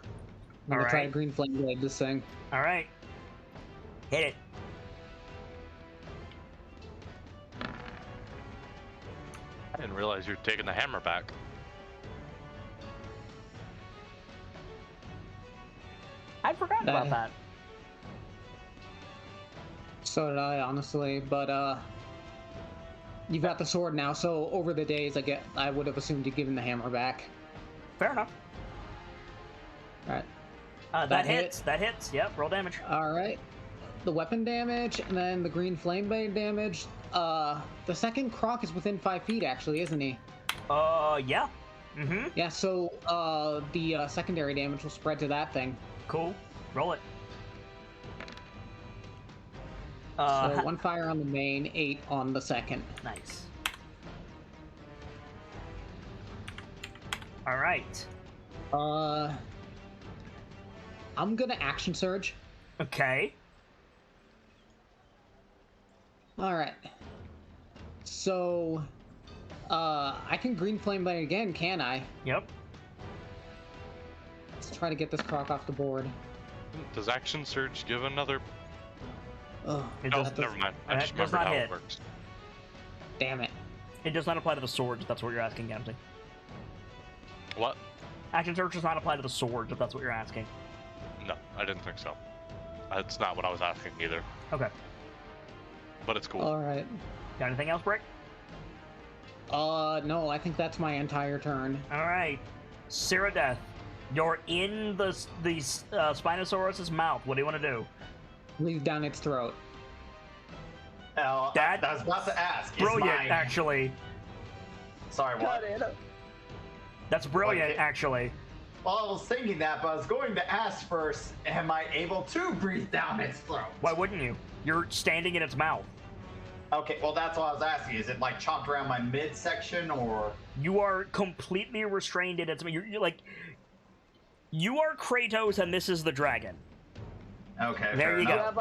I'm gonna try to Alright. green flame blade this thing. All right. Hit it. I didn't realize you were taking the hammer back. I'd forgotten about that. So did I, honestly, but, you've got the sword now, so over the days, I would have assumed you'd given the hammer back. Fair enough. Alright. That hits. That hits. Yep. Roll damage. Alright. The weapon damage, and then the green flame blade damage. The second croc is within 5 feet, actually, isn't he? Yeah. Mm-hmm. Yeah, so, the secondary damage will spread to that thing. Cool. Roll it. So 1 fire on the main, 8 on the second. Nice. All right. I'm gonna action surge. Okay. Alright. So, I can green flame blade again, can I? Yep. Let's try to get this croc off the board. Does action surge give another? Oh, It Oh, does, never mind. I that just does remembered not how hit. it works. damn it. It does not apply to the sword, if that's what you're asking, Gamsey. What? Action surge does not apply to the sword, if that's what you're asking. No, I didn't think so. That's not what I was asking either. Okay. But it's cool. Alright. Got anything else, Brick? No, I think that's my entire turn. Alright. Ceradeath, you're in the Spinosaurus's mouth. What do you want to do? Leave down its throat. Oh, That- I was about to ask. Is Brilliant, my- actually. Sorry, what? Cut it. That's brilliant, Okay. actually. Well, I was thinking that, but I was going to ask first, am I able to breathe down its throat? Why wouldn't you? You're standing in its mouth. Okay, well, that's what I was asking. Is it, like, chopped around my midsection, or... You are completely restrained in its... You're like... You are Kratos, and this is the dragon. Okay, There fair you You go. enough.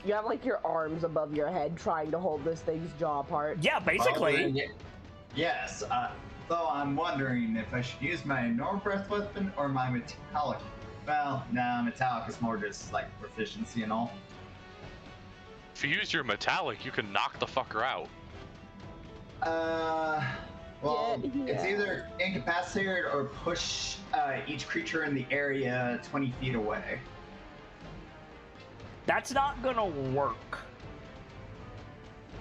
have like your arms above your head trying to hold this thing's jaw apart. Yeah, basically. Well, then, yes, though I'm wondering if I should use my normal breath weapon or my metallic. Well, no, metallic is more just, like, proficiency and all. If you use your metallic, you can knock the fucker out. Well, Yeah. it's either incapacitated or push each creature in the area 20 feet away. That's not gonna work.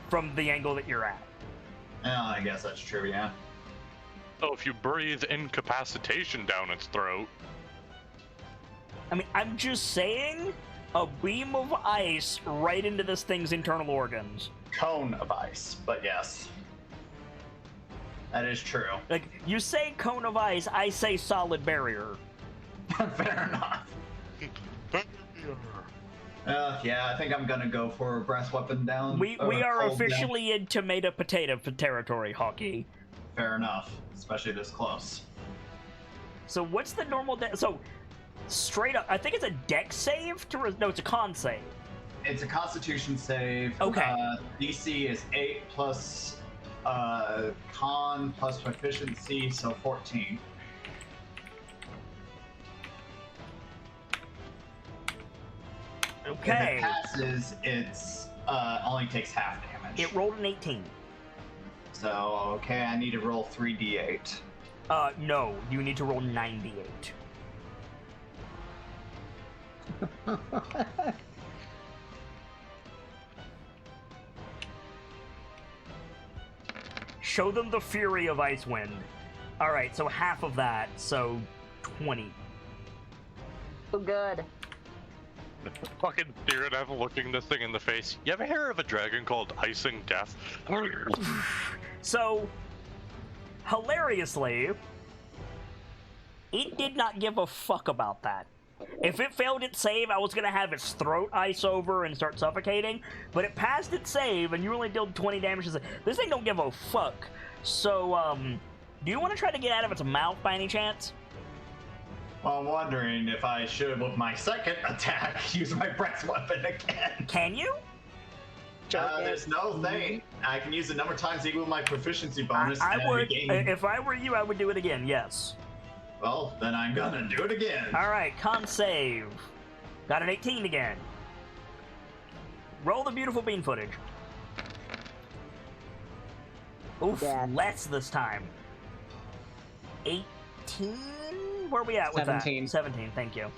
From the angle that you're at. Oh, I guess that's true, yeah. So if you breathe incapacitation down its throat, I mean, I'm just saying... A beam of ice right into this thing's internal organs. Cone of ice, but yes. That is true. Like, you say cone of ice, I say solid barrier. Fair enough. Yeah, I think I'm gonna go for a brass weapon down. We or are cold down. officially in tomato potato territory, Hockey. Fair enough, especially this close. So what's the normal so straight up, I think it's a dex save to no, it's a con save. It's a Constitution save. Okay. DC is 8 plus con plus proficiency, so 14. If Okay. it passes, it's only takes half damage. It rolled an 18. So okay, I need to roll 3d8. No, you need to roll 98. Show them the fury of Icewind. Alright, so half of that, so 20. Oh, good. fucking Daredevil looking this thing in the face. You ever hear of a dragon called Icing Death? So, hilariously, it did not give a fuck about that. If it failed its save, I was gonna have its throat ice over and start suffocating, but it passed its save, and you only dealt 20 damage. This thing don't give a fuck. So, do you want to try to get out of its mouth by any chance? Well, I'm wondering if I should, with my second attack, use my breath weapon again. Can you? There's no thing. I can use the number of times equal my proficiency bonus. I and would, gain- if I were you, I would do it again, yes. Well, then I'm gonna do it again. Alright, con save. Got an 18 again. Roll the beautiful bean footage. Oof, Yeah. less this time. 18? Where are we at with 17. that? 17, thank you.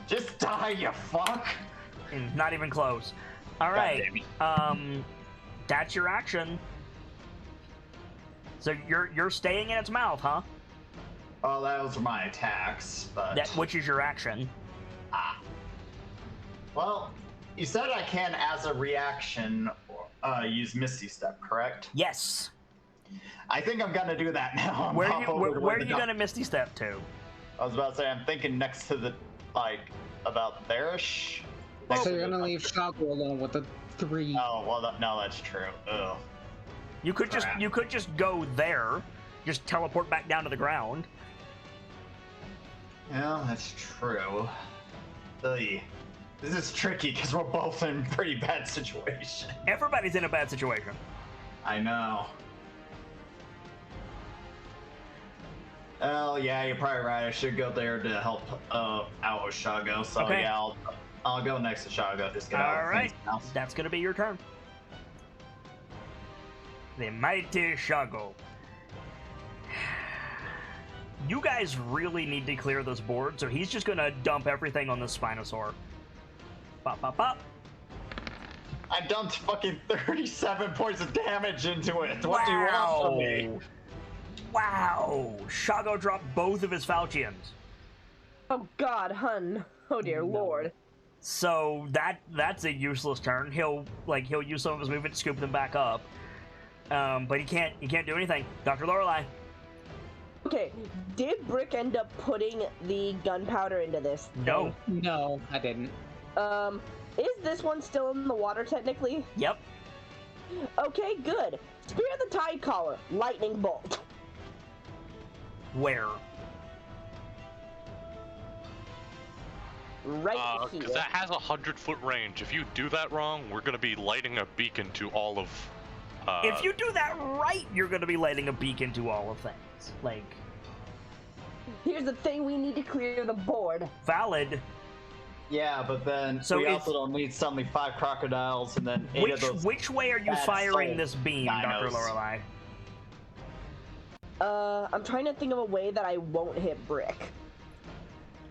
Just die, you fuck! Not even close. Alright, that's your action. So you're staying in its mouth, huh? Well, those are my attacks, but... Which is your action. Well, you said I can, as a reaction, use Misty Step, correct? Yes. I think I'm gonna do that now. Where Hop over to where are the you dock. gonna Misty Step to? I was about to say, I'm thinking next to the, like, about there-ish. Next So to you're the- gonna leave Shaco alone with the 3. Oh, well, no, that's true. Ugh. You could Crap. just go there, just teleport back down to the ground. Yeah, that's true. Ugh. This is tricky because we're both in pretty bad situation. Everybody's in a bad situation. I know. Oh, yeah, you're probably right. I should go there to help out with Shago. So, Okay. yeah, I'll go next to Shago. Just get out All of right, Fangs' house. that's gonna be your turn. The mighty Shago. You guys really need to clear this board, so he's just gonna dump everything on the Spinosaur. Pop, pop, pop. I dumped fucking 37 points of damage into it. What do you want from me? Wow! Shago dropped both of his Falchions. Oh God, hun. Oh dear lord. So that's a useless turn. He'll use some of his movement to scoop them back up. But he can't do anything. Dr. Lorelei. Okay, did Brick end up putting the gunpowder into this thing? No. No, I didn't. Is this one still in the water technically? Yep. Okay, good. Spear the Tide Caller, lightning bolt. Where? Right here. Because that has a 100-foot range. If you do that wrong, we're gonna be lighting a beacon to all of. If you do that right, you're going to be lighting a beacon to all of things. Like, Here's the thing, we need to clear the board. valid. Yeah, but then So we it's- also don't need suddenly 5 crocodiles and then 8 of those. Which way are you bad firing soul this beam, Dr. dinos. Lorelei? I'm trying to think of a way that I won't hit Brick.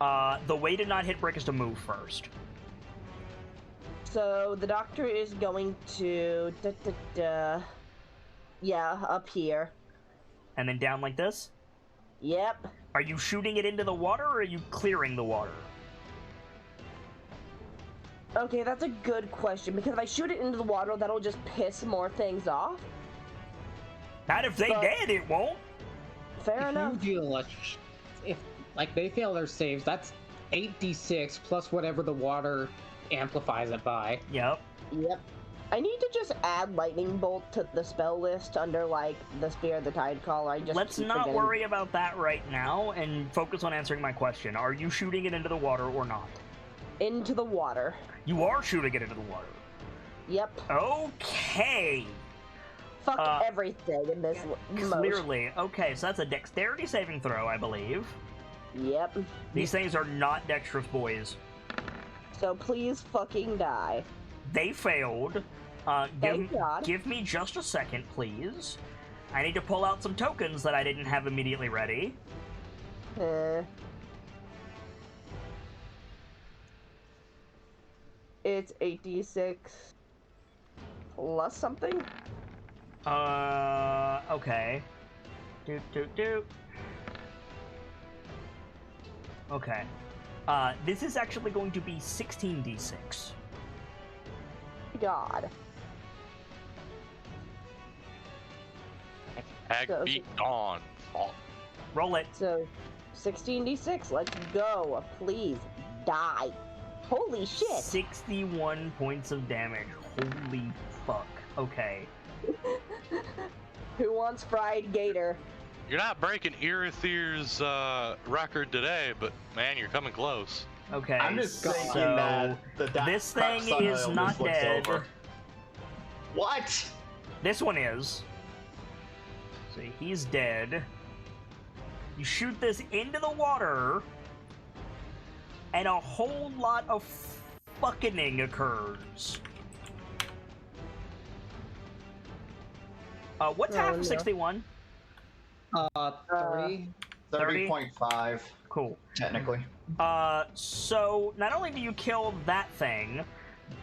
The way to not hit Brick is to move first. So the doctor is going to yeah, up here. And then down like this? Yep. Are you shooting it into the water, or are you clearing the water? Okay, that's a good question, because if I shoot it into the water, that'll just piss more things off. Not if they But- dead, it won't. Fair enough. If you do if they fail their saves, that's 8d6 plus whatever the water amplifies it by. Yep. Yep. I need to just add lightning bolt to the spell list under like the Spear of the Tide Caller. I just Let's keep not forgetting. worry about that right now and focus on answering my question. Are you shooting it into the water or not? Into the water. You are shooting it into the water. Yep. Okay. Fuck everything in this mode. Clearly. Okay, so that's a dexterity saving throw, I believe. Yep. These things are not dexterous boys. So please fucking die. They failed. Thank God. Give me just a second, please. I need to pull out some tokens that I didn't have immediately ready. It's 8d6 plus something. Okay. Doot. Okay. This is actually going to be 16d6. God. Hag So- beat dawn. Oh, Roll it. So 16d6. Let's go. Please die. Holy shit. 61 points of damage. Holy fuck. Okay. Who wants fried gator? You're not breaking Irithyr's record today, but man, you're coming close. Okay. I'm just thinking so that this thing Sun is Oil not just looks dead. over. What? This one is. So he's dead. You shoot this into the water, and a whole lot of fucking occurs. What's half no. of 61? 30. 30.5, Cool. technically. So not only do you kill that thing,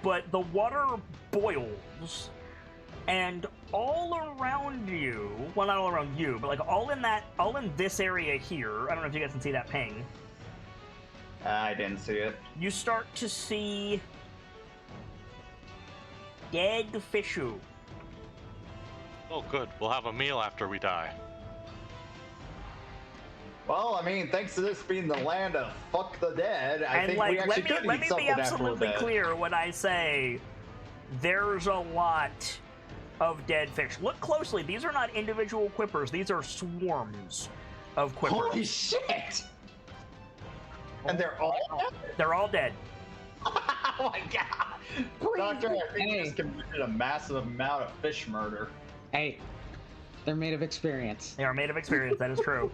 but the water boils, and all around you, well, not all around you, but like all in this area here, I don't know if you guys can see that ping, I didn't see it. you start to see dead fishu. Oh, good. We'll have a meal after we die. Well, I mean, thanks to this being the land of fuck the dead, I And think like, we actually let could me eat be something after we're absolutely dead. clear when I say there's a lot of dead fish. Look closely. These are not individual quippers. These are swarms of quippers. Holy shit! And they're all dead? They're all dead. Oh my god! Doctor, I think you just committed a massive amount of fish murder. Hey, they're made of experience. They are made of experience. That is true.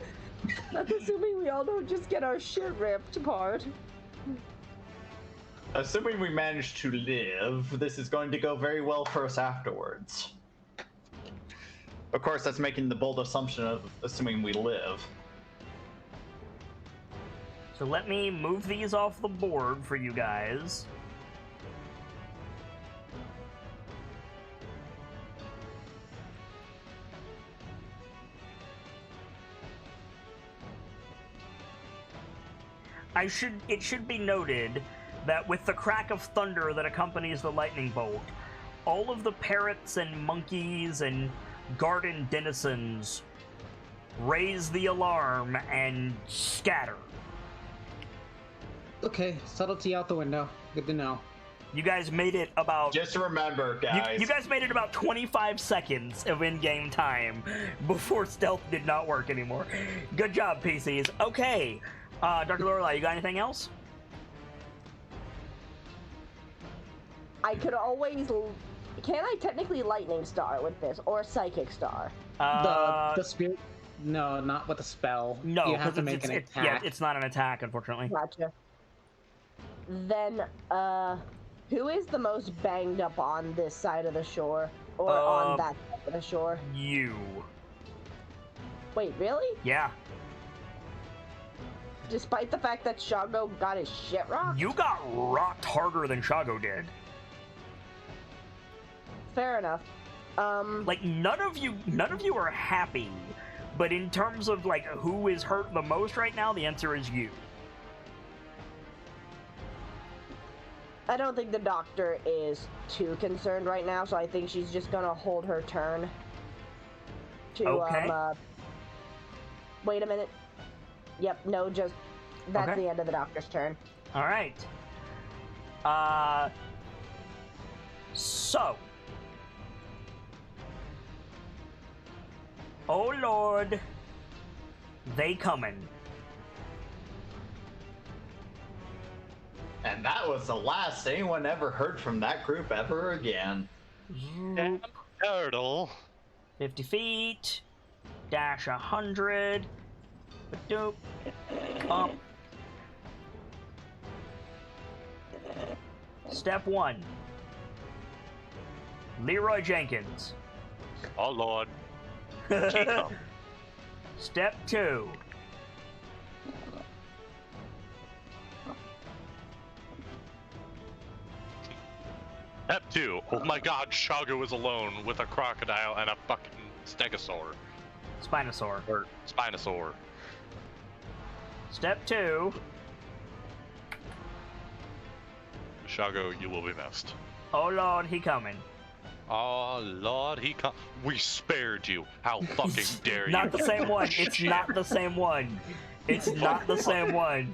That's assuming we all don't just get our shit ripped apart. Assuming we manage to live, this is going to go very well for us afterwards. Of course, that's making the bold assumption of assuming we live. So let me move these off the board for you guys. It should be noted that with the crack of thunder that accompanies the lightning bolt, all of the parrots and monkeys and garden denizens raise the alarm and scatter. Okay, subtlety out the window. Good to know. You guys made it about... Just remember, guys. You guys made it about 25 seconds of in-game time before stealth did not work anymore. Good job, PCs. Okay, Dr. Lorelei, you got anything else? I could always... Can I technically lightning star with this, or psychic star? The spirit... No, not with a spell. No, you have to because make an attack. yeah, it's not an attack, unfortunately. Gotcha. Then, who is the most banged up on this side of the shore? Or on that side of the shore? You. Wait, really? Yeah. Despite the fact that Shago got his shit rocked? You got rocked harder than Shago did. Fair enough. Like, none of you are happy, but in terms of, like, who is hurt the most right now, the answer is you. I don't think the doctor is too concerned right now, so I think she's just gonna hold her turn to, okay. Wait a minute. Yep, no, just... That's Okay. the end of the doctor's turn. Alright. So. Oh Lord. They coming. And that was the last anyone ever heard from that group ever again. Damn turtle. 50 feet. Dash 100. Doop. Up. Step 1. Leroy Jenkins. Oh lord. Step 2. Step 2. Oh my god, Shago is alone with a crocodile and a fucking stegosaur. Spinosaur. Or Spinosaur. Step 2. Shago, you will be missed. Oh Lord, he coming. Oh lord, we spared you. How fucking dare you? Not the same one. It's not the same one. It's not the same one.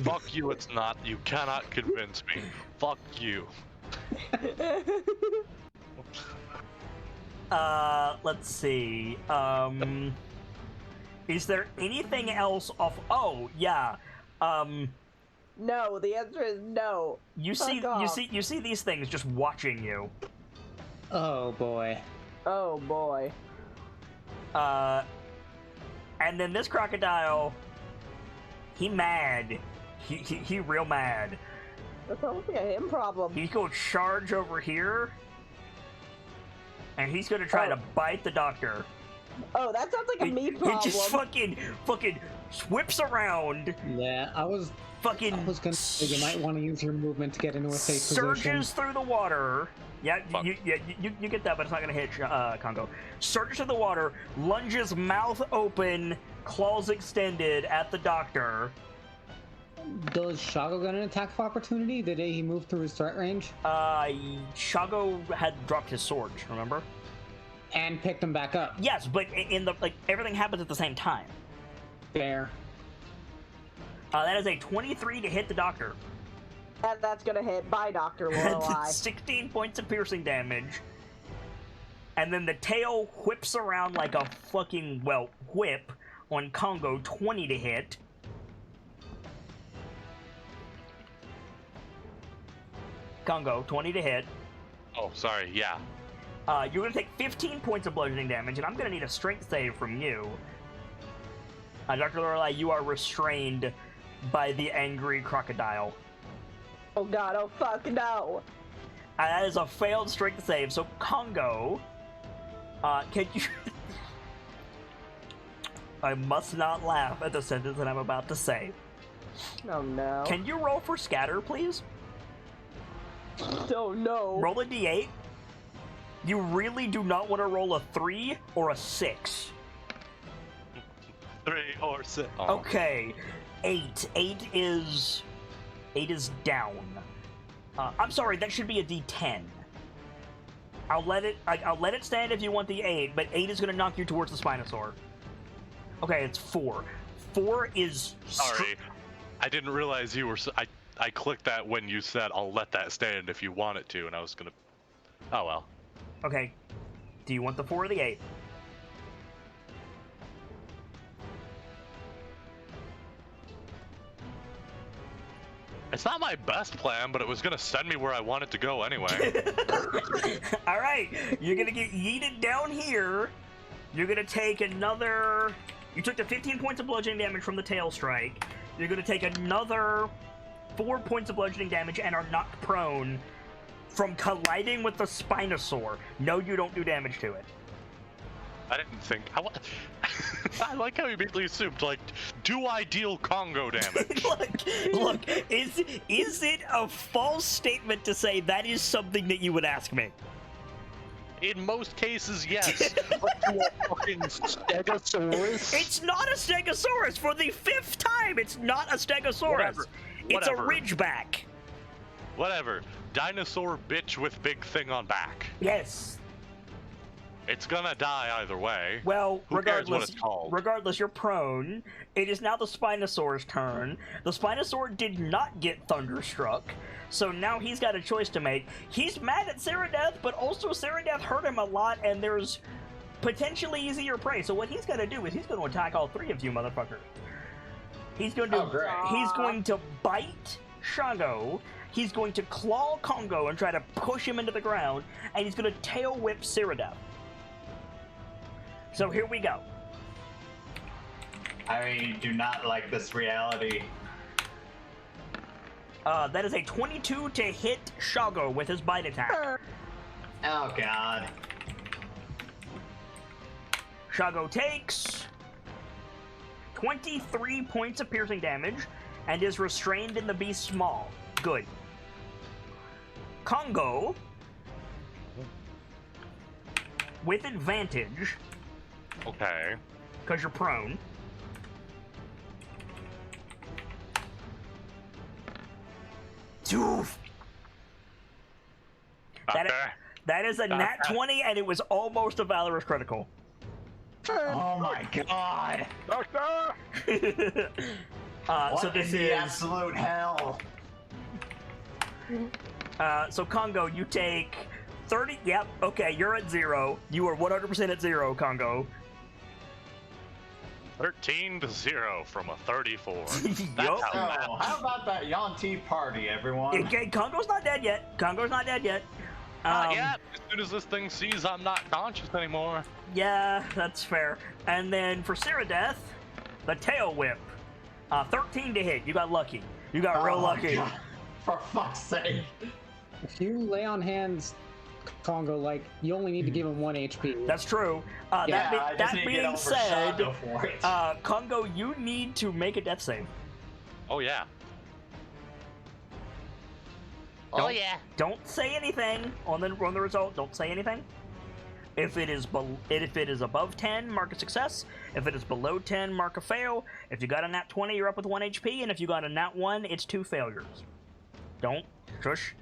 Fuck you, it's not. You cannot convince me. Fuck you. Let's see. Is there anything else off? Oh, yeah. No, the answer is no. You see these things just watching you. Oh boy. Oh boy. And then this crocodile, he mad. He real mad. That's probably a him problem. He's gonna charge over here, and he's gonna try to bite the doctor. Oh, that sounds like a me problem. He just fucking whips around. Yeah, I was gonna say you might want to use your movement to get into a safe position. Surges through the water. Yeah, you get that, but it's not gonna hit Congo. Surges through the water, lunges mouth open, claws extended at the doctor. Does Shago get an attack of opportunity the day he moved through his threat range? Shago had dropped his sword, remember? And picked him back up. Yes, but in the everything happens at the same time. Fair. That is a 23 to hit the doctor. And that's gonna hit. Bye, Dr. Lorelei. 16 points of piercing damage. And then the tail whips around like a fucking, whip on Congo, 20 to hit. Congo, 20 to hit. Oh, sorry, yeah. You're gonna take 15 points of bludgeoning damage, and I'm gonna need a strength save from you. Dr. Lorelei, you are restrained by the angry crocodile. Oh god, oh fuck, no! That is a failed strength save. So Congo, can you? I must not laugh at the sentence that I'm about to say. Oh no. Can you roll for scatter, please? Oh no. Roll a d8. You really do not want to roll a 3 or a 6. 3 or 6. Oh. Okay, 8. 8 is down. I'm sorry, that should be a d10. I'll let it stand if you want the 8, but 8 is going to knock you towards the Spinosaur. Okay, it's 4. 4 is... Sorry, I didn't realize you were... I clicked that when you said, I'll let that stand if you want it to, and I was gonna... Oh, well. Okay. Do you want the 4 or the 8? It's not my best plan, but it was gonna send me where I wanted to go anyway. Alright, you're gonna get yeeted down here. You're gonna take another... You took the 15 points of bludgeoning damage from the tail strike. You're gonna take another 4 points of bludgeoning damage and are knocked prone from colliding with the Spinosaur. No, you don't do damage to it. I didn't think... I like how you immediately assumed, like, do I deal Congo damage? Look, is it a false statement to say that is something that you would ask me? In most cases, yes. But you a fucking Stegosaurus? It's not a Stegosaurus! For the 5th time, it's not a Stegosaurus! It's a Ridgeback! Whatever. Dinosaur bitch with big thing on back. Yes. It's gonna die either way. Well, Who cares what it's called? regardless, you're prone. It is now the Spinosaur's turn. The Spinosaur did not get thunderstruck, so now he's got a choice to make. He's mad at Saradeath, but also Saradeath hurt him a lot, and there's potentially easier prey. So what he's gonna do is he's gonna attack all 3 of you motherfuckers. He's going to he's going to bite Shango. He's going to claw Congo and try to push him into the ground, and he's going to tail whip Saradeath. So here we go. I do not like this reality. That is a 22 to hit Shago with his bite attack. Oh god. Shago takes 23 points of piercing damage and is restrained in the beast's maw. Good. Congo, with advantage. Okay. Because you're prone. Doof. That is a nat 20, and it was almost a Valorous critical. Oh my god! Doctor! So this is is absolute hell. So Congo, you take 30. Yep. Okay, you're at 0. You are 100% at 0, Congo. 13 to 0 from a 34. Yup. So, how about that Yanti party, everyone? Okay, Congo's not dead yet. Congo's not dead yet. Yeah, as soon as this thing sees I'm not conscious anymore. Yeah, that's fair. And then for Saradeath, the tail whip. 13 to hit. You got lucky. You got real lucky. God. For fuck's sake. If you lay on hands, Congo, like, you only need to give him 1 HP. That's true. Yeah, that being said, for it. Congo, you need to make a death save. Oh, yeah. Don't say anything on the result. Don't say anything. If it is above 10, mark a success. If it is below 10, mark a fail. If you got a nat 20, you're up with 1 HP, and if you got a nat 1, it's 2 failures. Don't shush.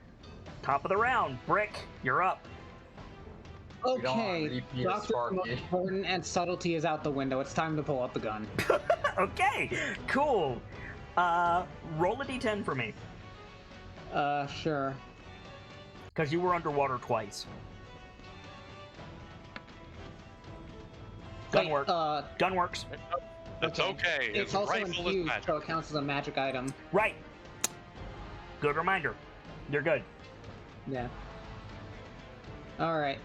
Top of the round, Brick, you're up. Okay, Doctor most important and subtlety is out the window. It's time to pull out the gun. Okay, cool. Roll a d10 for me. Sure. Because you were underwater twice. Gun works. Gun works. It's okay. It's His also rifle is infused, magic. so it counts as a magic item. Right. Good reminder. You're good. Yeah. Alright.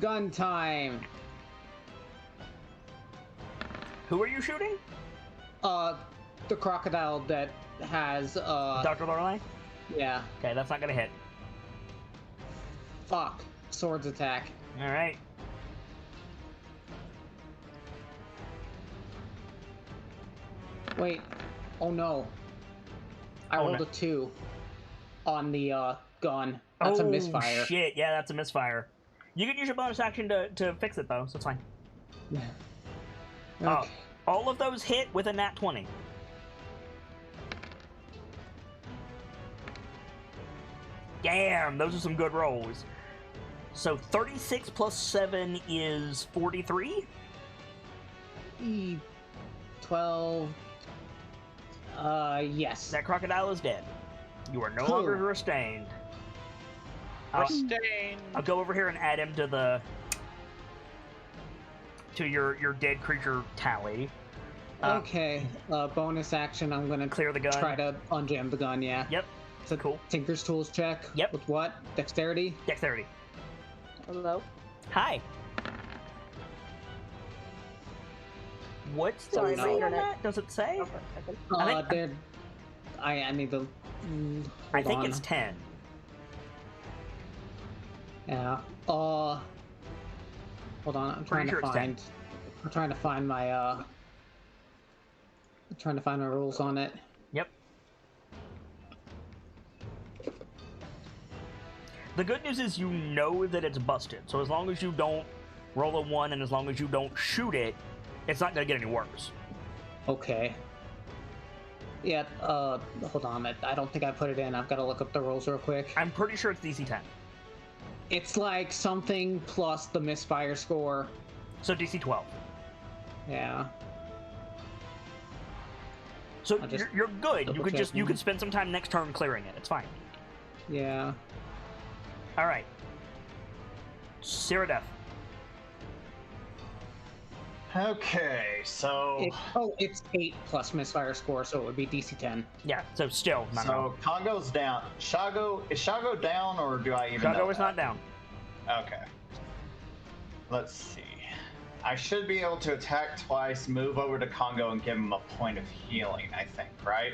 Gun time! Who are you shooting? The crocodile that has Dr. Lorelei? Yeah. Okay, that's not gonna hit. Fuck. Swords attack. Alright. Wait. Oh no. I Oh, rolled no. a 2 on the gun. That's a misfire. Oh shit, yeah, that's a misfire. You can use your bonus action to fix it though, so it's fine. Okay. All of those hit with a nat 20. Damn, those are some good rolls. So 36 plus 7 is 43? 12. Yes. That crocodile is dead. You are no Cool. longer restrained. Restrained. I'll go over here and add him to your dead creature tally. Okay. Bonus action. I'm gonna Clear the gun. try to unjam the gun. Yeah. Yep. It's a Cool. Tinker's Tools check. Yep. With what? Dexterity. Dexterity. Hello? Hi. What's the Sorry, AC my on internet. that? Does it say? Oh, for a second. I think- I need to. I think hold it's on. 10. Yeah. Hold on. I'm trying sure to it's 10. find. I'm trying to find my. I'm trying to find my rules on it. Yep. The good news is you know that it's busted, so as long as you don't roll a 1 and as long as you don't shoot it, it's not going to get any worse. Okay. Yeah. Hold on. I don't think I put it in. I've got to look up the rules real quick. I'm pretty sure it's DC 10. It's like something plus the misfire score. So DC 12. Yeah. So I'll just you're good. You could double-check. you could spend some time next turn clearing it. It's fine. Yeah. All right. Cyrodiil. Okay, so It's 8 plus misfire score, so it would be DC 10. Yeah. So still not down. Congo's down. Is Shago down, or do I even know Shago is that? not down. Okay. Let's see. I should be able to attack twice, move over to Congo, and give him a point of healing, I think, right?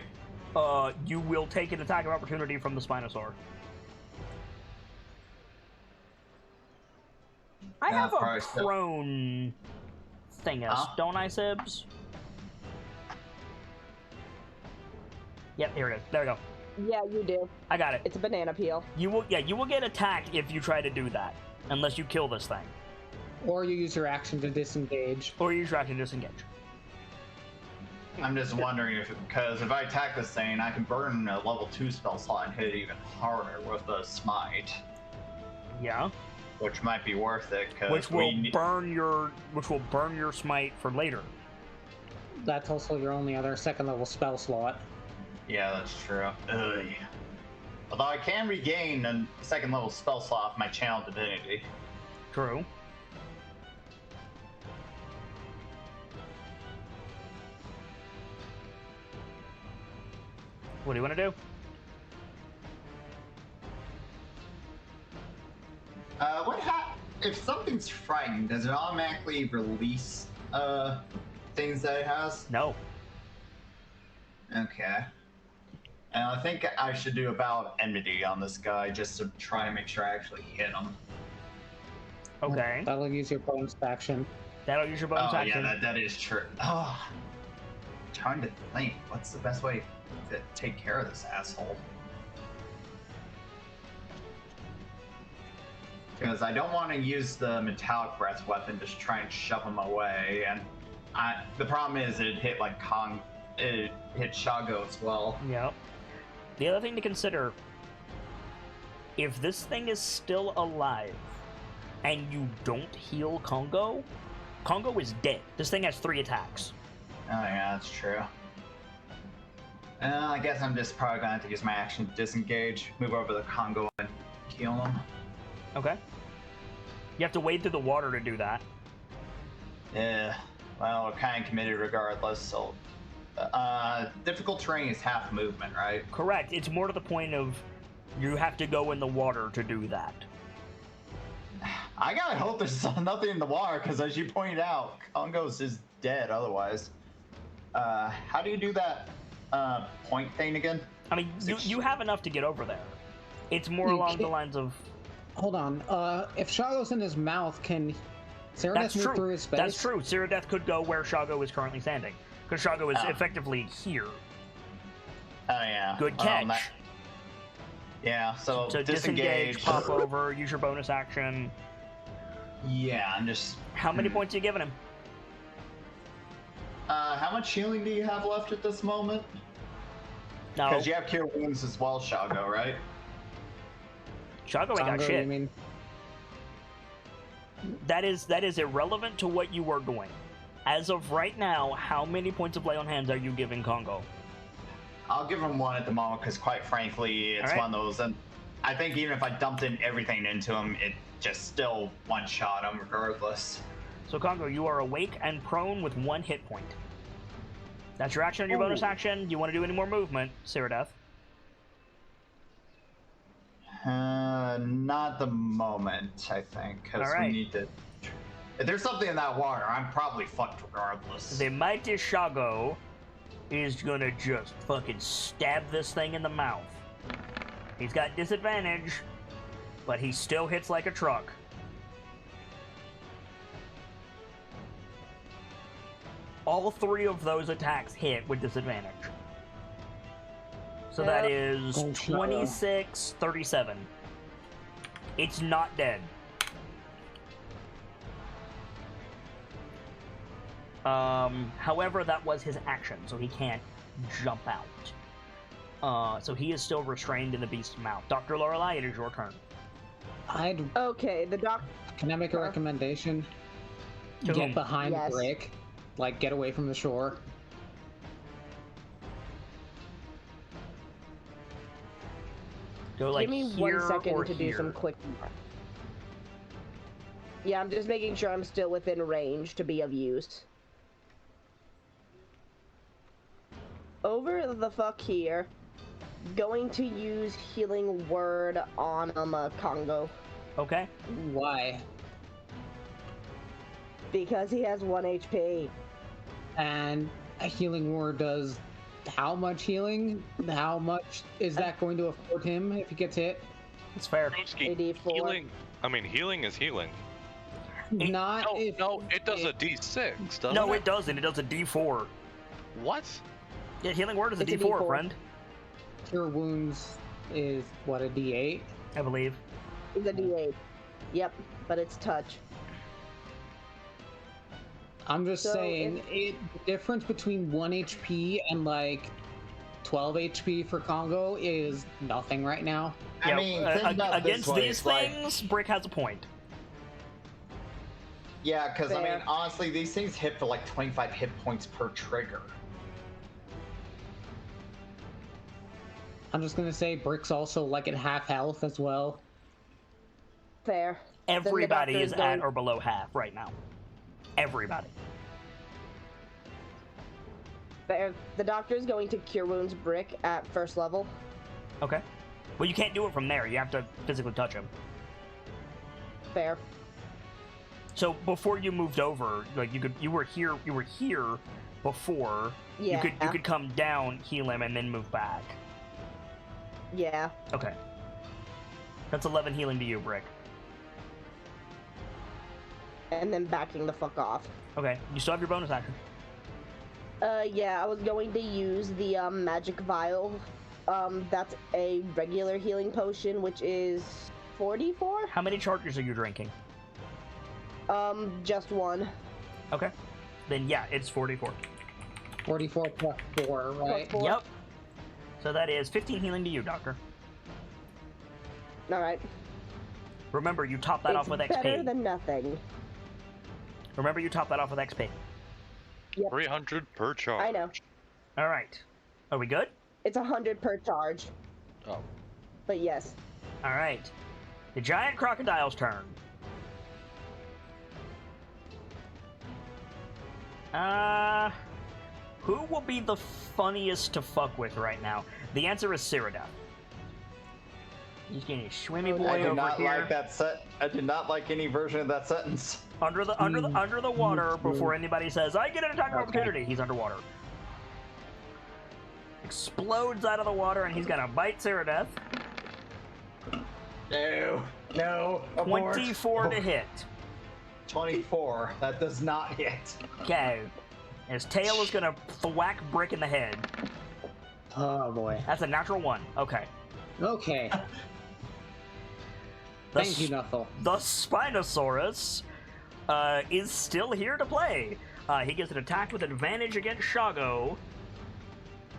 You will take an attack of opportunity from the Spinosaur. I have a probably still- prone thingus, Huh? don't I, Sibs? Yep, here it is. There we go. Yeah, you do. I got it. It's a banana peel. You will get attacked if you try to do that, unless you kill this thing. Or you use your action to disengage. Or you try to disengage. I'm just wondering because if I attack this thing, I can burn a level 2 spell slot and hit it even harder with the smite, Yeah. which might be worth it. Cause Which will burn your smite for later. That's also your only other second level spell slot. Yeah, that's true. Ugh. Although I can regain a second level spell slot of my channel divinity. True. What do you want to do? If something's frightened, does it automatically release things that it has? No. Okay. And I think I should do about enmity on this guy just to try and make sure I actually hit him. Okay. That'll use your bonus action. That'll use your bonus Oh action. yeah, that is true. Oh, I'm trying to think. What's the best way to take care of this asshole? Because I don't want to use the metallic breath weapon to try and shove him away, and the problem is it hit it hit Shago as well. Yep. The other thing to consider, if this thing is still alive and you don't heal Congo, Congo is dead. This thing has 3 attacks. Oh yeah, that's true. I guess I'm just probably gonna have to use my action to disengage, move over the Congo and heal him. Okay. You have to wade through the water to do that. Yeah, well, we're kind of committed regardless, so... difficult terrain is half movement, right? Correct. It's more to the point of you have to go in the water to do that. I gotta hope there's nothing in the water, because as you pointed out, Congo's is dead otherwise. How do you do that point thing again? I mean, you have enough to get over there. It's more along the lines of... Hold on. If Shago's in his mouth, can Cyrodiil move through his space? That's true. Cyrodiil could go where Shago is currently standing. Because Shago is effectively here. Oh, yeah. Good catch. Yeah, so disengage, pop over, use your bonus action. Yeah, I'm just... How many points are you giving him? How much healing do you have left at this moment? No. Because you have Cure Wounds as well, Shago, right? Shago ain't got shit. You mean? That is irrelevant to what you are doing. As of right now, how many points of lay on hands are you giving Congo? I'll give him one at the moment because, quite frankly, it's one of those. And I think even if I dumped in everything into him, it just still one-shot him regardless. So, Congo, you are awake and prone with 1 hit point. That's your action and your bonus action. Do you want to do any more movement, Cyrodiil? Not the moment, I think, because we need to... If there's something in that water, I'm probably fucked regardless. The mighty Shago is gonna just fucking stab this thing in the mouth. He's got disadvantage, but he still hits like a truck. All 3 of those attacks hit with disadvantage. So that is 26, 37. It's not dead. However, that was his action, so he can't jump out. So he is still restrained in the beast's mouth. Dr. Lorelei, it is your turn. Okay, the doc... Can I make a recommendation? To Get whom? behind Brick. Like, get away from the shore. Go like Give me here 1 second or to here. do some quick... Yeah, I'm just making sure I'm still within range to be of use. Over the fuck here. Going to use Healing Word on Congo. Okay. Why? Because he has 1 HP. And a healing word does how much healing? How much is that going to afford him if he gets hit? It's fair. AD4. Healing. I mean, healing is healing. Not No, if no, it does a D6, doesn't it? No, it doesn't. It does a D4. What? Yeah, Healing Word is a It's a D4, D4. friend. Cure Wounds is, what, a D8? I believe. It's a D8. Yep, but it's touch. I'm just So saying, the difference between 1 HP and like 12 HP for Congo is nothing right now. I mean, think about against this way, these it's like- things, Brick has a point. Yeah, because I Fair. mean, honestly, these things hit for like 25 hit points per trigger. I'm just gonna say Brick's also like at half health as well. Fair. Then the Everybody doctor is going- at or below half right now. Everybody. Fair. The doctor is going to Cure Wounds Brick at first level. Okay. Well, you can't do it from there. You have to physically touch him. Fair. So before you moved over, like you were here before. Yeah. You could come down, heal him, and then move back. Yeah. Okay. That's 11 healing to you, Brick. And then backing the fuck off. Okay. You still have your bonus action. Yeah, I was going to use the magic vial. That's a regular healing potion, which is 44. How many charges are you drinking? Just 1. Okay. Then yeah, it's 44. 44 plus 4, right? Plus 4. Yep. So that is 15 healing to you, Doctor. All right. Remember, you top that off with XP. Better than nothing. Remember, you top that off with XP. 300 per charge. I know. All right. Are we good? It's 100 per charge. Oh. But yes. All right. The giant crocodile's turn. Who will be the funniest to fuck with right now? The answer is Cyrodiil. He's getting a swimmy Oh, boy no. I do over not here. like that set. I do not like any version of that sentence. Under the water before anybody says, I get an attack of Okay. opportunity. He's underwater. Explodes out of the water and he's gonna bite Ceradeath. No. Abort. 24 to hit. 24. That does not hit. Okay. His tail is gonna thwack Brick in the head. Oh boy. That's a natural 1. Okay. Okay. The Thank you, Nuthel. The Spinosaurus is still here to play. He gets an attack with advantage against Shago.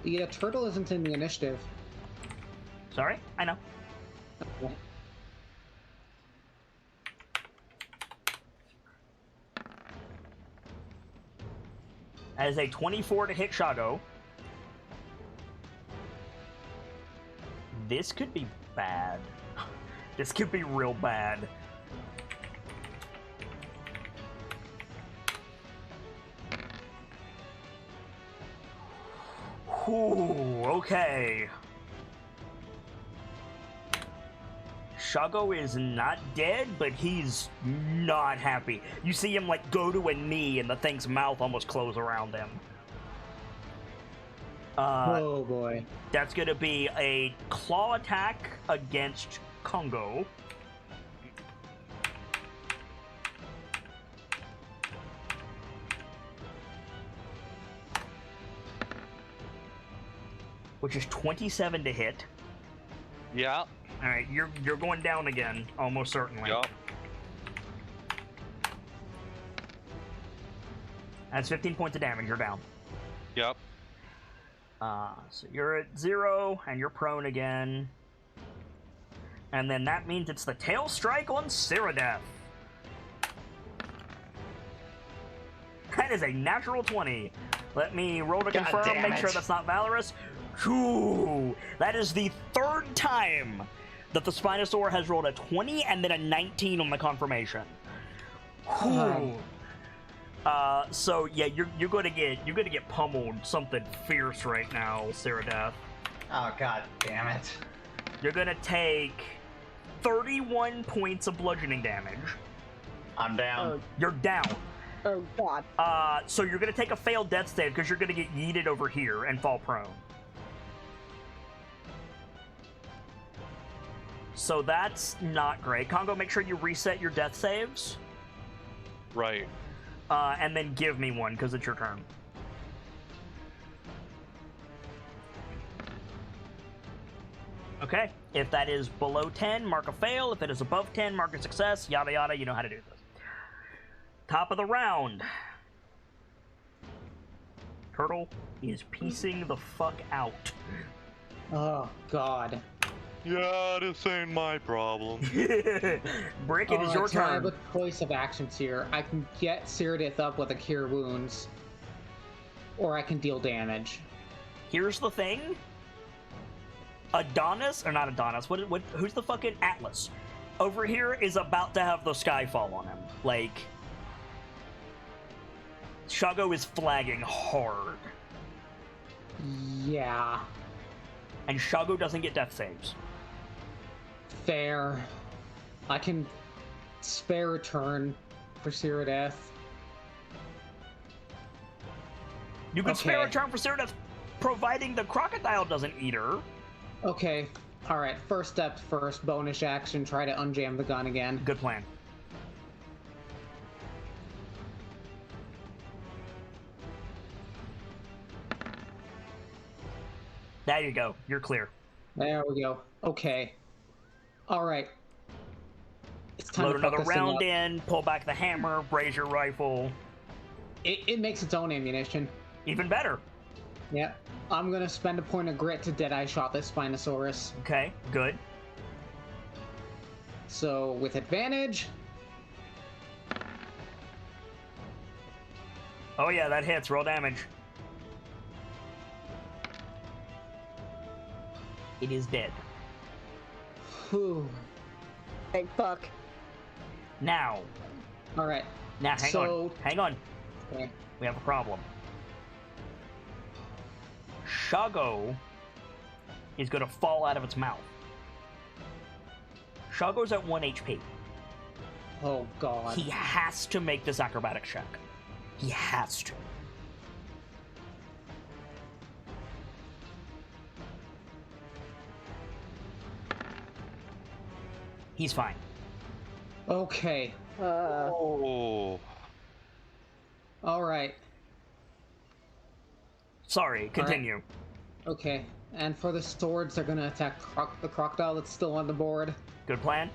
The turtle isn't in the initiative. Sorry, I know. Okay. That is a 24 to hit Shago. This could be bad. This could be real bad. Ooh, okay. Shago is not dead, but he's not happy. You see him like go to a knee and the thing's mouth almost close around him. Oh boy. That's gonna be a claw attack against Congo. Which is 27 to hit. Yeah. Alright, you're going down again, almost certainly. Yup. That's 15 points of damage, you're down. Yep. So you're at 0, and you're prone again. And then that means it's the tail strike on Ceradeath. That is a natural 20. Let me roll to God confirm, damn make sure it. that's not valorous. Whew. That is the 3rd time that the Spinosaur has rolled a 20 and then a 19 on the confirmation. Whew. So yeah, you're gonna get pummeled something fierce right now, Ceradeath. Oh, god damn it. You're gonna take 31 points of bludgeoning damage. I'm down. You're down. Oh god. So you're gonna take a failed death save because you're gonna get yeeted over here and fall prone. So that's not great. Congo, make sure you reset your death saves. Right. And then give me one, because it's your turn. Okay. If that is below 10, mark a fail. If it is above 10, mark a success. Yada yada, you know how to do this. Top of the round. Turtle is piecing the fuck out. Oh god. Yeah, this ain't my problem. Brick, it is your So I have turn. a choice of actions here. I can get Ceradeath up with a Cure Wounds, or I can deal damage. Here's the thing. Adonis, or not Adonis, who's the fucking Atlas? Over here is about to have the sky fall on him. Like, Shago is flagging hard. Yeah. And Shago doesn't get death saves. Fair. I can spare a turn for Ceradeath. You can spare a Okay. turn for Ceradeath, providing the crocodile doesn't eat her. Okay. Alright, first step first. Bonus action. Try to unjam the gun again. Good plan. There you go. You're clear. There we go. Okay. Alright. It's time Load to fuck another this thing round up. in, pull back the hammer, raise your rifle. It makes its own ammunition. Even better. Yep. I'm gonna spend a point of grit to Deadeye shot this Spinosaurus. Okay, good. So, with advantage, Oh yeah, that hits. Roll damage. It is dead. whew. Thank fuck. Now, Alright. hang So- on. Hang on. Okay. We have a problem. Shago is going to fall out of its mouth. Shago's at 1 HP. Oh god. He has to make this acrobatics check. He has to. He's fine. Okay. Oh. Alright. Sorry, continue. Okay. And for the swords, they're gonna attack the crocodile that's still on the board. Good plan.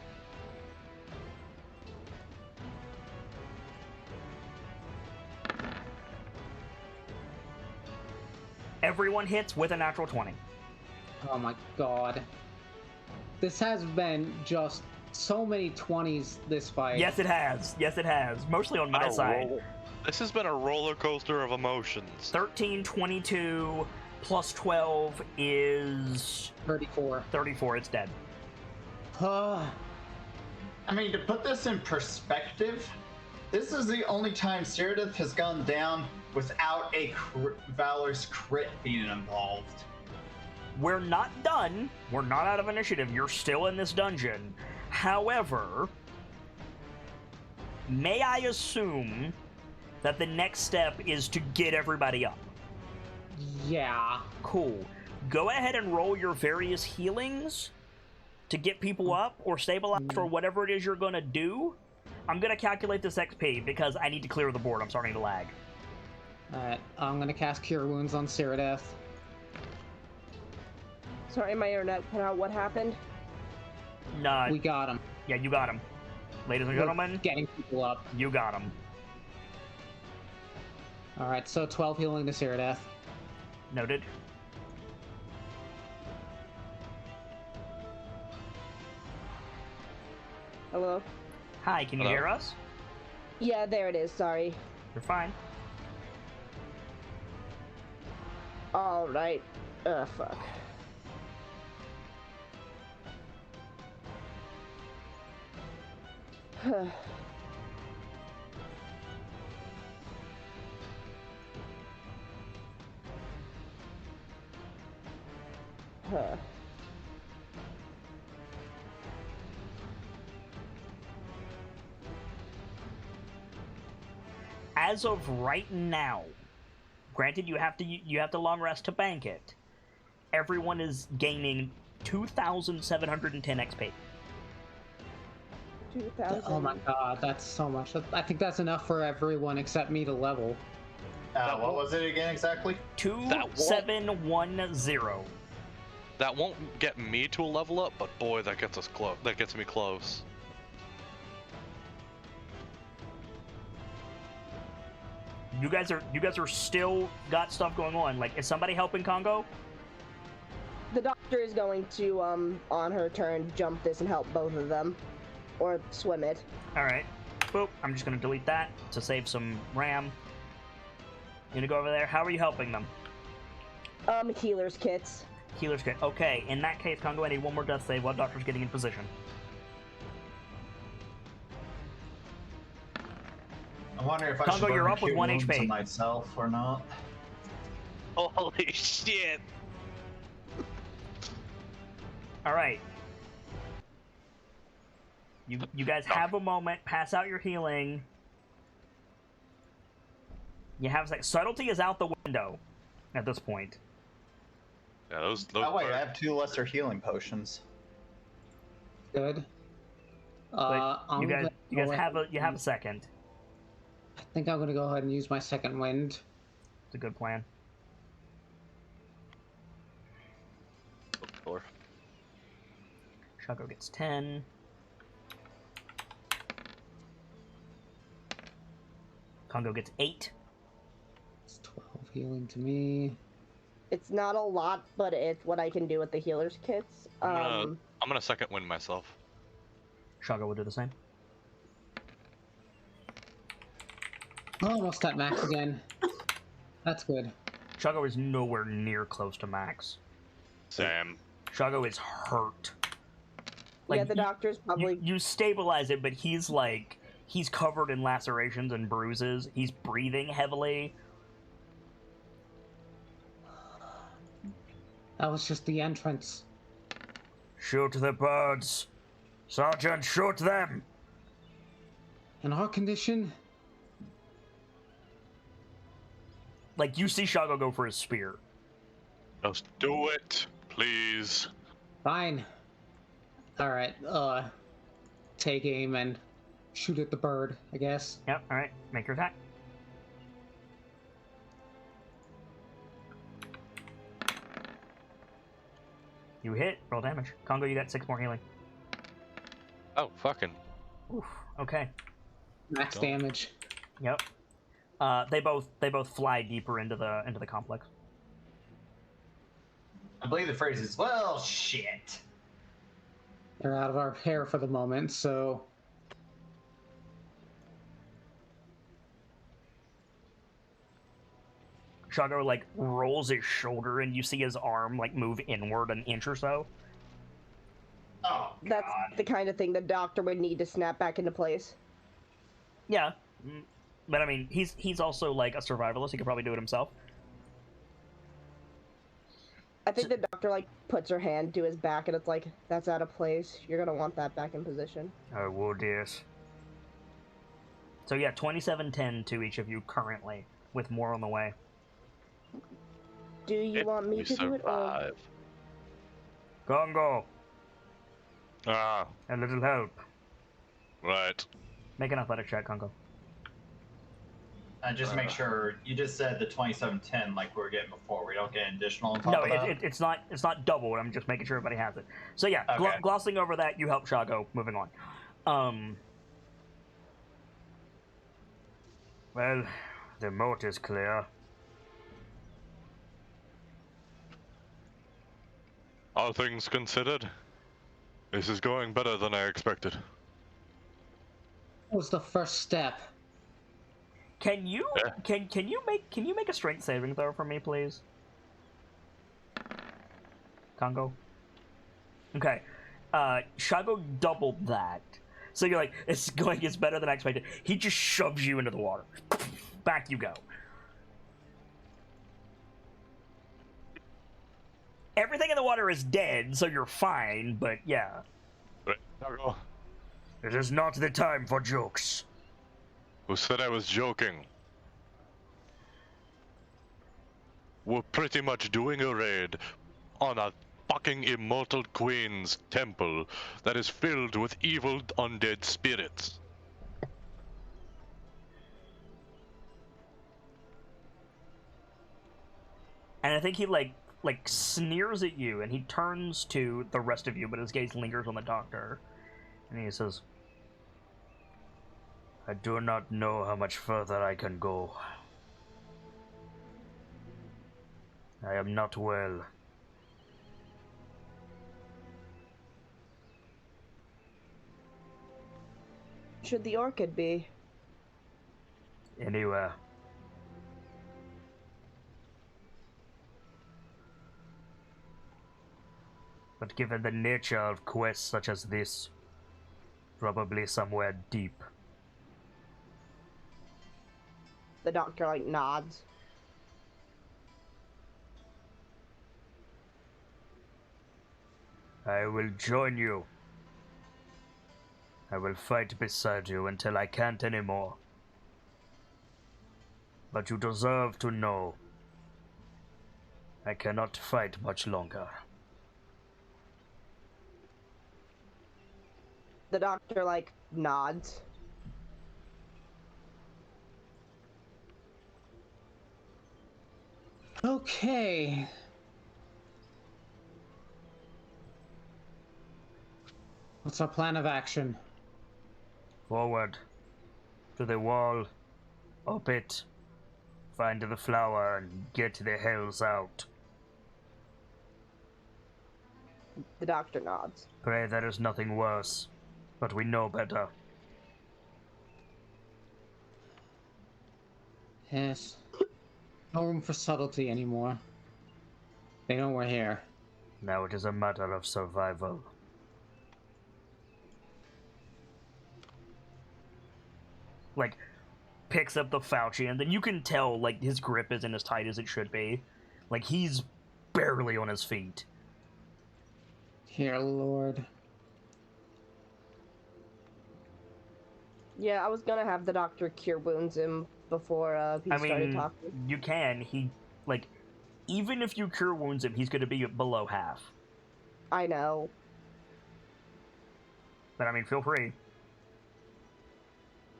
Everyone hits with a natural 20. Oh my god. This has been just so many 20s this fight. Yes, it has. Yes, it has. Mostly on my side. This has been a roller coaster of emotions. 13, 22, plus 12 is 34. 34. It's dead. Uh, I mean, to put this in perspective, this is the only time Cyrodiil has gone down without a Valor's crit being involved. We're not done. We're not out of initiative. You're still in this dungeon. However, may I assume that the next step is to get everybody up? yeah. Cool. Go ahead and roll your various healings to get people up or stabilized or whatever it is you're going to do. I'm going to calculate this XP because I need to clear the board. I'm starting to lag. Alright, I'm gonna cast Cure Wounds on Cyrodiil. Sorry, my internet cut out. What happened? Nah, We got him. yeah, you got him. Ladies and gentlemen, Getting people up. you got him. Alright, so 12 healing to Cyrodiil. Noted. Hello? Hi, can you Hello? hear us? Yeah, there it is. Sorry. You're fine. Alright. Fuck. Huh. As of right now, granted you have to long rest to bank it. Everyone is gaining 2,710 XP. 2,000. Oh my god, that's so much. I think that's enough for everyone except me to level. What was it again exactly? 2,710. That won't get me to a level up, but boy, that gets us close. That gets me close. You guys are still got stuff going on. Like, is somebody helping Congo? The doctor is going to, on her turn, jump this and help both of them. Or swim it. All right. Boop. I'm just gonna delete that to save some RAM. You gonna go over there? How are you helping them? Healer's kits. Healer's kit. Okay. In that case, Congo, I need one more death save while Doctor's getting in position. I wonder if I Congo, should you're up with barbecue 1 wounds HP. to myself or not. Holy shit! All right. You guys have a moment. Pass out your healing. You have subtlety is out the window at this point. Yeah, those Oh wait, are- I have 2 lesser healing potions. Good. But I'm you guys gonna have go a second. I think I'm gonna go ahead and use my second wind. It's a good plan. Sure. Shaco gets 10. Congo gets 8. It's 12 healing to me. It's not a lot, but it's what I can do with the healer's kits. I'm gonna second win myself. Shaco will do the same. Almost at max again. That's good. Shaco is nowhere near close to max. Sam. Shaco is hurt. Yeah, the doctor's probably... You stabilize it, but he's covered in lacerations and bruises. He's breathing heavily. That was just the entrance. Shoot the birds. Sergeant, shoot them! In our condition, Like, you see Shago go for his spear. Just do it, please. fine. Alright, take aim and shoot at the bird, I guess. Yep, alright. Make your attack. You hit. Roll damage. Congo, you got 6 more healing. Oh, fucking. Oof. Okay. Max Don't. damage. Yep. They both fly deeper into the complex. I believe the phrase is, well, shit. They're out of our hair for the moment, so Shago like rolls his shoulder, and you see his arm like move inward an inch or so. Oh, That's God. the kind of thing the doctor would need to snap back into place. Yeah, but I mean, he's also like a survivalist. He could probably do it himself. I think the doctor like puts her hand to his back and it's like, that's out of place. You're gonna want that back in position. I would, yes. So yeah, 27-10 to each of you currently, with more on the way. Do you If want me we to do it or survive. Congo, Ah, a little help. right. Make an athletic check, Congo. Just make sure you just said the 27-10 like we were getting before. We don't get an additional on top No, of that. it's not doubled. I'm just making sure everybody has it. So yeah, Okay. glossing over that, you help Shago. Moving on. Well, the moat is clear. All things considered, this is going better than I expected. what was the first step? Can you Yeah. can you make a strength saving throw for me, please? Congo. Okay. Shago doubled that. So you're like, it's better than I expected. He just shoves you into the water. Back you go. Everything in the water is dead, so you're fine, but yeah. Right. Shago, It is not the time for jokes. who said I was joking? We're pretty much doing a raid on a fucking immortal queen's temple that is filled with evil undead spirits. And I think he like sneers at you, and he turns to the rest of you, but his gaze lingers on the doctor, and he says, "I do not know how much further I can go. I am not well. should the orchid be? Anywhere. But given the nature of quests such as this, probably somewhere deep." The doctor like nods. I will join you. I will fight beside you until I can't anymore. But you deserve to know I cannot fight much longer. The doctor like nods. Okay. What's our plan of action? Forward. To the wall. Up it. Find the flower and get the hells out. The doctor nods. Pray there is nothing worse. But we know better. Yes. No room for subtlety anymore. They know we're here. Now it is a matter of survival. Like, picks up the Fauci, and then you can tell, like, his grip isn't as tight as it should be. Like, he's barely on his feet. Here, Lord. Yeah, I was gonna have the doctor cure wounds him before he started talking. You can. He, like, even if you cure wounds him, he's going to be below half. I know. But, I mean, feel free.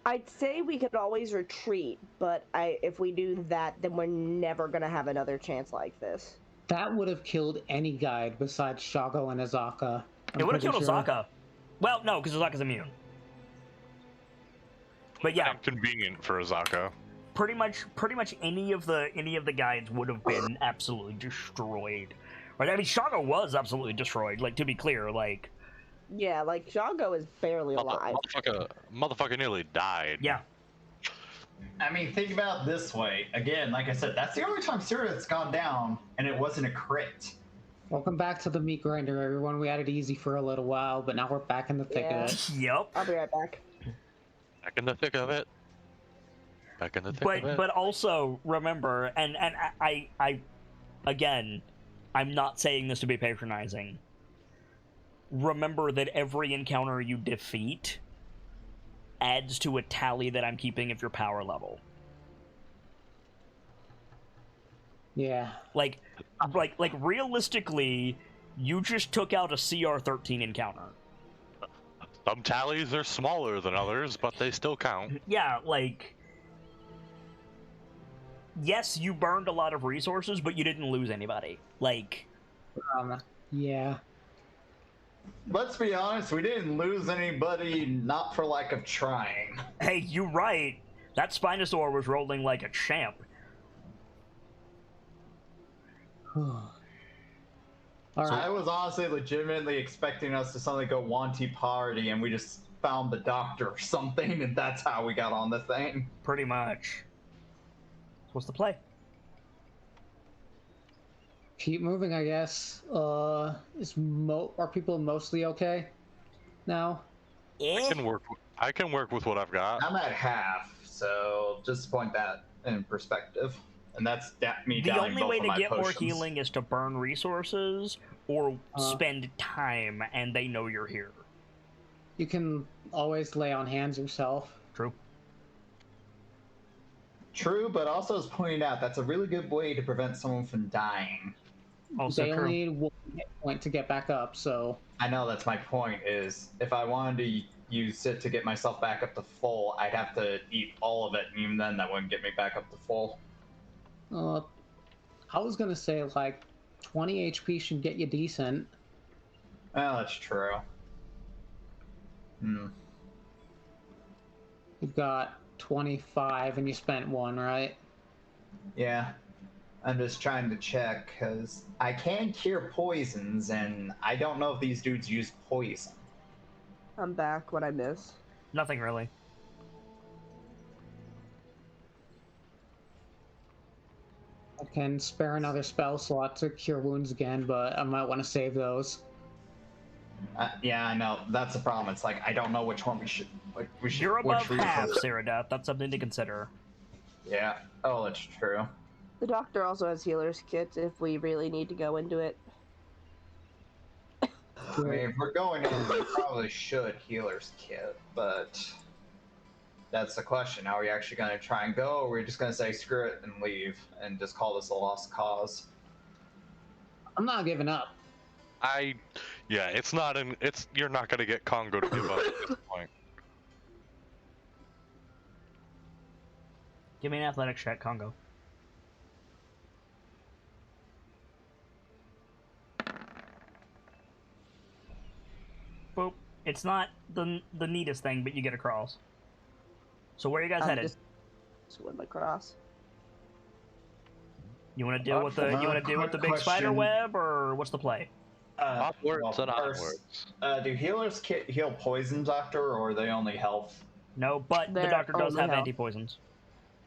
I'd say we could always retreat, but if we do that, then we're never gonna have another chance like this. That would have killed any guide besides Shago and Azaka. It would have killed Azaka. Well, no, because Azaka's immune. But yeah, Convenient for Azaka. pretty much any of the guides would have been absolutely destroyed. Right? I mean, Shago was absolutely destroyed. Like, to be clear, like. Yeah, like Shago is barely alive. Motherfucker nearly died. Yeah. I mean, think about it this way. Again, like I said, that's the only time Sirius gone down, and it wasn't a crit. Welcome back to the meat grinder, everyone. We had it easy for a little while, but now we're back in the thick of it. Yep. I'll be right back. Back in the thick of it. Back in the thick of it. But also remember, and I again, I'm not saying this to be patronizing. Remember that every encounter you defeat adds to a tally that I'm keeping of your power level. Yeah. Like realistically, you just took out a CR13 encounter. Some tallies are smaller than others, but they still count. Yeah, like. Yes, you burned a lot of resources, but you didn't lose anybody. Like. Yeah. Let's be honest, we didn't lose anybody, not for lack of trying. Hey, you right. That Spinosaur was rolling like a champ. I was honestly legitimately expecting us to suddenly go Wanty party, and we just found the doctor or something, and that's how we got on the thing. Pretty much. What's the play? Keep moving, I guess. Are people mostly okay now? Eh? I can work with what I've got. I'm at half, so just point that in perspective. And that's me The downing only both way of to my get more potions. healing is to burn resources or spend time, and they know you're here. You can always lay on hands yourself. True. True, but also as pointed out, that's a really good way to prevent someone from dying. Also They true. only need 1 hit point to get back up, so... I know, that's my point, is if I wanted to use it to get myself back up to full, I'd have to eat all of it, and even then that wouldn't get me back up to full. I was gonna say, like, 20 HP should get you decent. Well, that's true. You've got 25 and you spent 1, right? Yeah. I'm just trying to check, because I can cure poisons, and I don't know if these dudes use poison. I'm back. What I miss? Nothing really. I can spare another spell slot to cure wounds again, but I might want to save those. Yeah, I know. That's the problem. It's like, I don't know which one we should... You're above which half, resource- Ceradeath. That's something to consider. Yeah. Oh, that's true. The doctor also has healer's kits if we really need to go into it. I mean, if we're going in, we probably should healer's kit, but that's the question. Are we actually going to try and go, or are we just going to say screw it and leave and just call this a lost cause? I'm not giving up. You're not gonna get Congo to give up at this point. Give me an athletics check, Congo. Boop. It's not the neatest thing, but you get across. So where are you guys headed? Just swim across. You want to deal with the big spider question. web, or what's the play? Onwards and first, onwards. do healers heal poison, doctor, or are they only health? No, but the They're doctor does only have health. anti-poisons.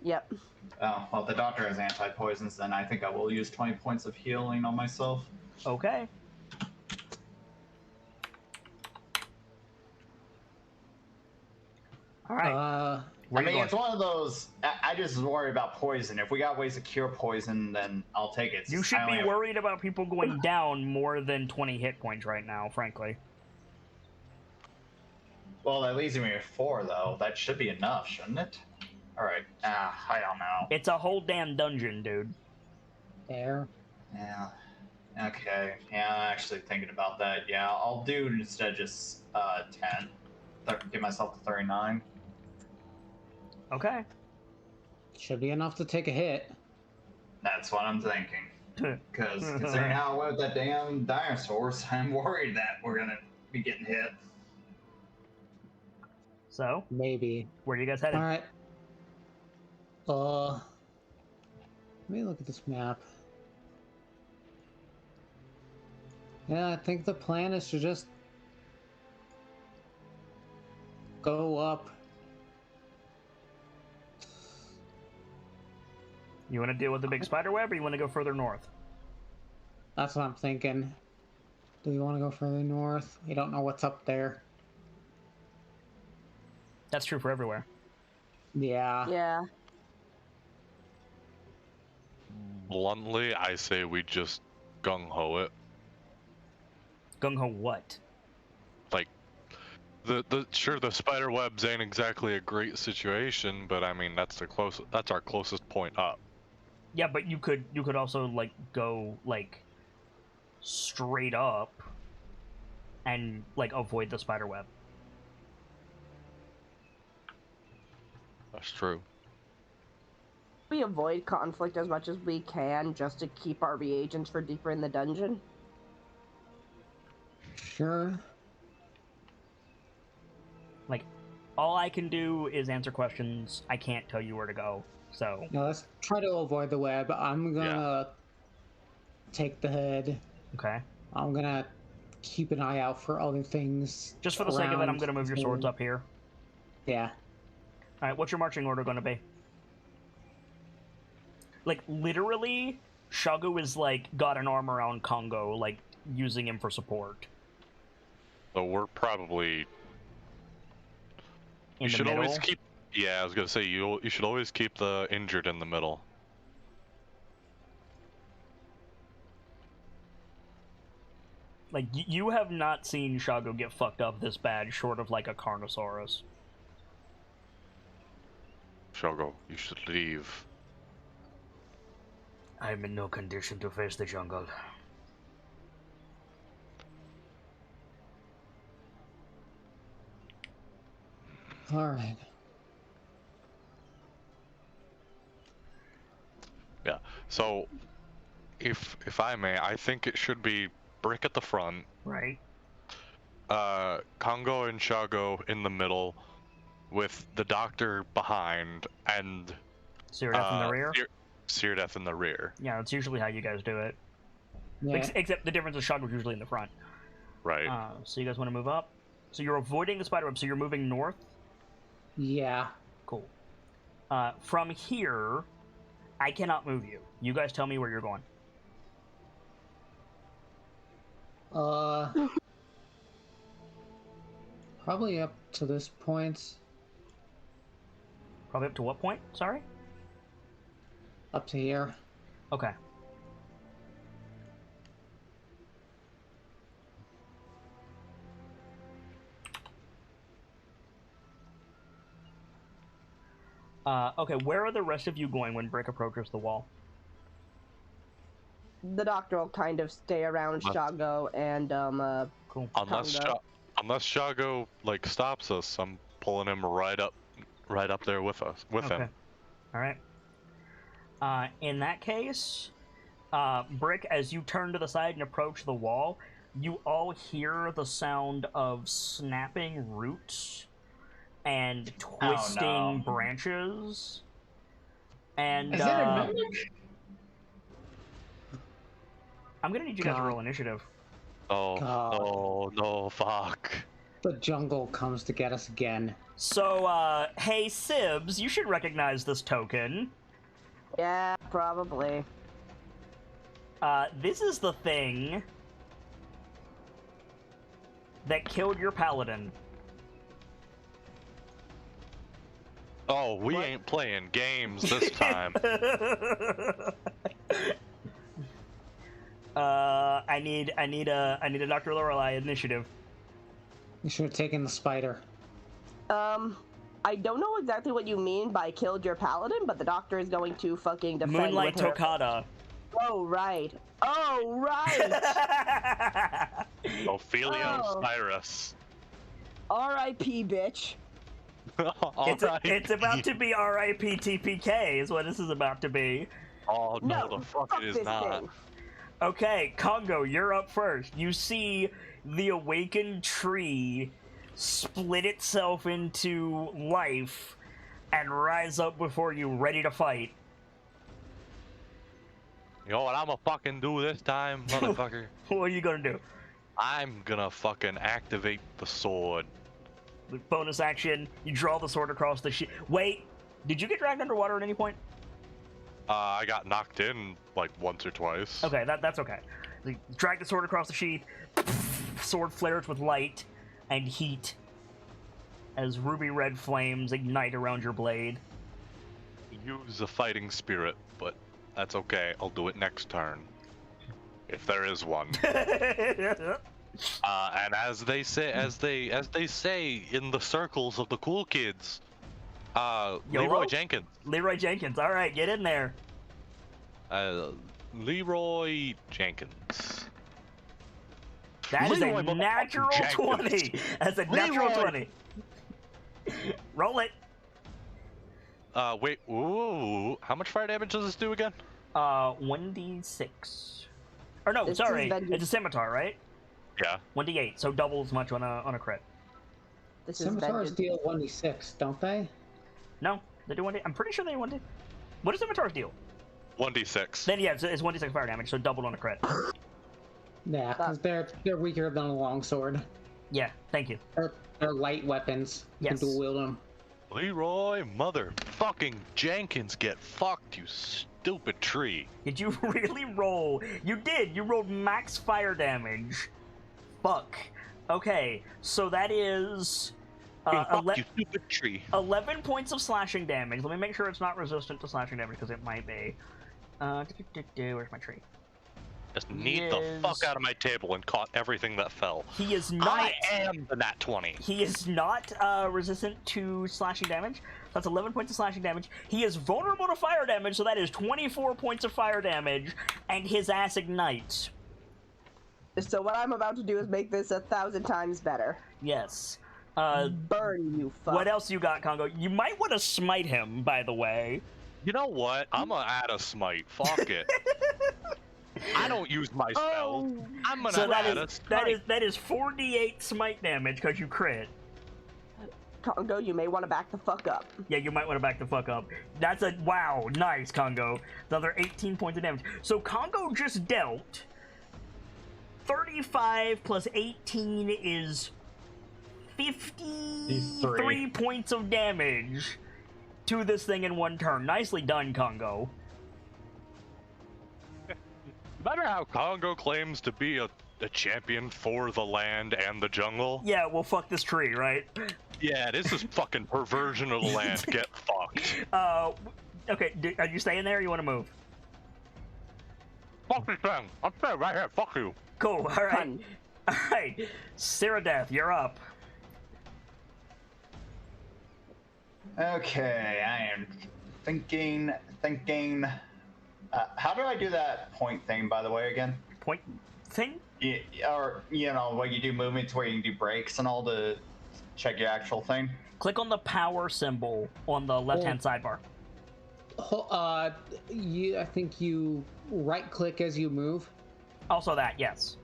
Yep. Oh, well, if the doctor has anti-poisons, then I think I will use 20 points of healing on myself. Okay. All right. Where I you mean, going? it's one of those. I just worry about poison. If we got ways to cure poison, then I'll take it. You should be worried about people going down more than 20 hit points right now, frankly. Well, that leaves me with 4, though. That should be enough, shouldn't it? Alright. I don't know. It's a whole damn dungeon, dude. There. Yeah. Okay. Yeah, I'm actually thinking about that. Yeah, I'll do instead just 10. Give myself to 39. Okay. Should be enough to take a hit. That's what I'm thinking. Because considering how I went with that damn dinosaurs, I'm worried that we're gonna be getting hit. So, Maybe. where are you guys headed? Alright. Let me look at this map. Yeah, I think the plan is to just go up. You want to deal with the big spider web, or you want to go further north? That's what I'm thinking. Do we want to go further north? We don't know what's up there. That's true for everywhere. Yeah. Yeah. Bluntly, I say we just gung-ho it. Gung-ho what? Like, the spider webs ain't exactly a great situation, but I mean that's our closest point up. Yeah, but you could also like go like straight up and like avoid the spider web. That's true. We avoid conflict as much as we can just to keep our reagents for deeper in the dungeon. Sure. Like, all I can do is answer questions. I can't tell you where to go. So Now let's try to avoid the web. I'm gonna take the head. okay. I'm gonna keep an eye out for other things. Just for the sake of it, I'm around gonna move your swords up here. Yeah. All right, what's your marching order going to be? Like literally, Shago is like got an arm around Congo, like using him for support. So we're probably. In You the should middle. always keep. Yeah, I was gonna say you should always keep the injured in the middle. Like you have not seen Shago get fucked up this bad, short of like a Carnosaurus. Shogo, you should leave. I'm in no condition to face the jungle. All right. Yeah. So, if I may, I think it should be Brick at the front, Right. Congo and Shago in the middle, with the doctor behind, and Cyrdath in the rear. Cyrdath in the rear. Yeah, that's usually how you guys do it. Yeah. Except the difference is Shago's usually in the front. Right. So you guys want to move up? So you're avoiding the spider web. So you're moving north. Yeah. Cool. From here, I cannot move you. You guys tell me where you're going. Probably up to this point. Probably up to what point? Sorry? Up to here. Okay. Okay, where are the rest of you going when Brick approaches the wall? The doctor will kind of stay around Shago and Cool. Unless Shago like stops us, I'm pulling him right up there with him. All right. In that case, Brick, as you turn to the side and approach the wall, you all hear the sound of snapping roots and twisting branches. And Is it a mimic? I'm gonna need you guys to roll initiative. Oh, God. oh no, fuck. The jungle comes to get us again. So, hey Sibs, you should recognize this token. yeah, probably. This is the thing that killed your paladin. Oh, we ain't playing games this time. I need a Dr. Lorelei initiative. You should have taken the spider. I don't know exactly what you mean by killed your paladin, but the doctor is going to fucking defend Moonlight with her. Toccata. Oh, right. Oh, right! Ophelia Oh. Osiris. R.I.P. bitch. It's about to be R.I.P. TPK is what this is about to be. Oh no, No, the fuck fuck it is this not. thing. Okay, Congo, you're up first. You see the awakened tree split itself into life and rise up before you, ready to fight. You know what I'm gonna fucking do this time, motherfucker? What are you gonna do? I'm gonna fucking activate the sword. The bonus action, you draw the sword across the sheet. Wait, did you get dragged underwater at any point? I got knocked in like once or twice. Okay, that's okay. You drag the sword across the sheath, sword flares with light and heat as ruby red flames ignite around your blade. Use a fighting spirit, but that's okay. I'll do it next turn. If there is one. And as they say in the circles of the cool kids, Leroy Jenkins. Leroy Jenkins, alright, get in there. Leroy Jenkins. That is Leroy a natural motherfucking 20. That's a natural Leroy. 20. Roll it. Wait, ooh, how much fire damage does this do again? 1d6. Or no, This sorry, is vengeance. it's a scimitar, right? Yeah. 1d8, so double as much on a crit. This is Scimitars vengeance. deal 1d6, don't they? No, they do 1d. I'm pretty sure they 1d. What does scimitars deal? 1d6. Then yeah, it's 1d6 fire damage, so doubled on a crit. Yeah, because they're weaker than a longsword. Yeah, thank you. They're light weapons. You Yes. can dual wield them. Leroy motherfucking Jenkins, get fucked, you stupid tree. Did you really roll? You did! You rolled max fire damage. Fuck. Okay, so that is... Hey, fuck you, stupid tree. 11 points of slashing damage. Let me make sure it's not resistant to slashing damage, because it might be. Where's my tree? Just kneed the fuck out of my table and caught everything that fell. He is not... I am the nat 20. He is not resistant to slashing damage. That's 11 points of slashing damage. He is vulnerable to fire damage, so that is 24 points of fire damage, and his ass ignites. So what I'm about to do is make this 1,000 times better. Yes. Burn, you fuck. What else you got, Congo? You might want to smite him, by the way. You know what? I'm gonna add a smite. Fuck it. I don't use my spells. Oh. I'm gonna So add a smite. that is 4d8 smite damage because you crit. Congo, you may want to back the fuck up. Yeah, you might want to back the fuck up. That's a wow, nice Congo. Another 18 points of damage. So Congo just dealt 35 plus 18 is 53 points of damage to this thing in one turn. Nicely done, Congo. Remember how Congo claims to be a champion for the land and the jungle? Yeah, well, fuck this tree, right? Yeah, this is fucking perversion of the land. Get fucked. Okay, are you staying there or you want to move? Fuck this thing. I'm staying right here. Fuck you. Cool, alright. Hun. Alright, Ceradeath, you're up. Okay, I am thinking. How do I do that point thing, by the way, again? Point thing? Yeah, or, you know, what you do movements where you can do breaks and all to check your actual thing? Click on the power symbol on the left-hand sidebar. I think you right-click as you move. Also that, yes.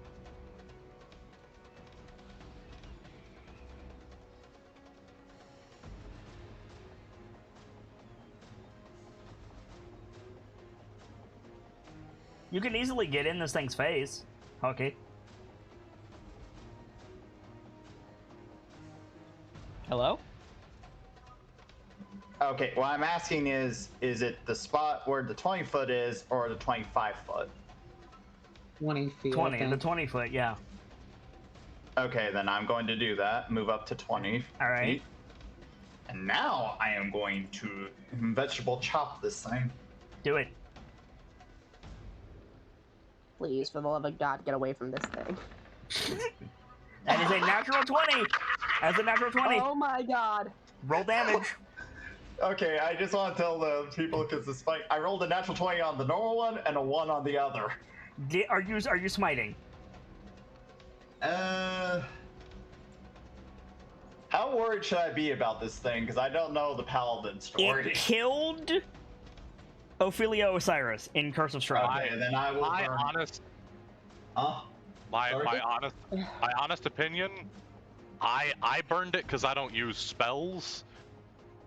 You can easily get in this thing's face. Okay. Hello? Okay, what I'm asking is it the spot where the 20 foot is or the 25 foot? 20 feet. 20, the 20 foot, yeah. Okay, then I'm going to do that. Move up to 20 All right. feet. And now I am going to vegetable chop this thing. Do it. Please, for the love of God, get away from this thing. That is a natural 20. As a natural 20. Oh my god. Roll damage. Okay, I just want to tell the people because the spike. I rolled a natural 20 on the normal one and a 1 on the other. Are you smiting? How worried should I be about this thing? Because I don't know the paladin story. It killed Ophelia Osiris in Curse of Strahd. Okay, then I will My burn. honest, Huh? my Sorry? honest opinion, I burned it because I don't use spells.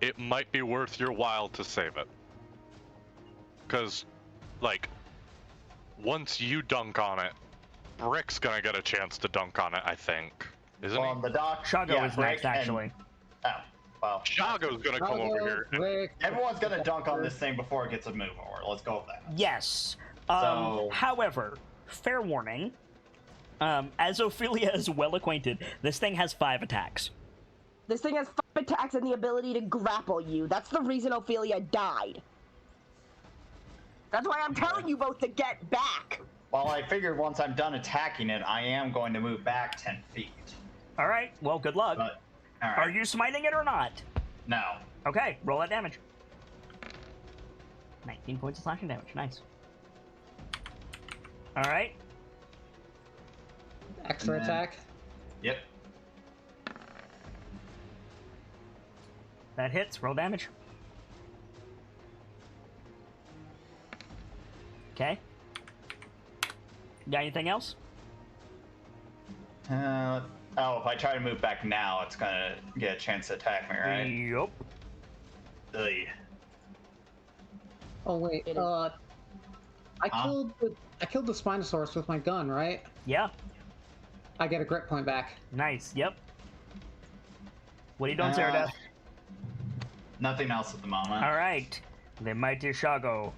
It might be worth your while to save it. Because, like, once you dunk on it, Brick's gonna get a chance to dunk on it, I think. Isn't On the dock. Shago yeah, is Brick next, actually. Oh, well. he? Shago's gonna come over here. Rick, Everyone's gonna dunk on this thing before it gets a move over. Let's go with that. Yes. So- However, fair warning. As Ophelia is well acquainted, this thing has 5 attacks. This thing has 5 attacks and the ability to grapple you. That's the reason Ophelia died. That's why I'm telling you both to get back. Well, I figured once I'm done attacking it, I am going to move back 10 feet. All right. Well, good luck. But, alright. Are you smiting it or not? No. Okay. Roll that damage. 19 points of slashing damage. Nice. All right. extra And then- attack. Yep. That hits. Roll damage. Okay. Got anything else? Oh, if I try to move back now, it's gonna get a chance to attack me, right? Yup. Ugh. Oh wait, It is- I Huh? killed the Spinosaurus with my gun, right? Yeah. I get a grit point back. Nice. Yep. What are you doing, Ceradeath? Nothing else at the moment. All right. The mighty Shago.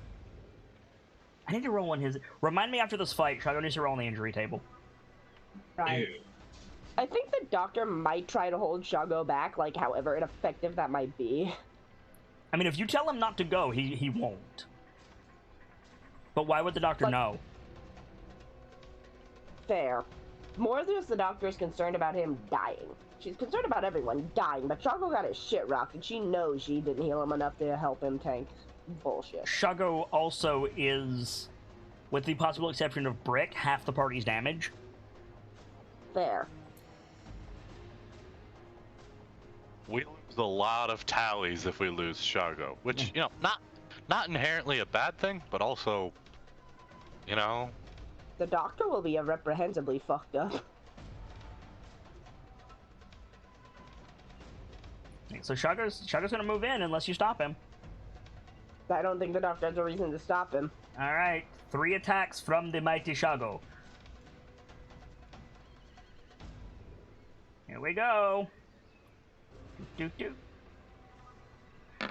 I need to roll on his. Remind me after this fight. Shago needs to roll on the injury table. Right. Ew. I think the doctor might try to hold Shago back, like however ineffective that might be. I mean, if you tell him not to go, he won't. But why would the doctor But- know? Fair. More than just the doctor is concerned about him dying. She's concerned about everyone dying, but Shago got his shit rocked, and she knows she didn't heal him enough to help him tank. Bullshit. Shago also is, with the possible exception of Brick, half the party's damage. Fair. We lose a lot of tallies if we lose Shago, which, you know, not inherently a bad thing, but also, you know, The doctor will be irreprehensibly fucked up. So Shago's gonna move in unless you stop him. I don't think the doctor has a reason to stop him. All right, 3 attacks from the mighty Shago. Here we go. Doot, doot, doot.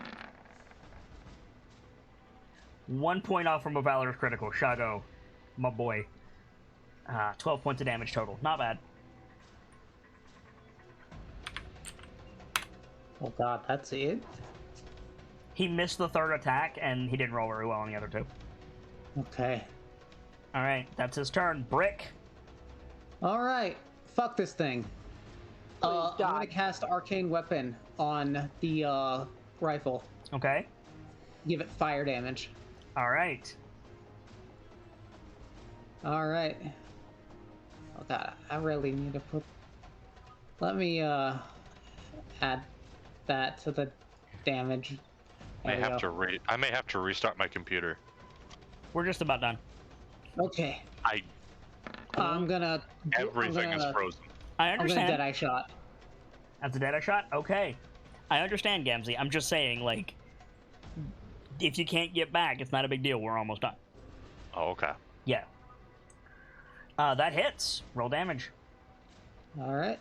1 point off from a Valorous critical. Shago, my boy. 12 points of damage total. Not bad. Oh god, that's it? He missed the 3rd attack, and he didn't roll very well on the other 2. Okay. All right, that's his turn. Brick. Alright, fuck this thing. Please, I'm gonna God. cast Arcane Weapon on the rifle. Okay. Give it fire damage. All right. Alright. Oh god, I really need to put... Let me add that to the damage. There we go. I may have to restart my computer. We're just about done. Okay. I I'm gonna... everything is frozen. I I'm gonna understand. Deadeye Shot. That's a dead eye shot? Okay. I understand, Gamzee. I'm just saying, like, if you can't get back, it's not a big deal. We're almost done. Oh, okay. Yeah. That hits. Roll damage. Alright.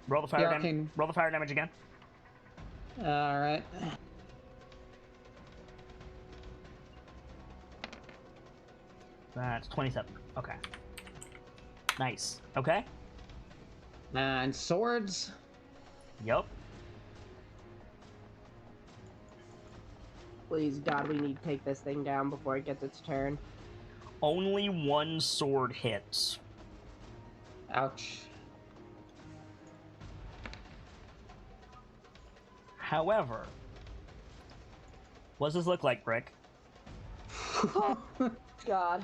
Roll the fire Yeah, damage. arcane. Roll the fire damage again. Alright. That's 27. Okay. Nice. Okay. And swords. Yup. Please, God, we need to take this thing down before it gets its turn. Only 1 sword hits. Ouch. However, what does this look like, Brick? God.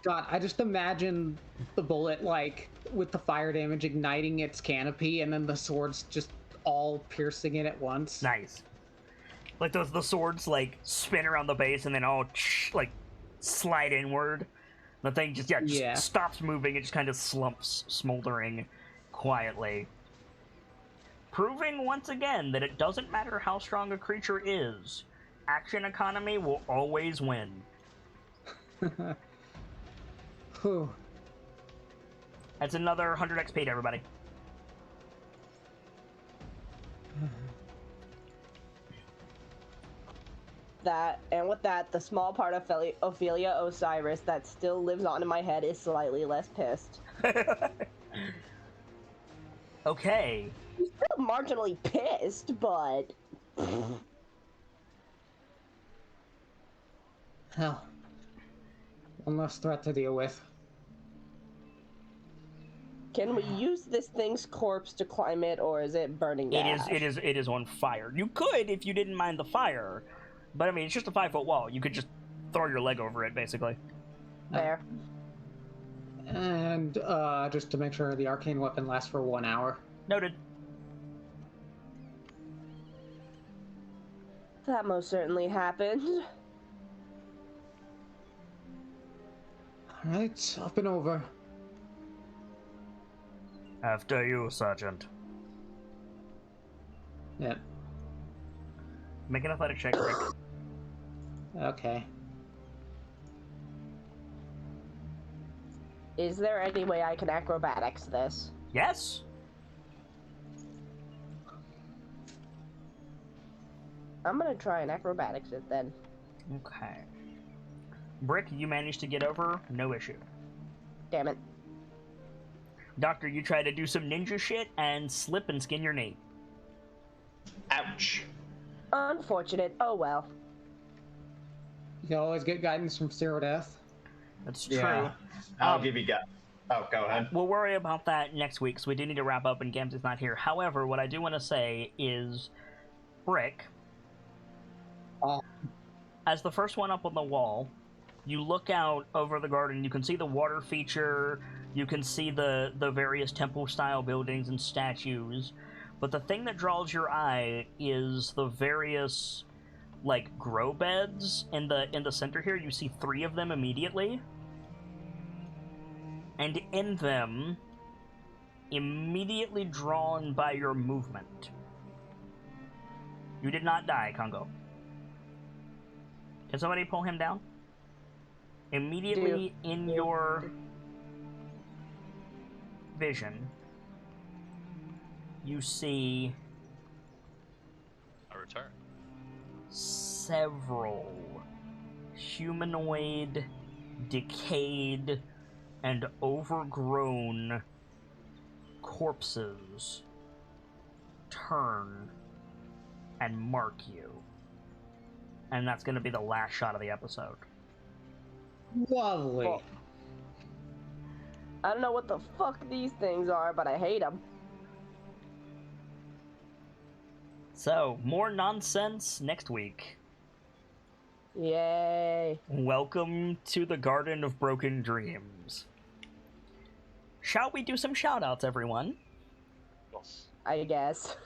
God, I just imagine the bullet, like, with the fire damage igniting its canopy, and then the swords just all piercing it at once. Nice. Like the swords like spin around the base and then all like slide inward. The thing just stops moving. It just kind of slumps, smoldering quietly, proving once again that it doesn't matter how strong a creature is. Action economy will always win. Whew. That's another 100 XP to everybody. With that, the small part of Ophelia Osiris that still lives on in my head is slightly less pissed. Okay. He's still marginally pissed, but... Hell. One less threat to deal with. Can we use this thing's corpse to climb it, or is it burning gas? It is on fire. You could if you didn't mind the fire, but I mean it's just a 5-foot wall. You could just throw your leg over it, basically. There. And just to make sure the arcane weapon lasts for 1 hour. Noted. That most certainly happened. Alright, up and over. After you, Sergeant. Yep. Make an athletic check, Rick. Okay. Is there any way I can acrobatics this? Yes? I'm gonna try and acrobatics it then. Okay. Brick, you managed to get over, no issue. Damn it. Doctor, you try to do some ninja shit and slip and skin your knee. Ouch. Unfortunate. Oh well. You can always get guidance from Zero Death. That's true. Yeah. I'll give you Oh, go ahead. We'll worry about that next week, so we do need to wrap up and Gamzee's not here. However, what I do want to say is, Brick, as the first one up on the wall, you look out over the garden, you can see the water feature, you can see the various temple-style buildings and statues, but the thing that draws your eye is the various, like, grow beds in the center here. You see 3 of them immediately. And in them, immediately drawn by your movement. You did not die, Congo. Can somebody pull him down? Immediately in your vision, you see A return. several humanoid, decayed, and overgrown corpses turn and mark you. And that's going to be the last shot of the episode. Lovely. Well, I don't know what the fuck these things are, but I hate them. So, more nonsense next week. Yay. Welcome to the Garden of Broken Dreams. Shall we do some shoutouts, everyone? Yes. I guess.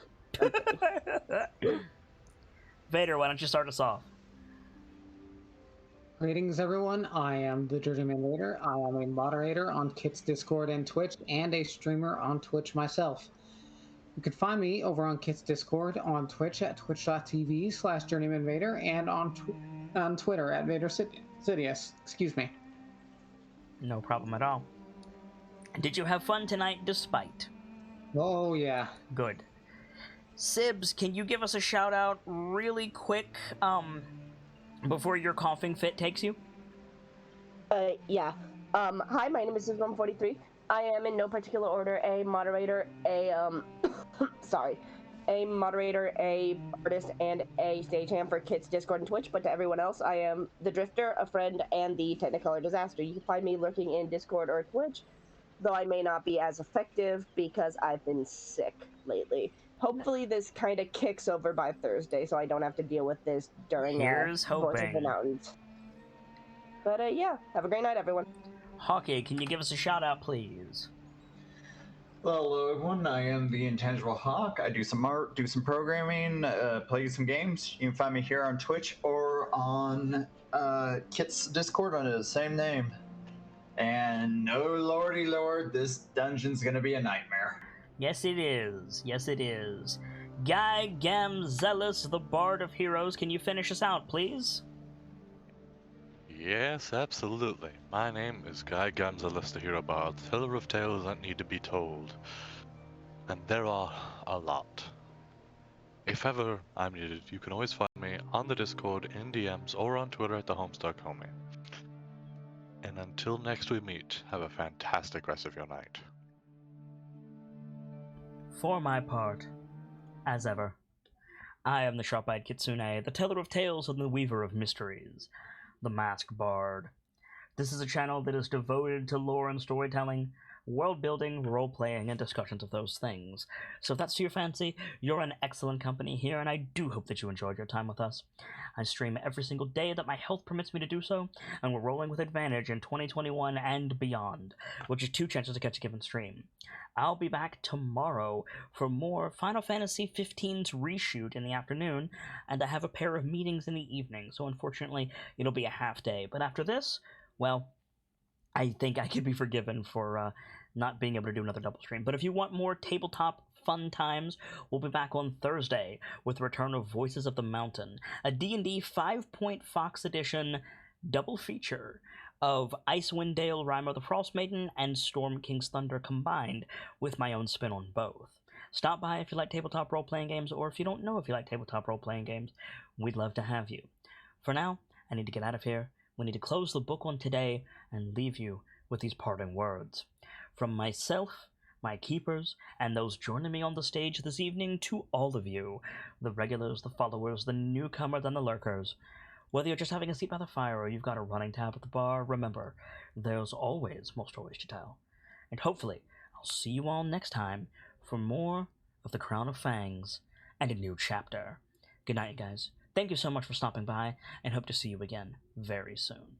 Vader, why don't you start us off? Greetings, everyone. I am the Journeyman Leader. I am a moderator on Kit's Discord and Twitch, and a streamer on Twitch myself. You can find me over on Kit's Discord on Twitch at twitch.tv/JourneymanVader and on Twitter at VaderSidious. Excuse me. No problem at all. Did you have fun tonight despite? Oh, yeah. Good. Sibs, can you give us a shout out really quick before your coughing fit takes you? Yeah. Hi, my name is Sibs143. I am in no particular order a moderator, a moderator, a artist, and a stagehand for Kit's Discord and Twitch, but to everyone else, I am the Drifter, a friend, and the Technicolor Disaster. You can find me lurking in Discord or Twitch though I may not be as effective because I've been sick lately. Hopefully this kind of kicks over by Thursday so I don't have to deal with this during Here's Voice of the hoping. Mountains. But yeah, have a great night, everyone. Hockey, can you give us a shout out, please? Well, hello everyone. I am the Intangible Hawk. I do some art, do some programming, play some games. You can find me here on Twitch or on Kit's Discord under the same name. And oh lordy lord, this dungeon's gonna be a nightmare. Yes, it is. Yes, it is. Guy Gamzelis, the Bard of Heroes, can you finish us out, please? Yes, absolutely. My name is Guy Gamzelis, the Hero Bard, teller of tales that need to be told. And there are a lot. If ever I'm needed, you can always find me on the Discord, in DMs, or on Twitter at the Homestuck Homie. And until next we meet, have a fantastic rest of your night. For my part, as ever, I am the Sharp-Eyed Kitsune, the teller of tales and the weaver of mysteries, the Masked Bard. This is a channel that is devoted to lore and storytelling, world building, role playing, and discussions of those things. So if that's to your fancy, you're in excellent company here, and I do hope that you enjoyed your time with us. I stream every single day that my health permits me to do so, and we're rolling with advantage in 2021 and beyond, which is 2 chances to catch a given stream. I'll be back tomorrow for more Final Fantasy XV's reshoot in the afternoon, and I have a pair of meetings in the evening, so unfortunately it'll be a half day. But after this, well, I think I could be forgiven for not being able to do another double stream. But if you want more tabletop fun times, we'll be back on Thursday with the return of Voices of the Mountain, a D&D 5-point Fox edition double feature of Icewind Dale, Rhymer the Frost Maiden, and Storm King's Thunder combined, with my own spin on both. Stop by if you like tabletop role-playing games, or if you don't know if you like tabletop role-playing games, we'd love to have you. For now, I need to get out of here. We need to close the book on today and leave you with these parting words. From myself, my keepers, and those joining me on the stage this evening, to all of you, the regulars, the followers, the newcomers, and the lurkers. Whether you're just having a seat by the fire or you've got a running tab at the bar, remember, there's always more stories to tell. And hopefully, I'll see you all next time for more of the Crown of Fangs and a new chapter. Good night, guys. Thank you so much for stopping by, and hope to see you again very soon.